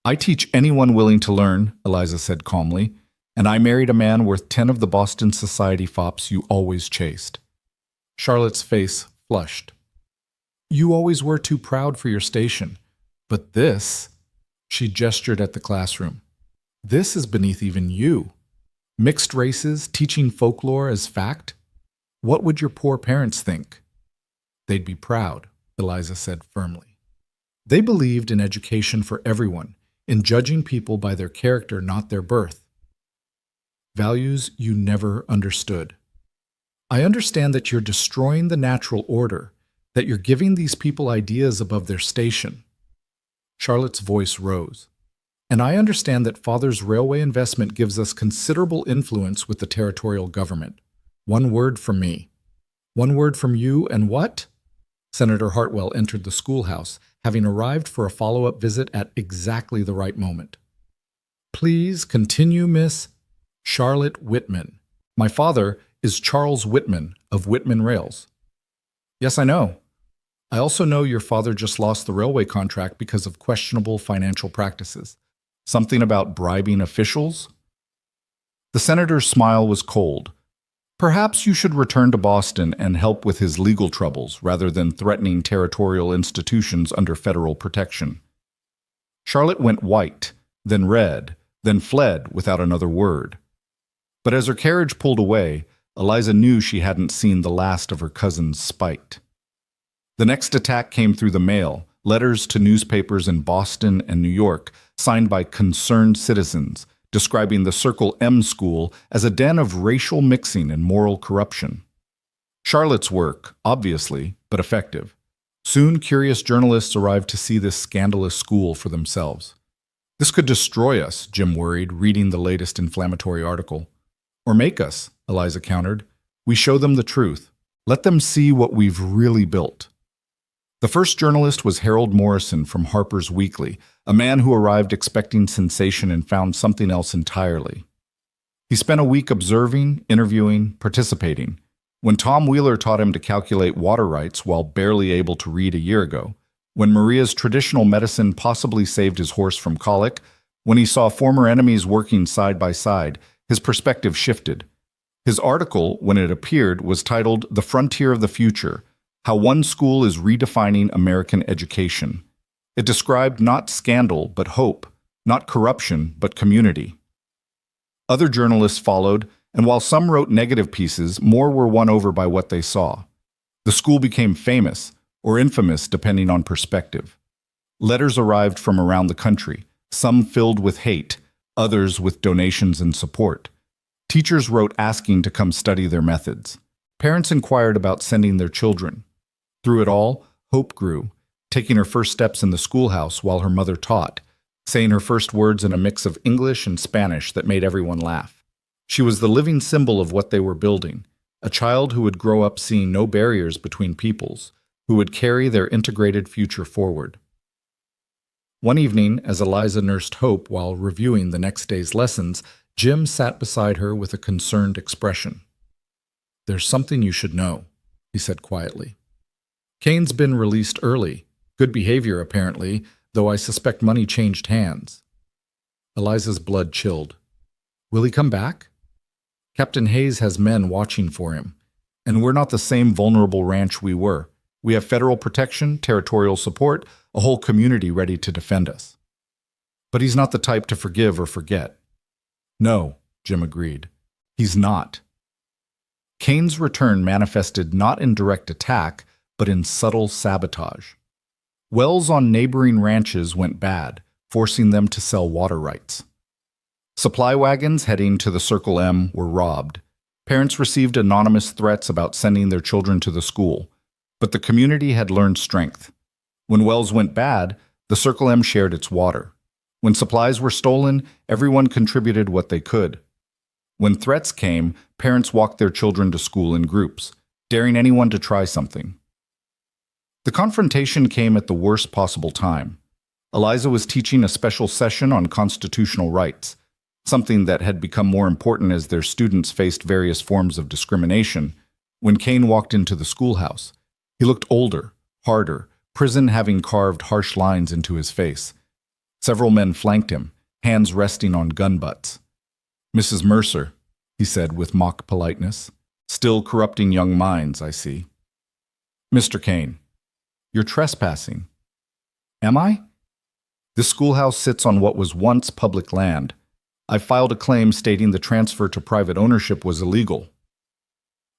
"I teach anyone willing to learn," Eliza said calmly, "and I married a man worth 10 of the Boston society fops you always chased." Charlotte's face flushed. "You always were too proud for your station. But this," she gestured at the classroom, "this is beneath even you. Mixed races, teaching folklore as fact. What would your poor parents think?" "They'd be proud," Eliza said firmly. "They believed in education for everyone, in judging people by their character, not their birth. Values you never understood. I understand that you're destroying the natural order, that you're giving these people ideas above their station." Charlotte's voice rose. "And I understand that Father's railway investment gives us considerable influence with the territorial government. One word from me. One word from you, and what?" Senator Hartwell entered the schoolhouse, having arrived for a follow-up visit at exactly the right moment. "Please continue, Miss Charlotte Whitman. My father is Charles Whitman of Whitman Rails." "Yes, I know. I also know your father just lost the railway contract because of questionable financial practices. Something about bribing officials?" The senator's smile was cold. "Perhaps you should return to Boston and help with his legal troubles rather than threatening territorial institutions under federal protection." Charlotte went white, then red, then fled without another word. But as her carriage pulled away, Eliza knew she hadn't seen the last of her cousin's spite. The next attack came through the mail, letters to newspapers in Boston and New York, signed by concerned citizens, describing the Circle M school as a den of racial mixing and moral corruption. Charlotte's work, obviously, but effective. Soon curious journalists arrived to see this scandalous school for themselves. "This could destroy us," Jim worried, reading the latest inflammatory article. "Or make us," Eliza countered. "We show them the truth. Let them see what we've really built." The first journalist was Harold Morrison from Harper's Weekly, a man who arrived expecting sensation and found something else entirely. He spent a week observing, interviewing, participating. When Tom Wheeler taught him to calculate water rights while barely able to read a year ago, when Maria's traditional medicine possibly saved his horse from colic, when he saw former enemies working side by side, his perspective shifted. His article, when it appeared, was titled "The Frontier of the Future: How One School is Redefining American Education." It described not scandal, but hope, not corruption, but community. Other journalists followed, and while some wrote negative pieces, more were won over by what they saw. The school became famous, or infamous depending on perspective. Letters arrived from around the country, some filled with hate, others with donations and support. Teachers wrote asking to come study their methods. Parents inquired about sending their children. Through it all, hope grew, taking her first steps in the schoolhouse while her mother taught, saying her first words in a mix of English and Spanish that made everyone laugh. She was the living symbol of what they were building, a child who would grow up seeing no barriers between peoples, who would carry their integrated future forward. One evening, as Eliza nursed hope while reviewing the next day's lessons, Jim sat beside her with a concerned expression. "There's something you should know," he said quietly. "Kane's been released early. Good behavior, apparently, though I suspect money changed hands." Eliza's blood chilled. "Will he come back?" "Captain Hayes has men watching for him. And we're not the same vulnerable ranch we were. We have federal protection, territorial support, a whole community ready to defend us." But he's not the type to forgive or forget. No, Jim agreed. He's not. Kane's return manifested not in direct attack, but in subtle sabotage. Wells on neighboring ranches went bad, forcing them to sell water rights. Supply wagons heading to the Circle M were robbed. Parents received anonymous threats about sending their children to the school, but the community had learned strength. When wells went bad, the Circle M shared its water. When supplies were stolen, everyone contributed what they could. When threats came, parents walked their children to school in groups, daring anyone to try something. The confrontation came at the worst possible time. Eliza was teaching a special session on constitutional rights, something that had become more important as their students faced various forms of discrimination, when Kane walked into the schoolhouse. He looked older, harder, prison having carved harsh lines into his face. Several men flanked him, hands resting on gun butts. "Mrs. Mercer," he said with mock politeness, "still corrupting young minds, I see." "Mr. Kane, you're trespassing." "Am I?" "This schoolhouse sits on what was once public land. I filed a claim stating the transfer to private ownership was illegal."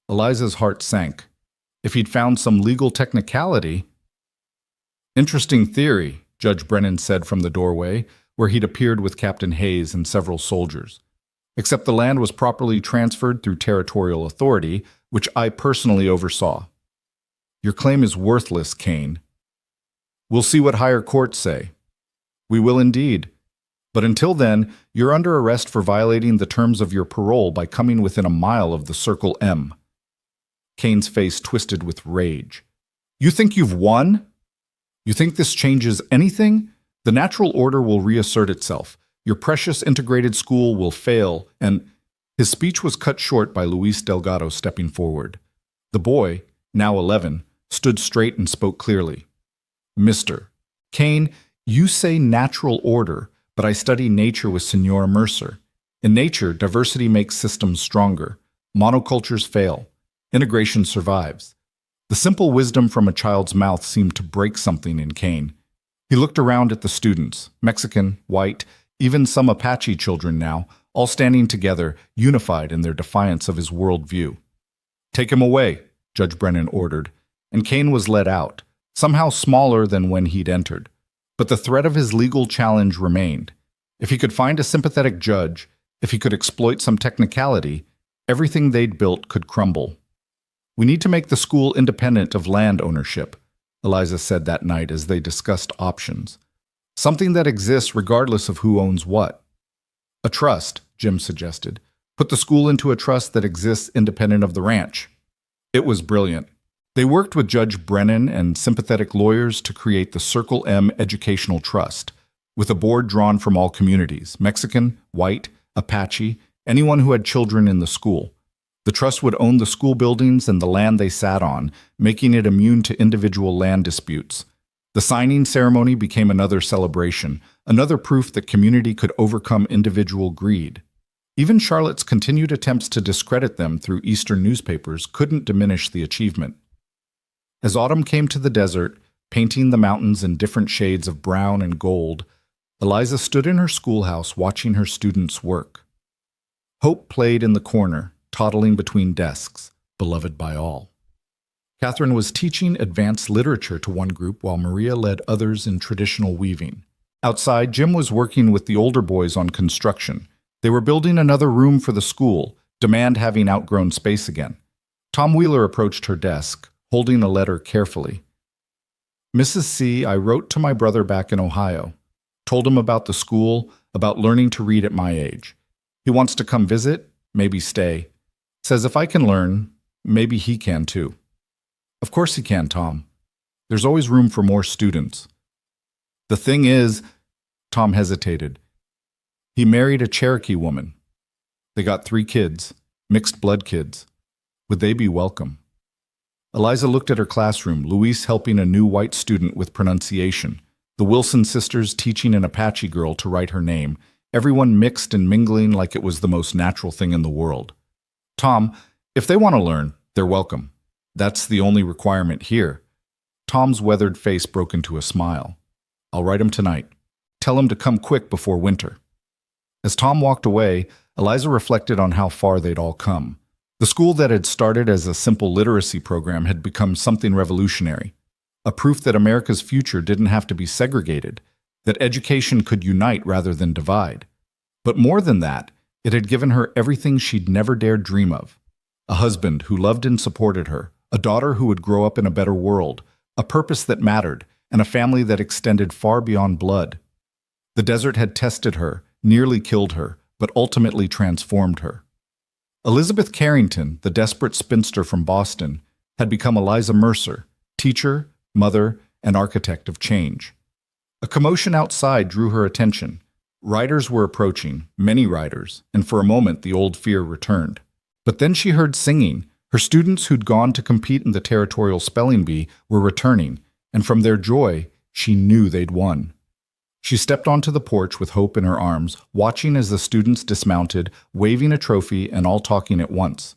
Eliza's heart sank. If he'd found some legal technicality— "Interesting theory," Judge Brennan said from the doorway, where he'd appeared with Captain Hayes and several soldiers. "Except the land was properly transferred through territorial authority, which I personally oversaw." "Your claim is worthless, Kane." "We'll see what higher courts say." "We will indeed. But until then, you're under arrest for violating the terms of your parole by coming within a mile of the Circle M." Kane's face twisted with rage. "You think you've won? You think this changes anything? The natural order will reassert itself. Your precious integrated school will fail, and—" His speech was cut short by Luis Delgado stepping forward. The boy, now 11, stood straight and spoke clearly. "Mr. Kane, you say natural order, but I study nature with Senora Mercer. In nature, diversity makes systems stronger. Monocultures fail. Integration survives." The simple wisdom from a child's mouth seemed to break something in Kane. He looked around at the students, Mexican, white, even some Apache children now, all standing together, unified in their defiance of his worldview. "Take him away," Judge Brennan ordered, and Kane was led out, somehow smaller than when he'd entered. But the threat of his legal challenge remained. If he could find a sympathetic judge, if he could exploit some technicality, everything they'd built could crumble. "We need to make the school independent of land ownership," Eliza said that night as they discussed options. "Something that exists regardless of who owns what." "A trust," Jim suggested. "Put the school into a trust that exists independent of the ranch." It was brilliant. They worked with Judge Brennan and sympathetic lawyers to create the Circle M Educational Trust, with a board drawn from all communities, Mexican, white, Apache, anyone who had children in the school. The trust would own the school buildings and the land they sat on, making it immune to individual land disputes. The signing ceremony became another celebration, another proof that community could overcome individual greed. Even Charlotte's continued attempts to discredit them through Eastern newspapers couldn't diminish the achievement. As autumn came to the desert, painting the mountains in different shades of brown and gold, Eliza stood in her schoolhouse watching her students work. Hope played in the corner, toddling between desks, beloved by all. Catherine was teaching advanced literature to one group while Maria led others in traditional weaving. Outside, Jim was working with the older boys on construction. They were building another room for the school, demand having outgrown space again. Tom Wheeler approached her desk, holding a letter carefully. "Mrs. C, I wrote to my brother back in Ohio. Told him about the school, about learning to read at my age. He wants to come visit, maybe stay. Says if I can learn, maybe he can too." "Of course he can, Tom. There's always room for more students." "The thing is," Tom hesitated, "he married a Cherokee woman. They got 3 kids, mixed blood kids. Would they be welcome?" Eliza looked at her classroom, Luis helping a new white student with pronunciation, the Wilson sisters teaching an Apache girl to write her name, everyone mixed and mingling like it was the most natural thing in the world. "Tom, if they want to learn, they're welcome. That's the only requirement here." Tom's weathered face broke into a smile. "I'll write 'em tonight." Tell him to come quick before winter. As Tom walked away, Eliza reflected on how far they'd all come. The school that had started as a simple literacy program had become something revolutionary, a proof that America's future didn't have to be segregated, that education could unite rather than divide. But more than that, it had given her everything she'd never dared dream of. A husband who loved and supported her, a daughter who would grow up in a better world, a purpose that mattered, and a family that extended far beyond blood. The desert had tested her, nearly killed her, but ultimately transformed her. Elizabeth Carrington, the desperate spinster from Boston, had become Eliza Mercer, teacher, mother, and architect of change. A commotion outside drew her attention. Riders were approaching, many riders, and for a moment the old fear returned. But then she heard singing. Her students who'd gone to compete in the territorial spelling bee were returning, and from their joy, she knew they'd won. She stepped onto the porch with hope in her arms, watching as the students dismounted, waving a trophy and all talking at once.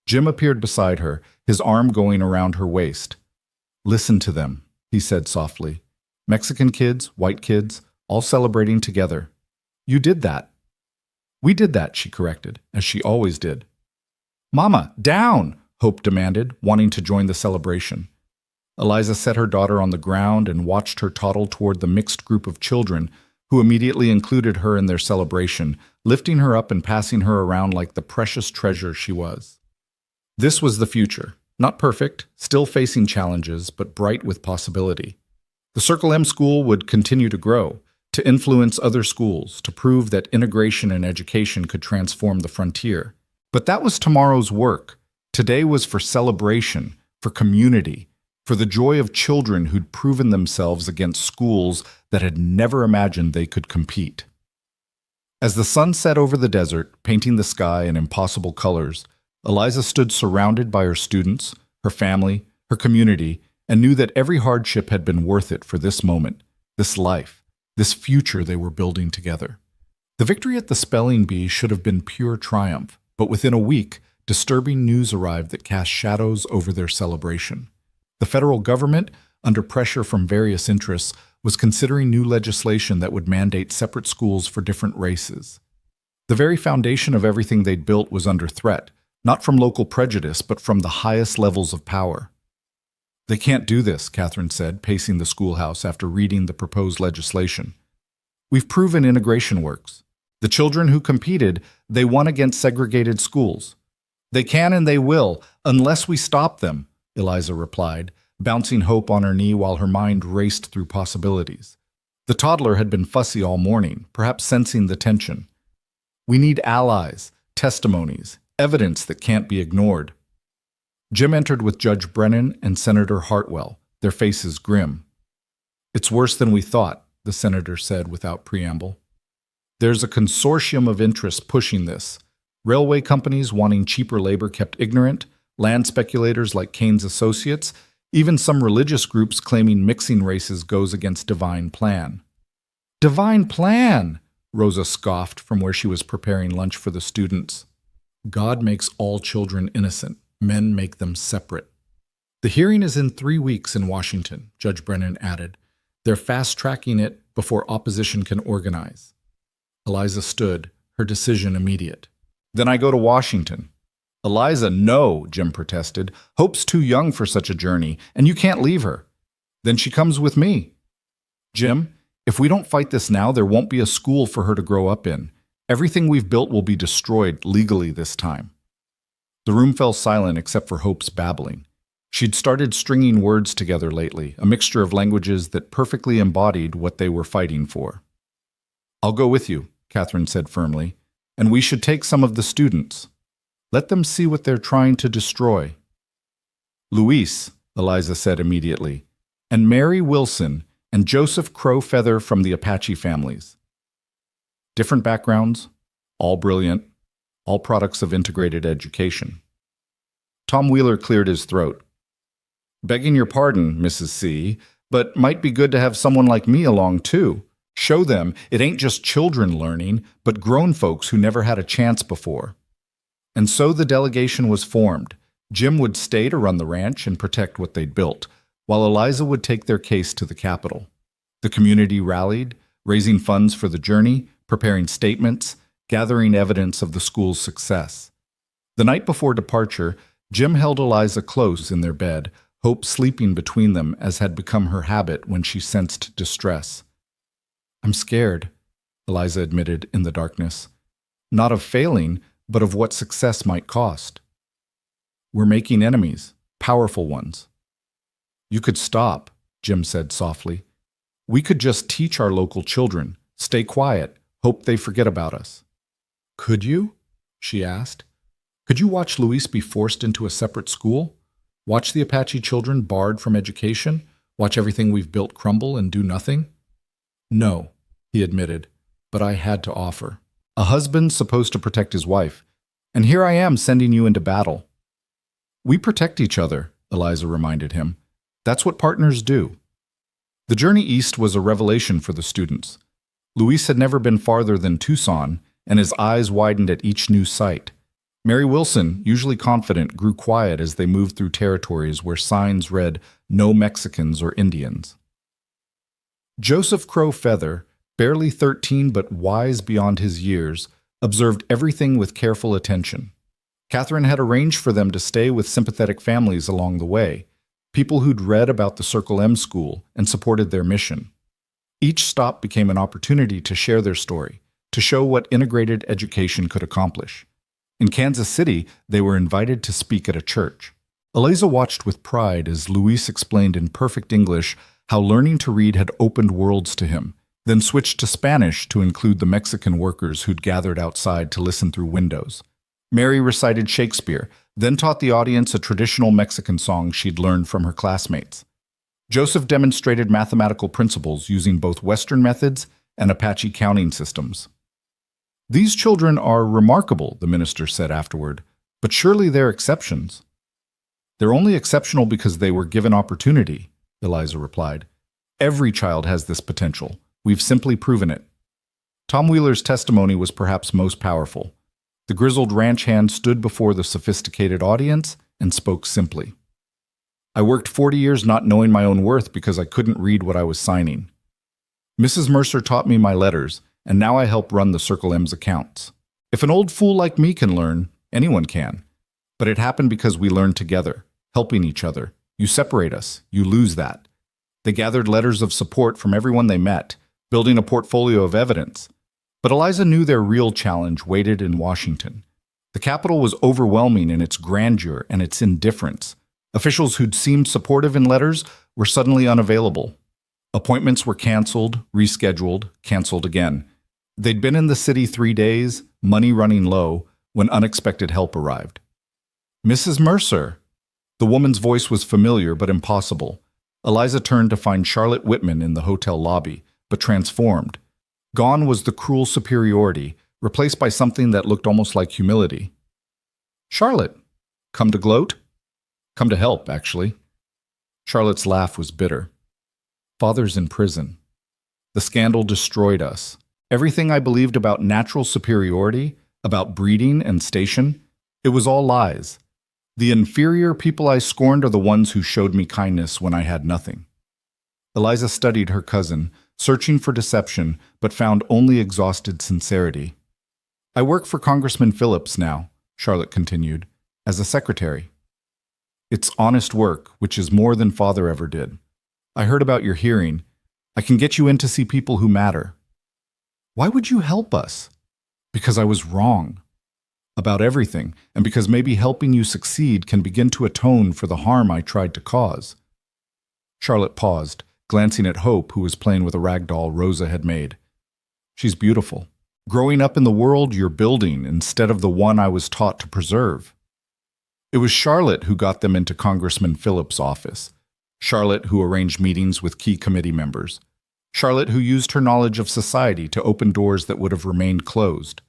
Jim appeared beside her, his arm going around her waist. "Listen to them," he said softly. "Mexican kids, white kids, all celebrating together. You did that." "We did that," she corrected, as she always did. "Mama, down!" Hope demanded, wanting to join the celebration. Eliza set her daughter on the ground and watched her toddle toward the mixed group of children, who immediately included her in their celebration, lifting her up and passing her around like the precious treasure she was. This was the future. Not perfect, still facing challenges, but bright with possibility. The Circle M school would continue to grow, to influence other schools, to prove that integration and education could transform the frontier. But that was tomorrow's work. Today was for celebration, for community, for the joy of children who'd proven themselves against schools that had never imagined they could compete. As the sun set over the desert, painting the sky in impossible colors, Eliza stood surrounded by her students, her family, her community, and knew that every hardship had been worth it for this moment, this life, this future they were building together. The victory at the spelling bee should have been pure triumph, but within a week, disturbing news arrived that cast shadows over their celebration. The federal government, under pressure from various interests, was considering new legislation that would mandate separate schools for different races. The very foundation of everything they'd built was under threat, not from local prejudice, but from the highest levels of power. "They can't do this," Catherine said, pacing the schoolhouse after reading the proposed legislation. "We've proven integration works. The children who competed, they won against segregated schools. They can and they will, unless we stop them," Eliza replied, bouncing Hope on her knee while her mind raced through possibilities. The toddler had been fussy all morning, perhaps sensing the tension. "We need allies, testimonies, evidence that can't be ignored." Jim entered with Judge Brennan and Senator Hartwell, their faces grim. "It's worse than we thought," the senator said without preamble. "There's a consortium of interests pushing this. Railway companies wanting cheaper labor kept ignorant, land speculators like Keynes Associates, even some religious groups claiming mixing races goes against divine plan." "Divine plan!" Rosa scoffed from where she was preparing lunch for the students. "God makes all children innocent. Men make them separate." "The hearing is in 3 weeks in Washington," Judge Brennan added. "They're fast-tracking it before opposition can organize." Eliza stood, her decision immediate. "Then I go to Washington." "Eliza, no," Jim protested. "Hope's too young for such a journey, and you can't leave her." "Then she comes with me." "Jim, if we don't fight this now, there won't be a school for her to grow up in. Everything we've built will be destroyed legally this time." The room fell silent except for Hope's babbling. She'd started stringing words together lately, a mixture of languages that perfectly embodied what they were fighting for. "I'll go with you," Catherine said firmly, "and we should take some of the students. Let them see what they're trying to destroy." "Luis," Eliza said immediately, "and Mary Wilson, and Joseph Crowfeather from the Apache families." Different backgrounds, all brilliant, all products of integrated education. Tom Wheeler cleared his throat. "Begging your pardon, Mrs. C., but might be good to have someone like me along too. Show them it ain't just children learning, but grown folks who never had a chance before." And so the delegation was formed. Jim would stay to run the ranch and protect what they'd built, while Eliza would take their case to the Capitol. The community rallied, raising funds for the journey, preparing statements, gathering evidence of the school's success. The night before departure, Jim held Eliza close in their bed, Hope sleeping between them as had become her habit when she sensed distress. "I'm scared," Eliza admitted in the darkness. "Not of failing, but of what success might cost. We're making enemies, powerful ones." "You could stop," Jim said softly. "We could just teach our local children, stay quiet, hope they forget about us." "Could you?" she asked. "Could you watch Luis be forced into a separate school? Watch the Apache children barred from education? Watch everything we've built crumble and do nothing?" "No," he admitted, "but I had to offer. A husband's supposed to protect his wife, and here I am sending you into battle." "We protect each other," Eliza reminded him. "That's what partners do." The journey east was a revelation for the students. Luis had never been farther than Tucson, and his eyes widened at each new sight. Mary Wilson, usually confident, grew quiet as they moved through territories where signs read, "No Mexicans or Indians." Joseph Crow Feather, barely 13 but wise beyond his years, observed everything with careful attention. Catherine had arranged for them to stay with sympathetic families along the way, people who'd read about the Circle M school and supported their mission. Each stop became an opportunity to share their story, to show what integrated education could accomplish. In Kansas City, they were invited to speak at a church. Eliza watched with pride as Luis explained in perfect English how learning to read had opened worlds to him, then switched to Spanish to include the Mexican workers who'd gathered outside to listen through windows. Mary recited Shakespeare, then taught the audience a traditional Mexican song she'd learned from her classmates. Joseph demonstrated mathematical principles using both Western methods and Apache counting systems. "These children are remarkable," the minister said afterward, "but surely they're exceptions." "They're only exceptional because they were given opportunity," Eliza replied. "Every child has this potential. We've simply proven it." Tom Wheeler's testimony was perhaps most powerful. The grizzled ranch hand stood before the sophisticated audience and spoke simply. "I worked 40 years not knowing my own worth because I couldn't read what I was signing. Mrs. Mercer taught me my letters, and now I help run the Circle M's accounts. If an old fool like me can learn, anyone can. But it happened because we learned together, helping each other. You separate us, you lose that." They gathered letters of support from everyone they met, building a portfolio of evidence. But Eliza knew their real challenge waited in Washington. The Capitol was overwhelming in its grandeur and its indifference. Officials who'd seemed supportive in letters were suddenly unavailable. Appointments were canceled, rescheduled, canceled again. They'd been in the city 3 days, money running low, when unexpected help arrived. "Mrs. Mercer." The woman's voice was familiar but impossible. Eliza turned to find Charlotte Whitman in the hotel lobby, but transformed. Gone was the cruel superiority, replaced by something that looked almost like humility. "Charlotte, come to gloat?" "Come to help, actually." Charlotte's laugh was bitter. "Father's in prison. The scandal destroyed us. Everything I believed about natural superiority, about breeding and station, it was all lies. The inferior people I scorned are the ones who showed me kindness when I had nothing." Eliza studied her cousin, searching for deception, but found only exhausted sincerity. "I work for Congressman Phillips now," Charlotte continued, "as a secretary. It's honest work, which is more than Father ever did. I heard about your hearing. I can get you in to see people who matter." "Why would you help us?" "Because I was wrong about everything, and because maybe helping you succeed can begin to atone for the harm I tried to cause." Charlotte paused, glancing at Hope, who was playing with a rag doll Rosa had made. "She's beautiful. Growing up in the world you're building instead of the one I was taught to preserve." It was Charlotte who got them into Congressman Phillips' office. Charlotte who arranged meetings with key committee members. Charlotte who used her knowledge of society to open doors that would have remained closed.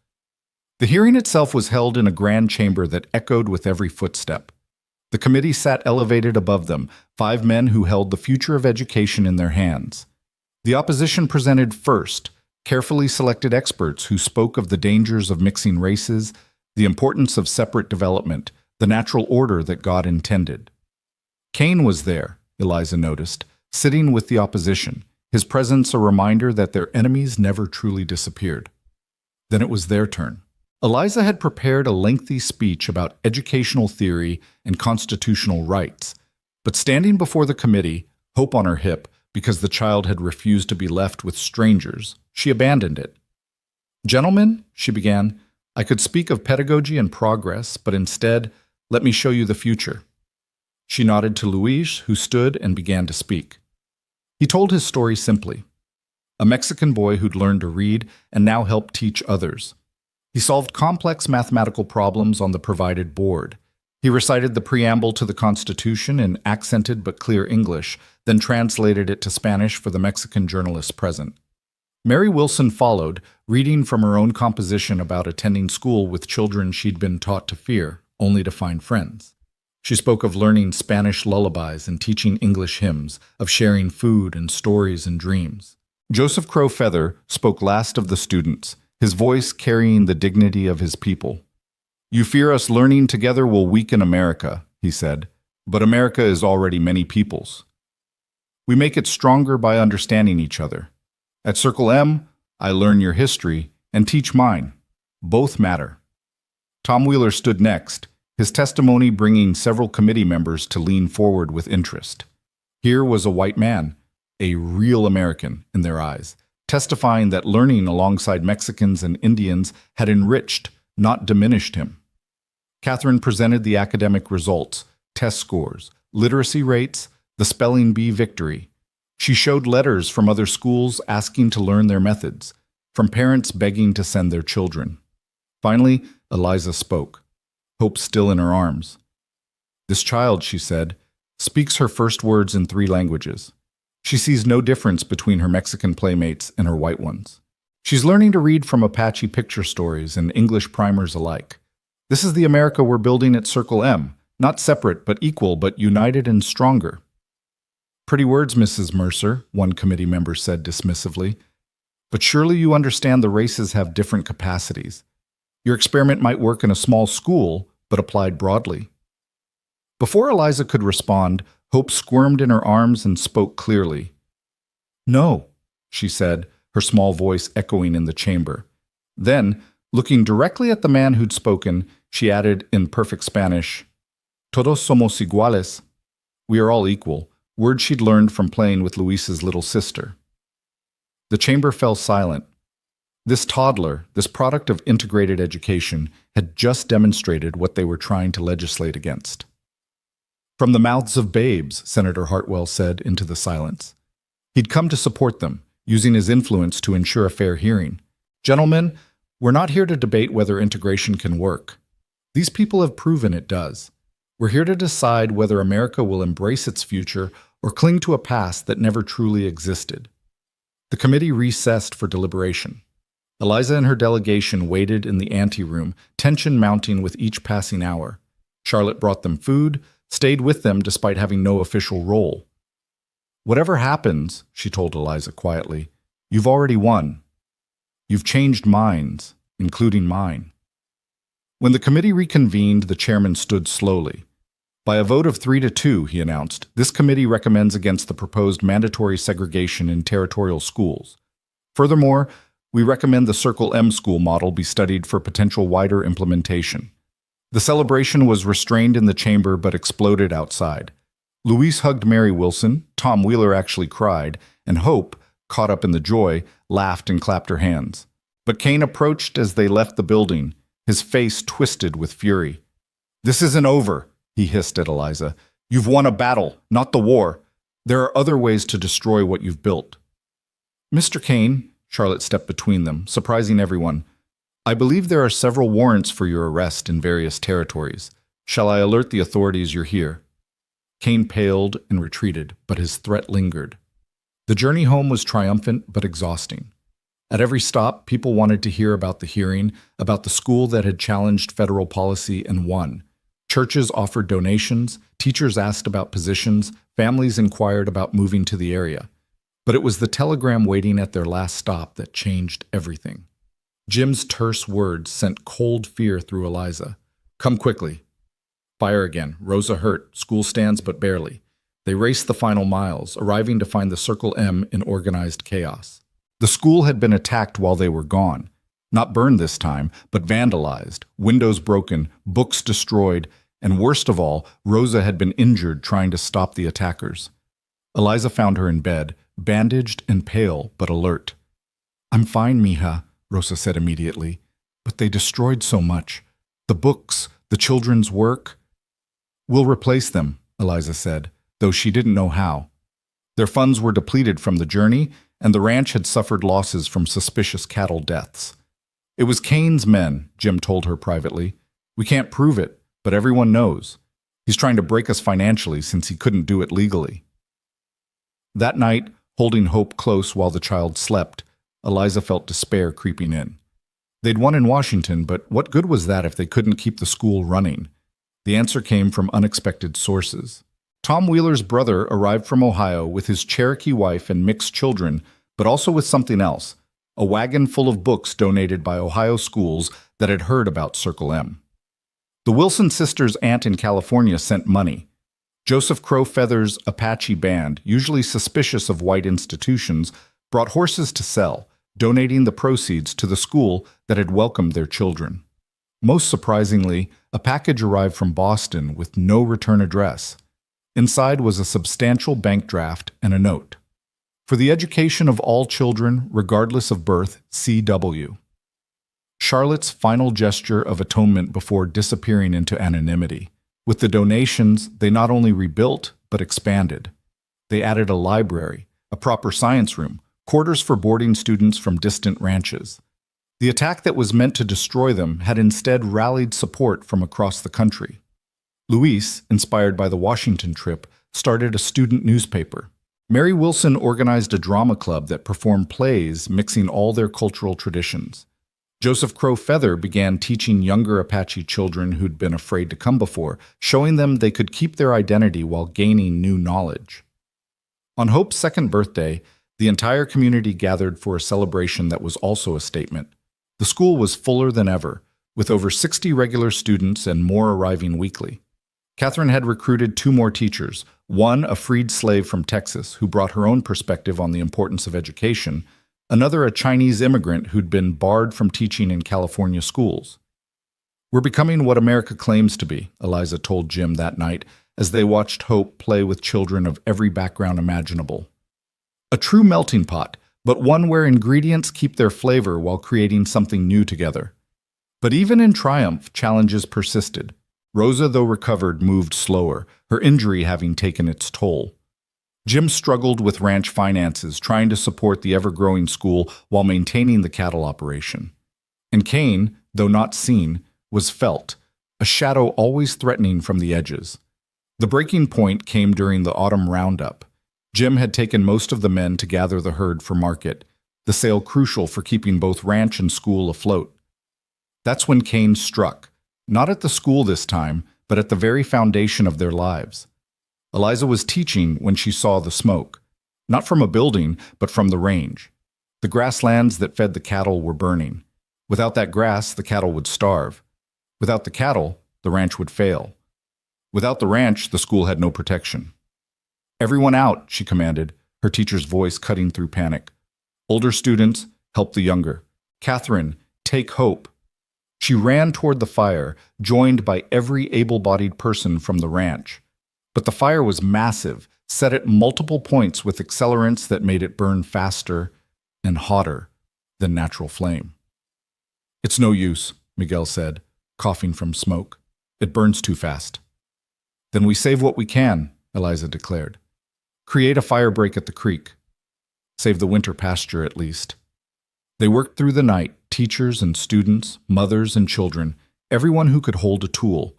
The hearing itself was held in a grand chamber that echoed with every footstep. The committee sat elevated above them, 5 men who held the future of education in their hands. The opposition presented first, carefully selected experts who spoke of the dangers of mixing races, the importance of separate development, the natural order that God intended. Cain was there, Eliza noticed, sitting with the opposition, his presence a reminder that their enemies never truly disappeared. Then it was their turn. Eliza had prepared a lengthy speech about educational theory and constitutional rights, but standing before the committee, hope on her hip, because the child had refused to be left with strangers, she abandoned it. "Gentlemen," she began, "I could speak of pedagogy and progress, but instead, let me show you the future." She nodded to Luis, who stood and began to speak. He told his story simply. A Mexican boy who'd learned to read and now helped teach others. He solved complex mathematical problems on the provided board. He recited the preamble to the Constitution in accented but clear English, then translated it to Spanish for the Mexican journalists present. Mary Wilson followed, reading from her own composition about attending school with children she'd been taught to fear, only to find friends. She spoke of learning Spanish lullabies and teaching English hymns, of sharing food and stories and dreams. Joseph Crow Feather spoke last of the students, his voice carrying the dignity of his people. "You fear us learning together will weaken America," he said, "but America is already many peoples. We make it stronger by understanding each other. At Circle M, I learn your history and teach mine. Both matter." Tom Wheeler stood next, his testimony bringing several committee members to lean forward with interest. Here was a white man, a real American in their eyes, testifying that learning alongside Mexicans and Indians had enriched, not diminished him. Catherine presented the academic results, test scores, literacy rates, the spelling bee victory. She showed letters from other schools asking to learn their methods, from parents begging to send their children. Finally, Eliza spoke, hope still in her arms. "This child," she said, "speaks her first words in 3 languages. She sees no difference between her Mexican playmates and her white ones. She's learning to read from Apache picture stories and English primers alike. This is the America we're building at Circle M, not separate but equal, but united and stronger." "Pretty words, Mrs. Mercer," one committee member said dismissively. "But surely you understand the races have different capacities. Your experiment might work in a small school, but applied broadly." Before Eliza could respond, Hope squirmed in her arms and spoke clearly. "No," she said, her small voice echoing in the chamber. Then, looking directly at the man who'd spoken, she added in perfect Spanish, "Todos somos iguales." We are all equal, word she'd learned from playing with Luis's little sister. The chamber fell silent. This toddler, this product of integrated education, had just demonstrated what they were trying to legislate against. "From the mouths of babes," Senator Hartwell said into the silence. He'd come to support them, using his influence to ensure a fair hearing. "Gentlemen, we're not here to debate whether integration can work. These people have proven it does. We're here to decide whether America will embrace its future or cling to a past that never truly existed." The committee recessed for deliberation. Eliza and her delegation waited in the anteroom, tension mounting with each passing hour. Charlotte brought them food, stayed with them despite having no official role. "Whatever happens," she told Eliza quietly, "you've already won. You've changed minds, including mine." When the committee reconvened, the chairman stood slowly. "By a vote of 3-2, he announced, this committee recommends against the proposed mandatory segregation in territorial schools. Furthermore, we recommend the Circle M school model be studied for potential wider implementation." The celebration was restrained in the chamber but exploded outside. Luis hugged Mary Wilson, Tom Wheeler actually cried, and Hope, caught up in the joy, laughed and clapped her hands. But Kane approached as they left the building, his face twisted with fury. "This isn't over," he hissed at Eliza. "You've won a battle, not the war. There are other ways to destroy what you've built." "Mr. Kane," Charlotte stepped between them, surprising everyone, "I believe there are several warrants for your arrest in various territories. Shall I alert the authorities you're here?" Kane paled and retreated, but his threat lingered. The journey home was triumphant but exhausting. At every stop, people wanted to hear about the hearing, about the school that had challenged federal policy and won. Churches offered donations, teachers asked about positions, families inquired about moving to the area. But it was the telegram waiting at their last stop that changed everything. Jim's terse words sent cold fear through Eliza. "Come quickly." Fire again. Rosa hurt. School stands but barely. They raced the final miles, arriving to find the Circle M in organized chaos. The school had been attacked while they were gone. Not burned this time, but vandalized, windows broken, books destroyed, and worst of all, Rosa had been injured trying to stop the attackers. Eliza found her in bed, bandaged and pale, but alert. "I'm fine, mija," Rosa said immediately. "But they destroyed so much. The books, the children's work." "We'll replace them," Eliza said, though she didn't know how. Their funds were depleted from the journey, and the ranch had suffered losses from suspicious cattle deaths. "It was Kane's men," Jim told her privately. "We can't prove it, but everyone knows. He's trying to break us financially since he couldn't do it legally." That night, holding Hope close while the child slept, Eliza felt despair creeping in. They'd won in Washington, but what good was that if they couldn't keep the school running? The answer came from unexpected sources. Tom Wheeler's brother arrived from Ohio with his Cherokee wife and mixed children, but also with something else, a wagon full of books donated by Ohio schools that had heard about Circle M. The Wilson sisters' aunt in California sent money. Joseph Crow Feather's Apache band, usually suspicious of white institutions, brought horses to sell, donating the proceeds to the school that had welcomed their children. Most surprisingly, a package arrived from Boston with no return address. Inside was a substantial bank draft and a note. "For the education of all children, regardless of birth, C.W." Charlotte's final gesture of atonement before disappearing into anonymity. With the donations, they not only rebuilt, but expanded. They added a library, a proper science room, quarters for boarding students from distant ranches. The attack that was meant to destroy them had instead rallied support from across the country. Luis, inspired by the Washington trip, started a student newspaper. Mary Wilson organized a drama club that performed plays mixing all their cultural traditions. Joseph Crow Feather began teaching younger Apache children who'd been afraid to come before, showing them they could keep their identity while gaining new knowledge. On Hope's second birthday, the entire community gathered for a celebration that was also a statement. The school was fuller than ever, with over 60 regular students and more arriving weekly. Catherine had recruited 2 more teachers, one a freed slave from Texas who brought her own perspective on the importance of education, another a Chinese immigrant who'd been barred from teaching in California schools. "We're becoming what America claims to be," Eliza told Jim that night as they watched Hope play with children of every background imaginable. "A true melting pot, but one where ingredients keep their flavor while creating something new together." But even in triumph, challenges persisted. Rosa, though recovered, moved slower, her injury having taken its toll. Jim struggled with ranch finances, trying to support the ever-growing school while maintaining the cattle operation. And Kane, though not seen, was felt, a shadow always threatening from the edges. The breaking point came during the autumn roundup. Jim had taken most of the men to gather the herd for market, the sale crucial for keeping both ranch and school afloat. That's when Kane struck, not at the school this time, but at the very foundation of their lives. Eliza was teaching when she saw the smoke, not from a building, but from the range. The grasslands that fed the cattle were burning. Without that grass, the cattle would starve. Without the cattle, the ranch would fail. Without the ranch, the school had no protection. "Everyone out," she commanded, her teacher's voice cutting through panic. "Older students, help the younger. Catherine, take Hope." She ran toward the fire, joined by every able-bodied person from the ranch. But the fire was massive, set at multiple points with accelerants that made it burn faster and hotter than natural flame. "It's no use," Miguel said, coughing from smoke. "It burns too fast." "Then we save what we can," Eliza declared. "Create a fire break at the creek. Save the winter pasture at least." They worked through the night, teachers and students, mothers and children, everyone who could hold a tool.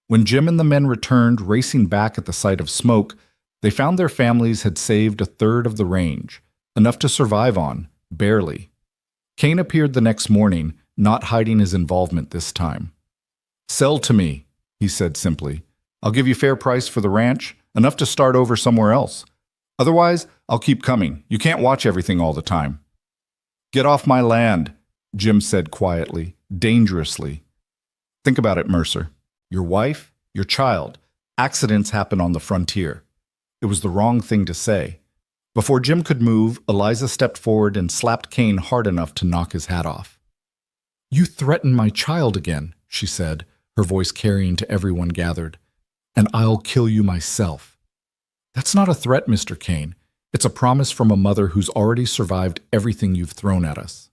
When Jim and the men returned, racing back at the sight of smoke, they found their families had saved a third of the range, enough to survive on, barely. Kane appeared the next morning, not hiding his involvement this time. "Sell to me," he said simply. "I'll give you fair price for the ranch, enough to start over somewhere else. Otherwise, I'll keep coming. You can't watch everything all the time." "Get off my land," Jim said quietly, dangerously. "Think about it, Mercer. Your wife, your child. Accidents happen on the frontier. It was the wrong thing to say. Before Jim could move, Eliza stepped forward and slapped Kane hard enough to knock his hat off. "You threaten my child again," she said, her voice carrying to everyone gathered. "And I'll kill you myself." "That's not a threat, Mr. Kane. It's a promise from a mother who's already survived everything you've thrown at us."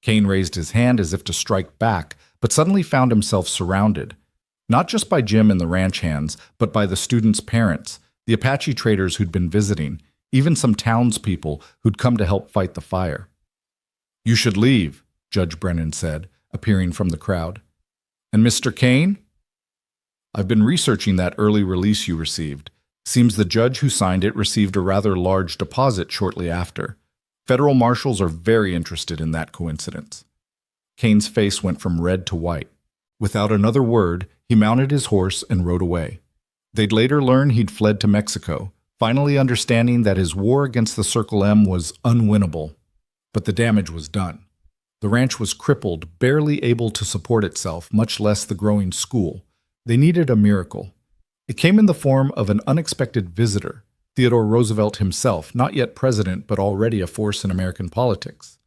Kane raised his hand as if to strike back, but suddenly found himself surrounded, not just by Jim and the ranch hands, but by the students' parents, the Apache traders who'd been visiting, even some townspeople who'd come to help fight the fire. "You should leave," Judge Brennan said, appearing from the crowd. "And Mr. Kane?" "I've been researching that early release you received. Seems the judge who signed it received a rather large deposit shortly after. Federal marshals are very interested in that coincidence." Kane's face went from red to white. Without another word, he mounted his horse and rode away. They'd later learn he'd fled to Mexico, finally understanding that his war against the Circle M was unwinnable. But the damage was done. The ranch was crippled, barely able to support itself, much less the growing school. They needed a miracle. It came in the form of an unexpected visitor, Theodore Roosevelt himself, not yet president but already a force in American politics.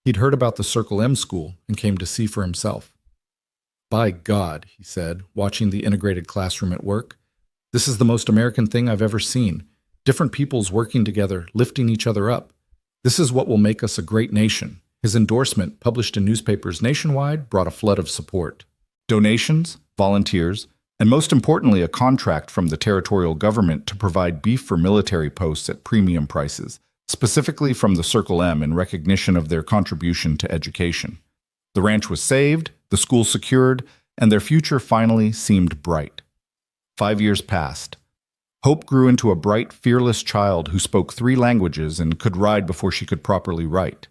He'd heard about the Circle M school and came to see for himself. "By God," he said, watching the integrated classroom at work, "this is the most American thing I've ever seen. Different peoples working together, lifting each other up. This is what will make us a great nation." His endorsement, published in newspapers nationwide, brought a flood of support. Donations, volunteers, and most importantly, a contract from the territorial government to provide beef for military posts at premium prices, specifically from the Circle M in recognition of their contribution to education. The ranch was saved, the school secured, and their future finally seemed bright. 5 years passed. Hope grew into a bright, fearless child who spoke 3 languages and could ride before she could properly write.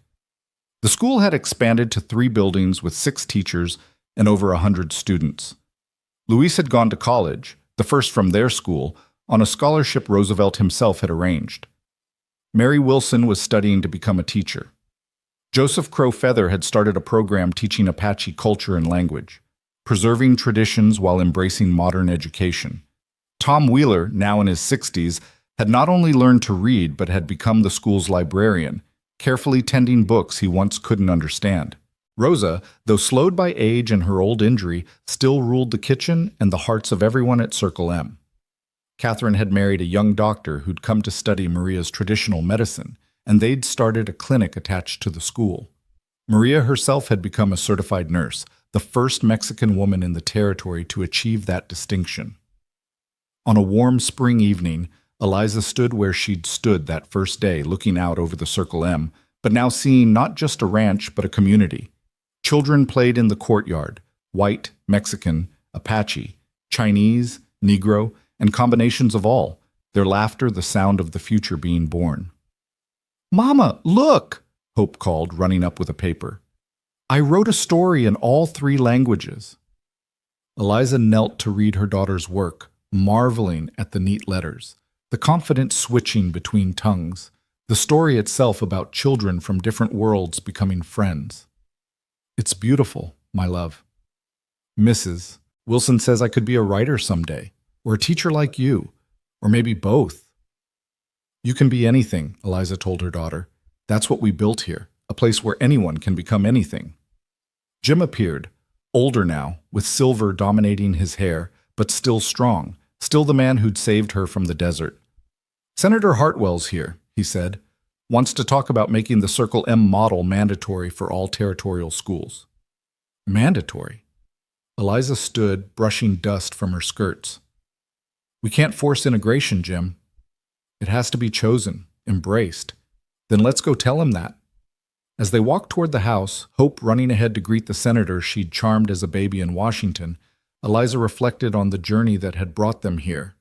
The school had expanded to 3 buildings with 6 teachers and over 100 students. Luis had gone to college, the first from their school, on a scholarship Roosevelt himself had arranged. Mary Wilson was studying to become a teacher. Joseph Crow Feather had started a program teaching Apache culture and language, preserving traditions while embracing modern education. Tom Wheeler, now in his 60s, had not only learned to read but had become the school's librarian, carefully tending books he once couldn't understand. Rosa, though slowed by age and her old injury, still ruled the kitchen and the hearts of everyone at Circle M. Catherine had married a young doctor who'd come to study Maria's traditional medicine, and they'd started a clinic attached to the school. Maria herself had become a certified nurse, the first Mexican woman in the territory to achieve that distinction. On a warm spring evening, Eliza stood where she'd stood that first day, looking out over the Circle M, but now seeing not just a ranch, but a community. Children played in the courtyard, white, Mexican, Apache, Chinese, Negro, and combinations of all, their laughter the sound of the future being born. "Mama, look!" Hope called, running up with a paper. "I wrote a story in all 3 languages." Eliza knelt to read her daughter's work, marveling at the neat letters, the confident switching between tongues, the story itself about children from different worlds becoming friends. "It's beautiful, my love. Mrs. Wilson says I could be a writer someday, or a teacher like you, or maybe both." "You can be anything," Eliza told her daughter. "That's what we built here, a place where anyone can become anything." Jim appeared, older now, with silver dominating his hair, but still strong, still the man who'd saved her from the desert. "Senator Hartwell's here," he said. "Wants to talk about making the Circle M model mandatory for all territorial schools." Mandatory? Eliza stood, brushing dust from her skirts. "We can't force integration, Jim. It has to be chosen, embraced. Then let's go tell him that." As they walked toward the house, Hope running ahead to greet the senator she'd charmed as a baby in Washington, Eliza reflected on the journey that had brought them here.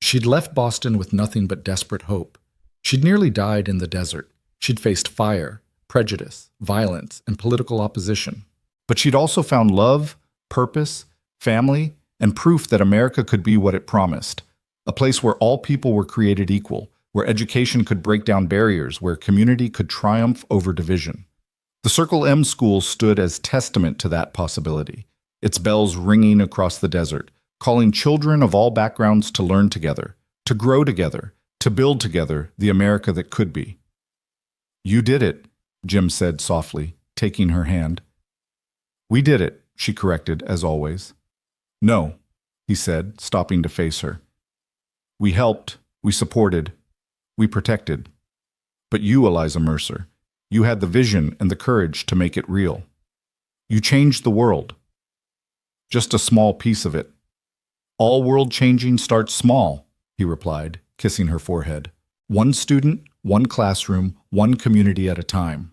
She'd left Boston with nothing but desperate hope. She'd nearly died in the desert. She'd faced fire, prejudice, violence, and political opposition. But she'd also found love, purpose, family, and proof that America could be what it promised. A place where all people were created equal, where education could break down barriers, where community could triumph over division. The Circle M school stood as testament to that possibility, its bells ringing across the desert, calling children of all backgrounds to learn together, to grow together, to build together the America that could be. You did it, Jim said softly, taking her hand. We did it, she corrected, as always. No, he said, stopping to face her. We helped, we supported, we protected. But you, Eliza Mercer, you had the vision and the courage to make it real. You changed the world. Just a small piece of it. All world changing starts small, he replied, kissing her forehead. One student, one classroom, one community at a time.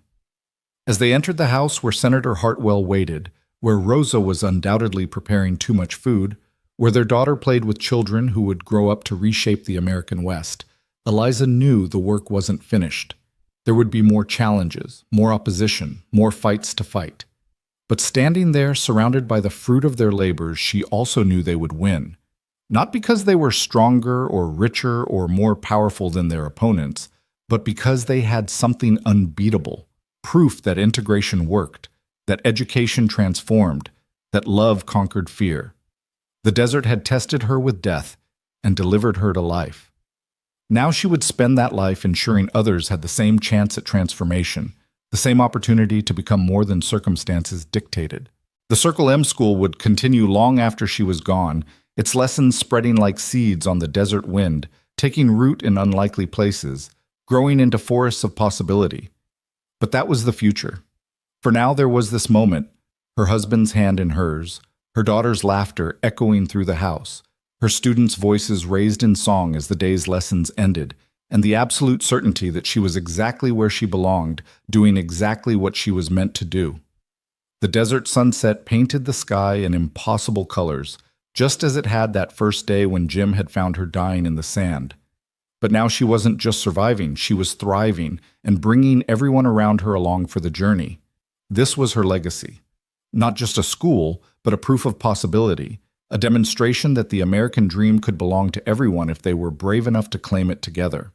As they entered the house where Senator Hartwell waited, where Rosa was undoubtedly preparing too much food, where their daughter played with children who would grow up to reshape the American West, Eliza knew the work wasn't finished. There would be more challenges, more opposition, more fights to fight. But standing there, surrounded by the fruit of their labors, she also knew they would win. Not because they were stronger or richer or more powerful than their opponents, but because they had something unbeatable, proof that integration worked, that education transformed, that love conquered fear. The desert had tested her with death and delivered her to life. Now she would spend that life ensuring others had the same chance at transformation, the same opportunity to become more than circumstances dictated. The Circle M School would continue long after she was gone, its lessons spreading like seeds on the desert wind, taking root in unlikely places, growing into forests of possibility. But that was the future. For now there was this moment, her husband's hand in hers, her daughter's laughter echoing through the house, her students' voices raised in song as the day's lessons ended, and the absolute certainty that she was exactly where she belonged, doing exactly what she was meant to do. The desert sunset painted the sky in impossible colors, just as it had that first day when Jim had found her dying in the sand. But now she wasn't just surviving, she was thriving and bringing everyone around her along for the journey. This was her legacy. Not just a school, but a proof of possibility, a demonstration that the American dream could belong to everyone if they were brave enough to claim it together.